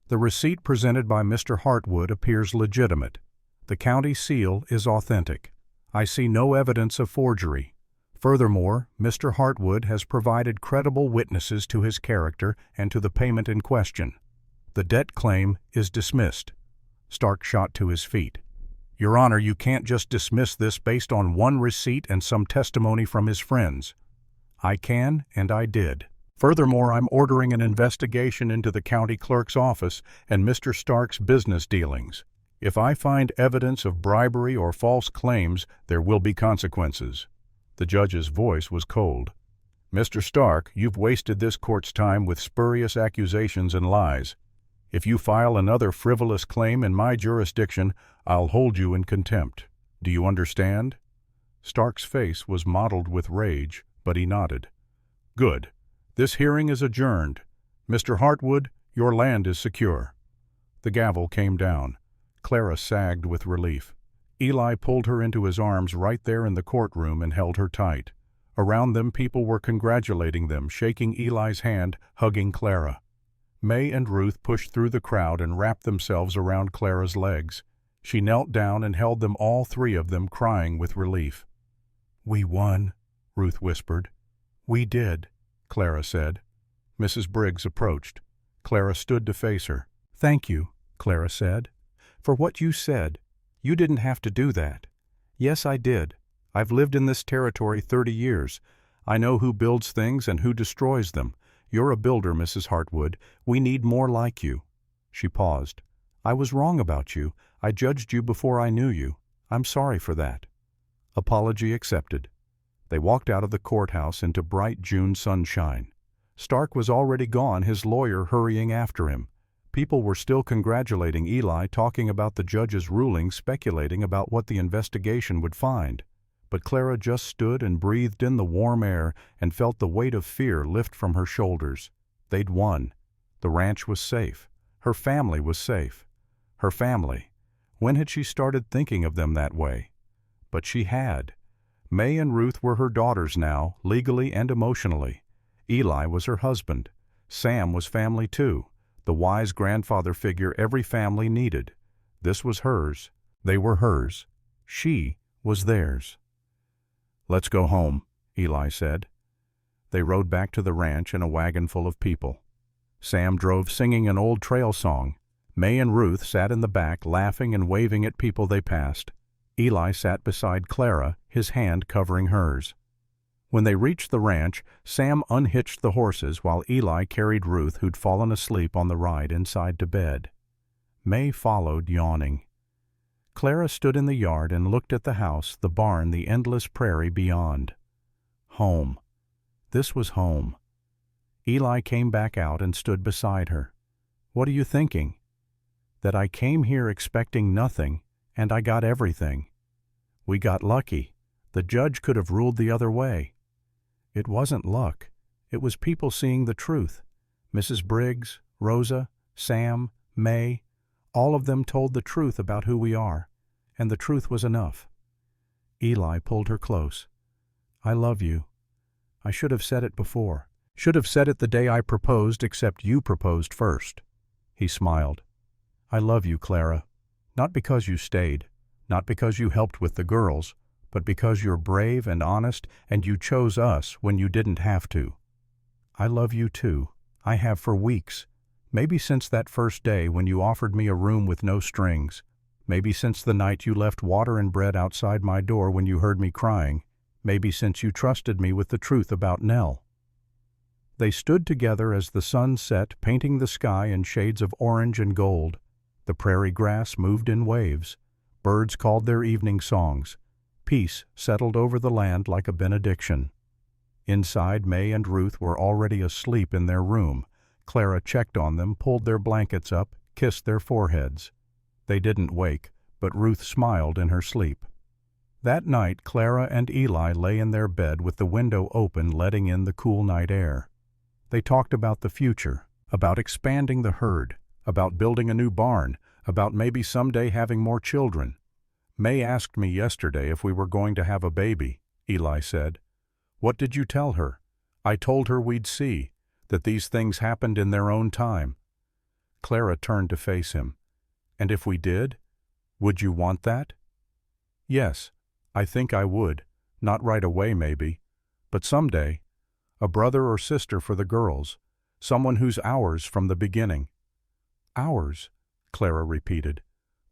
The receipt presented by Mr. Hartwood appears legitimate. The county seal is authentic. I see no evidence of forgery. Furthermore, Mr. Hartwood has provided credible witnesses to his character and to the payment in question. The debt claim is dismissed. Stark shot to his feet. Your Honor, you can't just dismiss this based on one receipt and some testimony from his friends. I can, and I did. Furthermore, I'm ordering an investigation into the county clerk's office and Mr. Stark's business dealings. If I find evidence of bribery or false claims, there will be consequences. The judge's voice was cold. Mr. Stark, you've wasted this court's time with spurious accusations and lies. If you file another frivolous claim in my jurisdiction, I'll hold you in contempt. Do you understand? Stark's face was mottled with rage, but he nodded. Good. This hearing is adjourned. Mr. Hartwood, your land is secure. The gavel came down. Clara sagged with relief. Eli pulled her into his arms right there in the courtroom and held her tight. Around them, people were congratulating them, shaking Eli's hand, hugging Clara. May and Ruth pushed through the crowd and wrapped themselves around Clara's legs. She knelt down and held them, all three of them, crying with relief. We won, Ruth whispered. We did, Clara said. Mrs. Briggs approached. Clara stood to face her. Thank you, Clara said, for what you said. You didn't have to do that. Yes, I did. I've lived in this territory 30 years. I know who builds things and who destroys them. You're a builder, Mrs. Hartwood. We need more like you. She paused. I was wrong about you. I judged you before I knew you. I'm sorry for that. Apology accepted. They walked out of the courthouse into bright June sunshine. Stark was already gone, his lawyer hurrying after him. People were still congratulating Eli, talking about the judge's ruling, speculating about what the investigation would find. But Clara just stood and breathed in the warm air and felt the weight of fear lift from her shoulders. They'd won. The ranch was safe. Her family was safe. Her family. When had she started thinking of them that way? But she had. May and Ruth were her daughters now, legally and emotionally. Eli was her husband. Sam was family too, the wise grandfather figure every family needed. This was hers. They were hers. She was theirs. Let's go home, Eli said. They rode back to the ranch in a wagon full of people. Sam drove singing an old trail song. May and Ruth sat in the back laughing and waving at people they passed. Eli sat beside Clara, his hand covering hers. When they reached the ranch, Sam unhitched the horses while Eli carried Ruth, who'd fallen asleep on the ride, inside to bed. May followed, yawning. Clara stood in the yard and looked at the house, the barn, the endless prairie beyond. Home. This was home. Eli came back out and stood beside her. What are you thinking? That I came here expecting nothing, and I got everything. We got lucky. The judge could have ruled the other way. It wasn't luck. It was people seeing the truth. Mrs. Briggs, Rosa, Sam, May, all of them told the truth about who we are, and the truth was enough. Eli pulled her close. I love you. I should have said it before. Should have said it the day I proposed, except you proposed first. He smiled. I love you, Clara. Not because you stayed, not because you helped with the girls, but because you're brave and honest and you chose us when you didn't have to. I love you too. I have for weeks. Maybe since that first day when you offered me a room with no strings. Maybe since the night you left water and bread outside my door when you heard me crying. Maybe since you trusted me with the truth about Nell. They stood together as the sun set, painting the sky in shades of orange and gold. The prairie grass moved in waves. Birds called their evening songs. Peace settled over the land like a benediction. Inside, May and Ruth were already asleep in their room. Clara checked on them, pulled their blankets up, kissed their foreheads. They didn't wake, but Ruth smiled in her sleep. That night, Clara and Eli lay in their bed with the window open, letting in the cool night air. They talked about the future, about expanding the herd, about building a new barn, about maybe someday having more children. May asked me yesterday if we were going to have a baby, Eli said. What did you tell her? I told her we'd see, that these things happened in their own time. Clara turned to face him. And if we did? Would you want that? Yes, I think I would. Not right away, maybe. But someday. A brother or sister for the girls. Someone who's ours from the beginning. Ours, Clara repeated.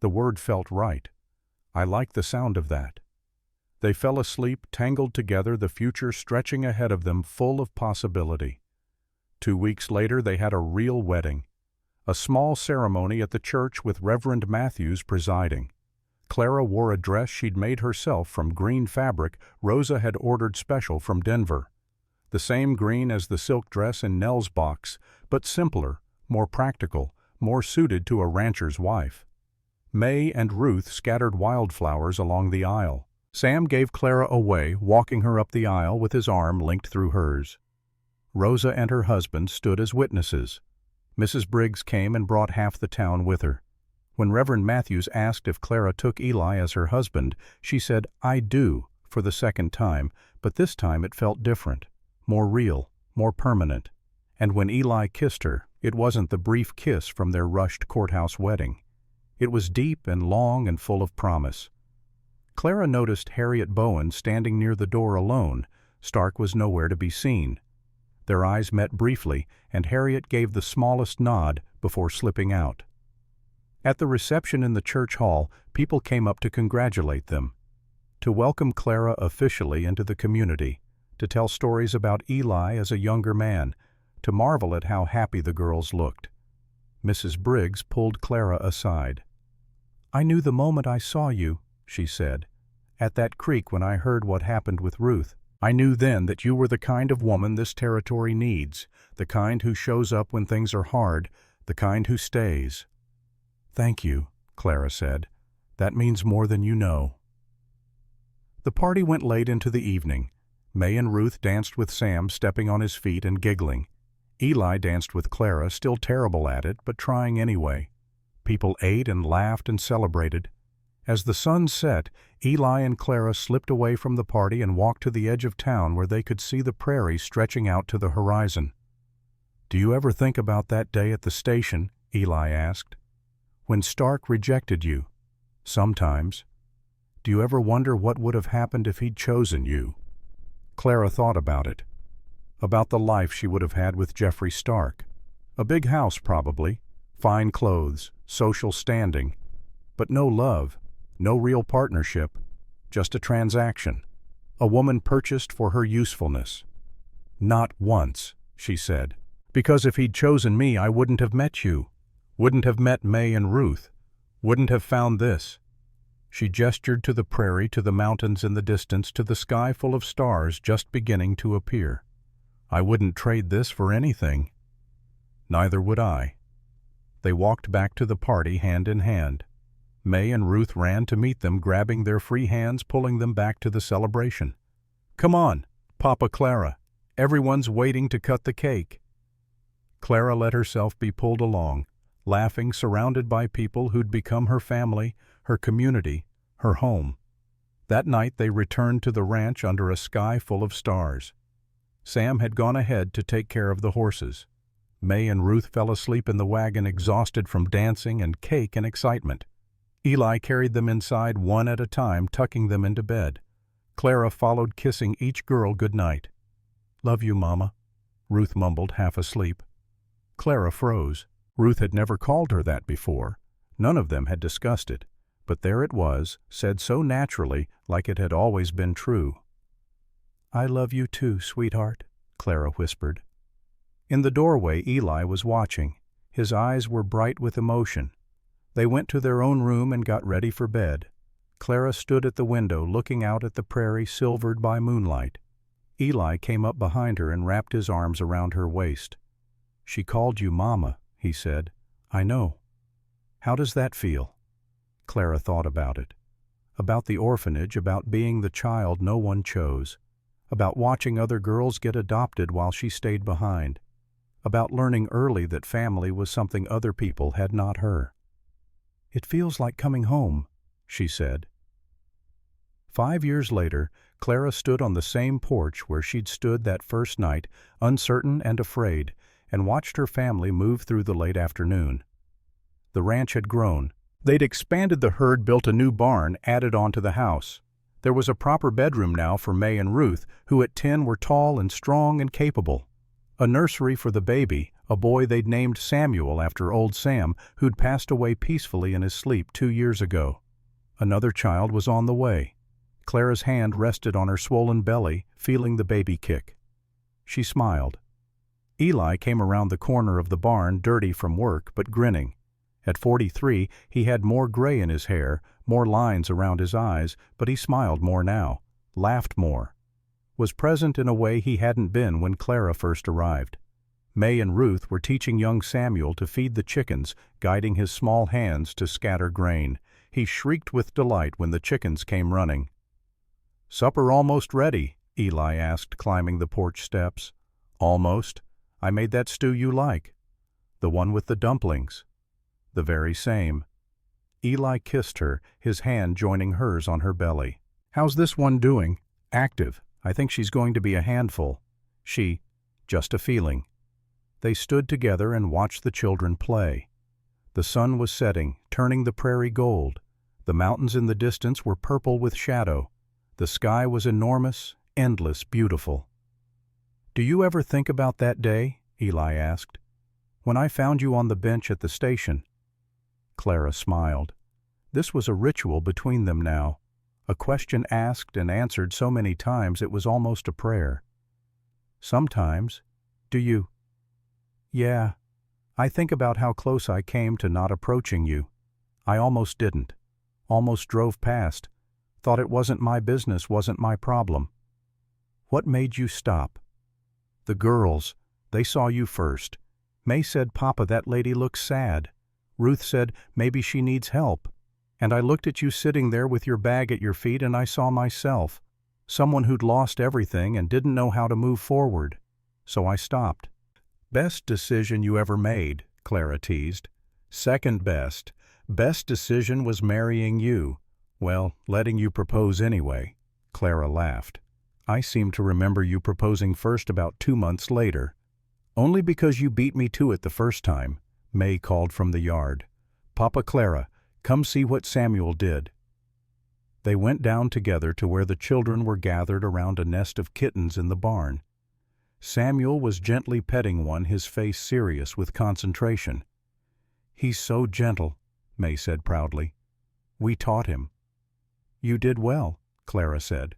The word felt right. I liked the sound of that. They fell asleep, tangled together, the future stretching ahead of them, full of possibility. 2 weeks later they had a real wedding. A small ceremony at the church with Reverend Matthews presiding. Clara wore a dress she'd made herself from green fabric Rosa had ordered special from Denver. The same green as the silk dress in Nell's box, but simpler, more practical, more suited to a rancher's wife. May and Ruth scattered wildflowers along the aisle. Sam gave Clara away, walking her up the aisle with his arm linked through hers. Rosa and her husband stood as witnesses. Mrs. Briggs came and brought half the town with her. When Reverend Matthews asked if Clara took Eli as her husband, she said, "I do," for the second time, but this time it felt different, more real, more permanent. And when Eli kissed her, it wasn't the brief kiss from their rushed courthouse wedding. It was deep and long and full of promise. Clara noticed Harriet Bowen standing near the door alone. Stark was nowhere to be seen. Their eyes met briefly, and Harriet gave the smallest nod before slipping out. At the reception in the church hall, people came up to congratulate them, to welcome Clara officially into the community, to tell stories about Eli as a younger man, to marvel at how happy the girls looked. Mrs. Briggs pulled Clara aside. "I knew the moment I saw you," she said, "at that creek when I heard what happened with Ruth. I knew then that you were the kind of woman this territory needs, the kind who shows up when things are hard, the kind who stays." "Thank you," Clara said. "That means more than you know." The party went late into the evening. May and Ruth danced with Sam, stepping on his feet and giggling. Eli danced with Clara, still terrible at it, but trying anyway. People ate and laughed and celebrated. As the sun set, Eli and Clara slipped away from the party and walked to the edge of town where they could see the prairie stretching out to the horizon. "Do you ever think about that day at the station?" Eli asked. "When Stark rejected you?" "Sometimes." "Do you ever wonder what would have happened if he'd chosen you?" Clara thought about it. About the life she would have had with Jeffrey Stark. A big house, probably, fine clothes, social standing, but no love, no real partnership, just a transaction, a woman purchased for her usefulness. "Not once," she said, "because if he'd chosen me I wouldn't have met you, wouldn't have met May and Ruth, wouldn't have found this." She gestured to the prairie, to the mountains in the distance, to the sky full of stars just beginning to appear. "I wouldn't trade this for anything." "Neither would I." They walked back to the party hand in hand. May and Ruth ran to meet them, grabbing their free hands, pulling them back to the celebration. "Come on, Papa Clara. Everyone's waiting to cut the cake." Clara let herself be pulled along, laughing, surrounded by people who'd become her family, her community, her home. That night they returned to the ranch under a sky full of stars. Sam had gone ahead to take care of the horses. May and Ruth fell asleep in the wagon, exhausted from dancing and cake and excitement. Eli carried them inside one at a time, tucking them into bed. Clara followed, kissing each girl good night. "Love you, Mama," Ruth mumbled, half asleep. Clara froze. Ruth had never called her that before. None of them had discussed it, but there it was, said so naturally, like it had always been true. "I love you too, sweetheart," Clara whispered. In the doorway Eli was watching. His eyes were bright with emotion. They went to their own room and got ready for bed. Clara stood at the window looking out at the prairie silvered by moonlight. Eli came up behind her and wrapped his arms around her waist. "She called you Mama," he said. "I know. How does that feel?" Clara thought about it. About the orphanage, about being the child no one chose, about watching other girls get adopted while she stayed behind. about learning early that family was something other people had not her. "It feels like coming home," she said. 5 years later, Clara stood on the same porch where she'd stood that first night, uncertain and afraid, and watched her family move through the late afternoon. The ranch had grown. They'd expanded the herd, built a new barn, added on to the house. There was a proper bedroom now for May and Ruth, who at 10 were tall and strong and capable. A nursery for the baby, a boy they'd named Samuel after old Sam, who'd passed away peacefully in his sleep 2 years ago. Another child was on the way. Clara's hand rested on her swollen belly, feeling the baby kick. She smiled. Eli came around the corner of the barn, dirty from work, but grinning. At 43, he had more gray in his hair, more lines around his eyes, but he smiled more now, laughed more, was present in a way he hadn't been when Clara first arrived. May and Ruth were teaching young Samuel to feed the chickens, guiding his small hands to scatter grain. He shrieked with delight when the chickens came running. "Supper almost ready?" Eli asked, climbing the porch steps. "Almost. I made that stew you like." "The one with the dumplings." "The very same." Eli kissed her, his hand joining hers on her belly. "How's this one doing?" "Active. I think she's going to be a handful." "Just a feeling." They stood together and watched the children play. The sun was setting, turning the prairie gold. The mountains in the distance were purple with shadow. The sky was enormous, endless, beautiful. "Do you ever think about that day?" Eli asked. "When I found you on the bench at the station?" Clara smiled. This was a ritual between them now, a question asked and answered so many times it was almost a prayer. "Sometimes. Do you?" "Yeah. I think about how close I came to not approaching you. I almost didn't. Almost drove past. Thought it wasn't my business, wasn't my problem." "What made you stop?" "The girls. They saw you first. May said, 'Papa, that lady looks sad.' Ruth said, 'Maybe she needs help.' And I looked at you sitting there with your bag at your feet and I saw myself. Someone who'd lost everything and didn't know how to move forward. So I stopped." "Best decision you ever made," Clara teased. "Second best. Best decision was marrying you. Well, letting you propose anyway." Clara laughed. "I seem to remember you proposing first about 2 months later." "Only because you beat me to it the first time," May called from the yard. "Papa, Clara, come see what Samuel did." They went down together to where the children were gathered around a nest of kittens in the barn. Samuel was gently petting one, his face serious with concentration. "He's so gentle," May said proudly. "We taught him." "You did well," Clara said.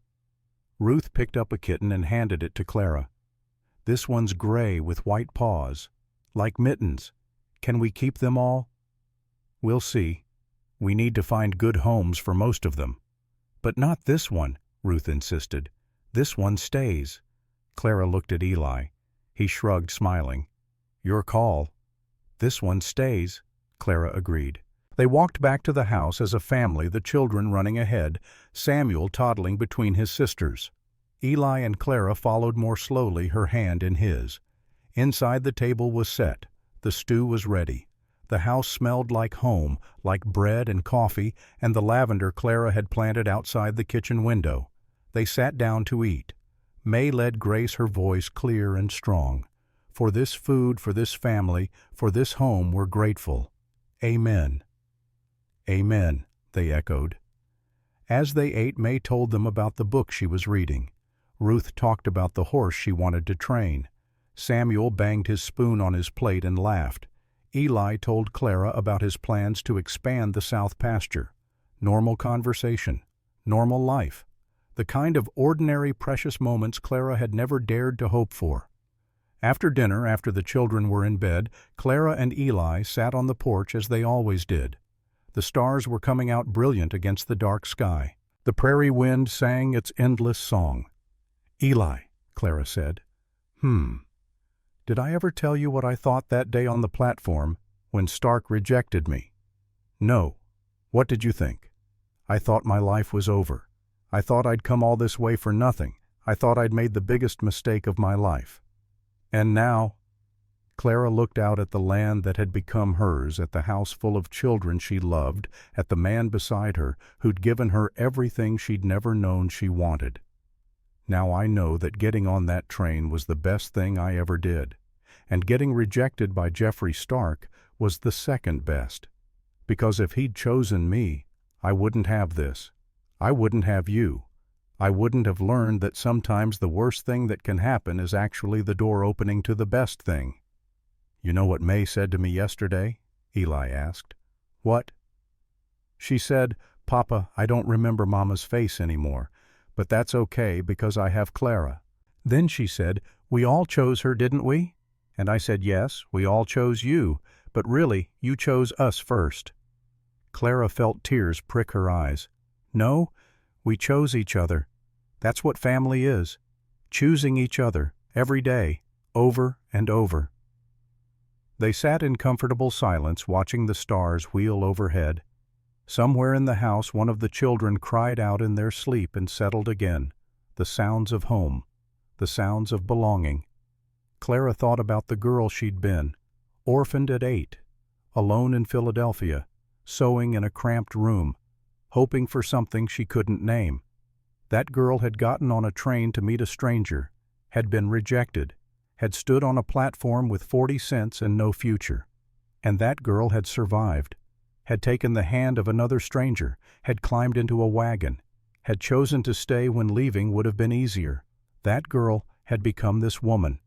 Ruth picked up a kitten and handed it to Clara. "This one's gray with white paws, like mittens. Can we keep them all?" "We'll see. We need to find good homes for most of them." "But not this one," Ruth insisted. "This one stays." Clara looked at Eli. He shrugged, smiling. "Your call." "This one stays," Clara agreed. They walked back to the house as a family, the children running ahead, Samuel toddling between his sisters. Eli and Clara followed more slowly, her hand in his. Inside the table was set. The stew was ready. The house smelled like home, like bread and coffee, and the lavender Clara had planted outside the kitchen window. They sat down to eat. May led Grace, her voice clear and strong. "For this food, for this family, for this home, we're grateful. Amen." "Amen," they echoed. As they ate, May told them about the book she was reading. Ruth talked about the horse she wanted to train. Samuel banged his spoon on his plate and laughed. Eli told Clara about his plans to expand the south pasture. Normal conversation. Normal life. The kind of ordinary, precious moments Clara had never dared to hope for. After dinner, after the children were in bed, Clara and Eli sat on the porch as they always did. The stars were coming out brilliant against the dark sky. The prairie wind sang its endless song. "Eli," Clara said. Did I ever tell you what I thought that day on the platform when Stark rejected me?" "No. What did you think?" "I thought my life was over. I thought I'd come all this way for nothing. I thought I'd made the biggest mistake of my life." "And now?" Clara looked out at the land that had become hers, at the house full of children she loved, at the man beside her who'd given her everything she'd never known she wanted. Now I know that getting on that train was the best thing I ever did, and getting rejected by Jeffrey Stark was the second best. Because if he'd chosen me, I wouldn't have this. I wouldn't have you. I wouldn't have learned that sometimes the worst thing that can happen is actually the door opening to the best thing. You know what May said to me yesterday? Eli asked. What? She said, Papa, I don't remember Mama's face anymore, but that's okay because I have Clara. Then she said, we all chose her, didn't we? And I said, yes, we all chose you, but really, you chose us first. Clara felt tears prick her eyes. No, we chose each other. That's what family is. Choosing each other, every day, over and over. They sat in comfortable silence, watching the stars wheel overhead. Somewhere in the house one of the children cried out in their sleep and settled again. The sounds of home. The sounds of belonging. Clara thought about the girl she'd been, orphaned at 8, alone in Philadelphia, sewing in a cramped room, hoping for something she couldn't name. That girl had gotten on a train to meet a stranger, had been rejected, had stood on a platform with 40 cents and no future. And that girl had survived, had taken the hand of another stranger, had climbed into a wagon, had chosen to stay when leaving would have been easier. That girl had become this woman,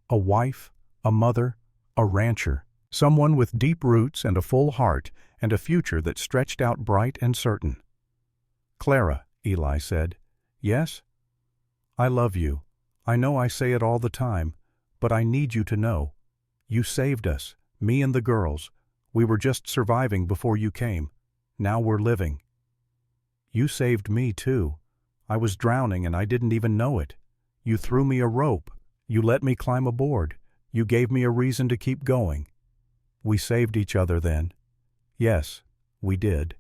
a wife, a mother, a rancher, someone with deep roots and a full heart and a future that stretched out bright and certain. Clara, Eli said. Yes? I love you. I know I say it all the time, but I need you to know. You saved us, me and the girls. We were just surviving before you came. Now we're living. You saved me too. I was drowning and I didn't even know it. You threw me a rope. You let me climb aboard. You gave me a reason to keep going. We saved each other then. Yes, we did.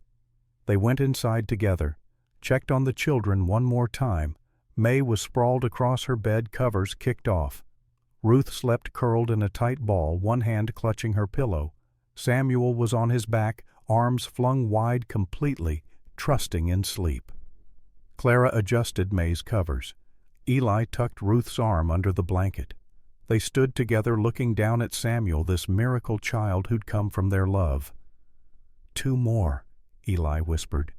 They went inside together, checked on the children one more time. May was sprawled across her bed, covers kicked off. Ruth slept curled in a tight ball, one hand clutching her pillow. Samuel was on his back, arms flung wide completely, trusting in sleep. Clara adjusted May's covers. Eli tucked Ruth's arm under the blanket. They stood together looking down at Samuel, this miracle child who'd come from their love. 2 more, Eli whispered.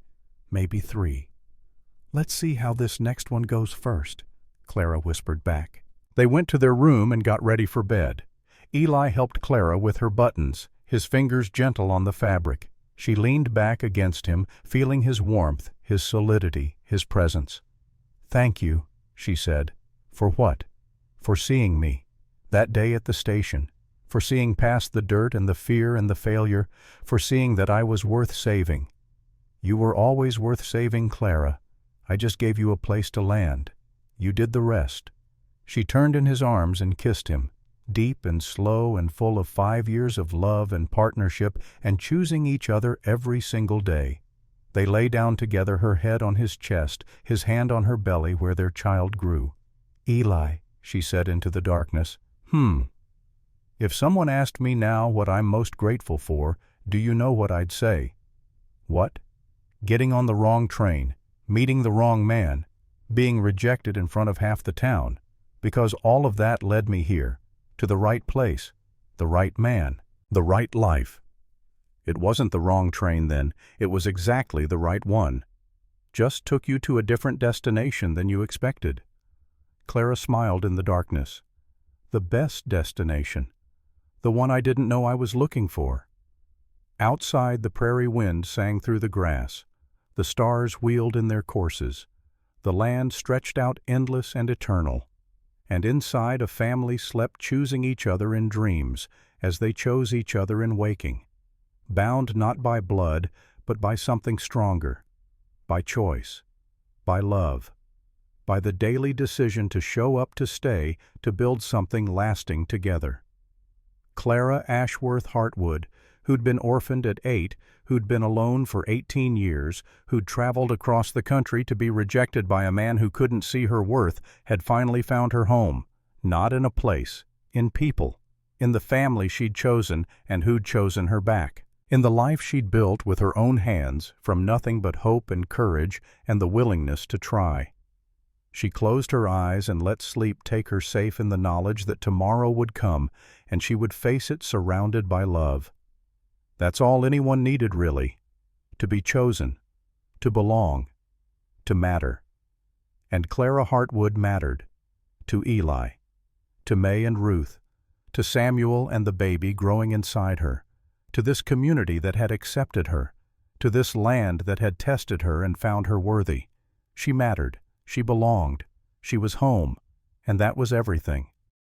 Maybe 3. Let's see how this next one goes first, Clara whispered back. They went to their room and got ready for bed. Eli helped Clara with her buttons, his fingers gentle on the fabric. She leaned back against him, feeling his warmth, his solidity, his presence. Thank you, she said. For what? For seeing me. That day at the station. For seeing past the dirt and the fear and the failure. For seeing that I was worth saving. You were always worth saving, Clara. I just gave you a place to land. You did the rest. She turned in his arms and kissed him, deep and slow and full of 5 years of love and partnership and choosing each other every single day. They lay down together, her head on his chest, his hand on her belly where their child grew. Eli, she said into the darkness, If someone asked me now what I'm most grateful for, do you know what I'd say? What? Getting on the wrong train, meeting the wrong man, being rejected in front of half the town, because all of that led me here, to the right place, the right man, the right life. It wasn't the wrong train then, it was exactly the right one. Just took you to a different destination than you expected. Clara smiled in the darkness. The best destination. The one I didn't know I was looking for. Outside, the prairie wind sang through the grass. The stars wheeled in their courses. The land stretched out endless and eternal. And inside, a family slept, choosing each other in dreams, as they chose each other in waking. Bound not by blood, but by something stronger. By choice. By love. By the daily decision to show up, to stay, to build something lasting together. Clara Ashworth Hartwood, who'd been orphaned at 8, who'd been alone for 18 years, who'd traveled across the country to be rejected by a man who couldn't see her worth, had finally found her home, not in a place, in people. in the family she'd chosen and who'd chosen her back, in the life she'd built with her own hands from nothing but hope and courage and the willingness to try. She closed her eyes and let sleep take her safe in the knowledge that tomorrow would come and she would face it surrounded by love. That's all anyone needed, really. To be chosen, to belong, to matter. And Clara Hartwood mattered. To Eli, to May and Ruth, to Samuel and the baby growing inside her, to this community that had accepted her, to this land that had tested her and found her worthy. She mattered, she belonged, she was home, and that was everything.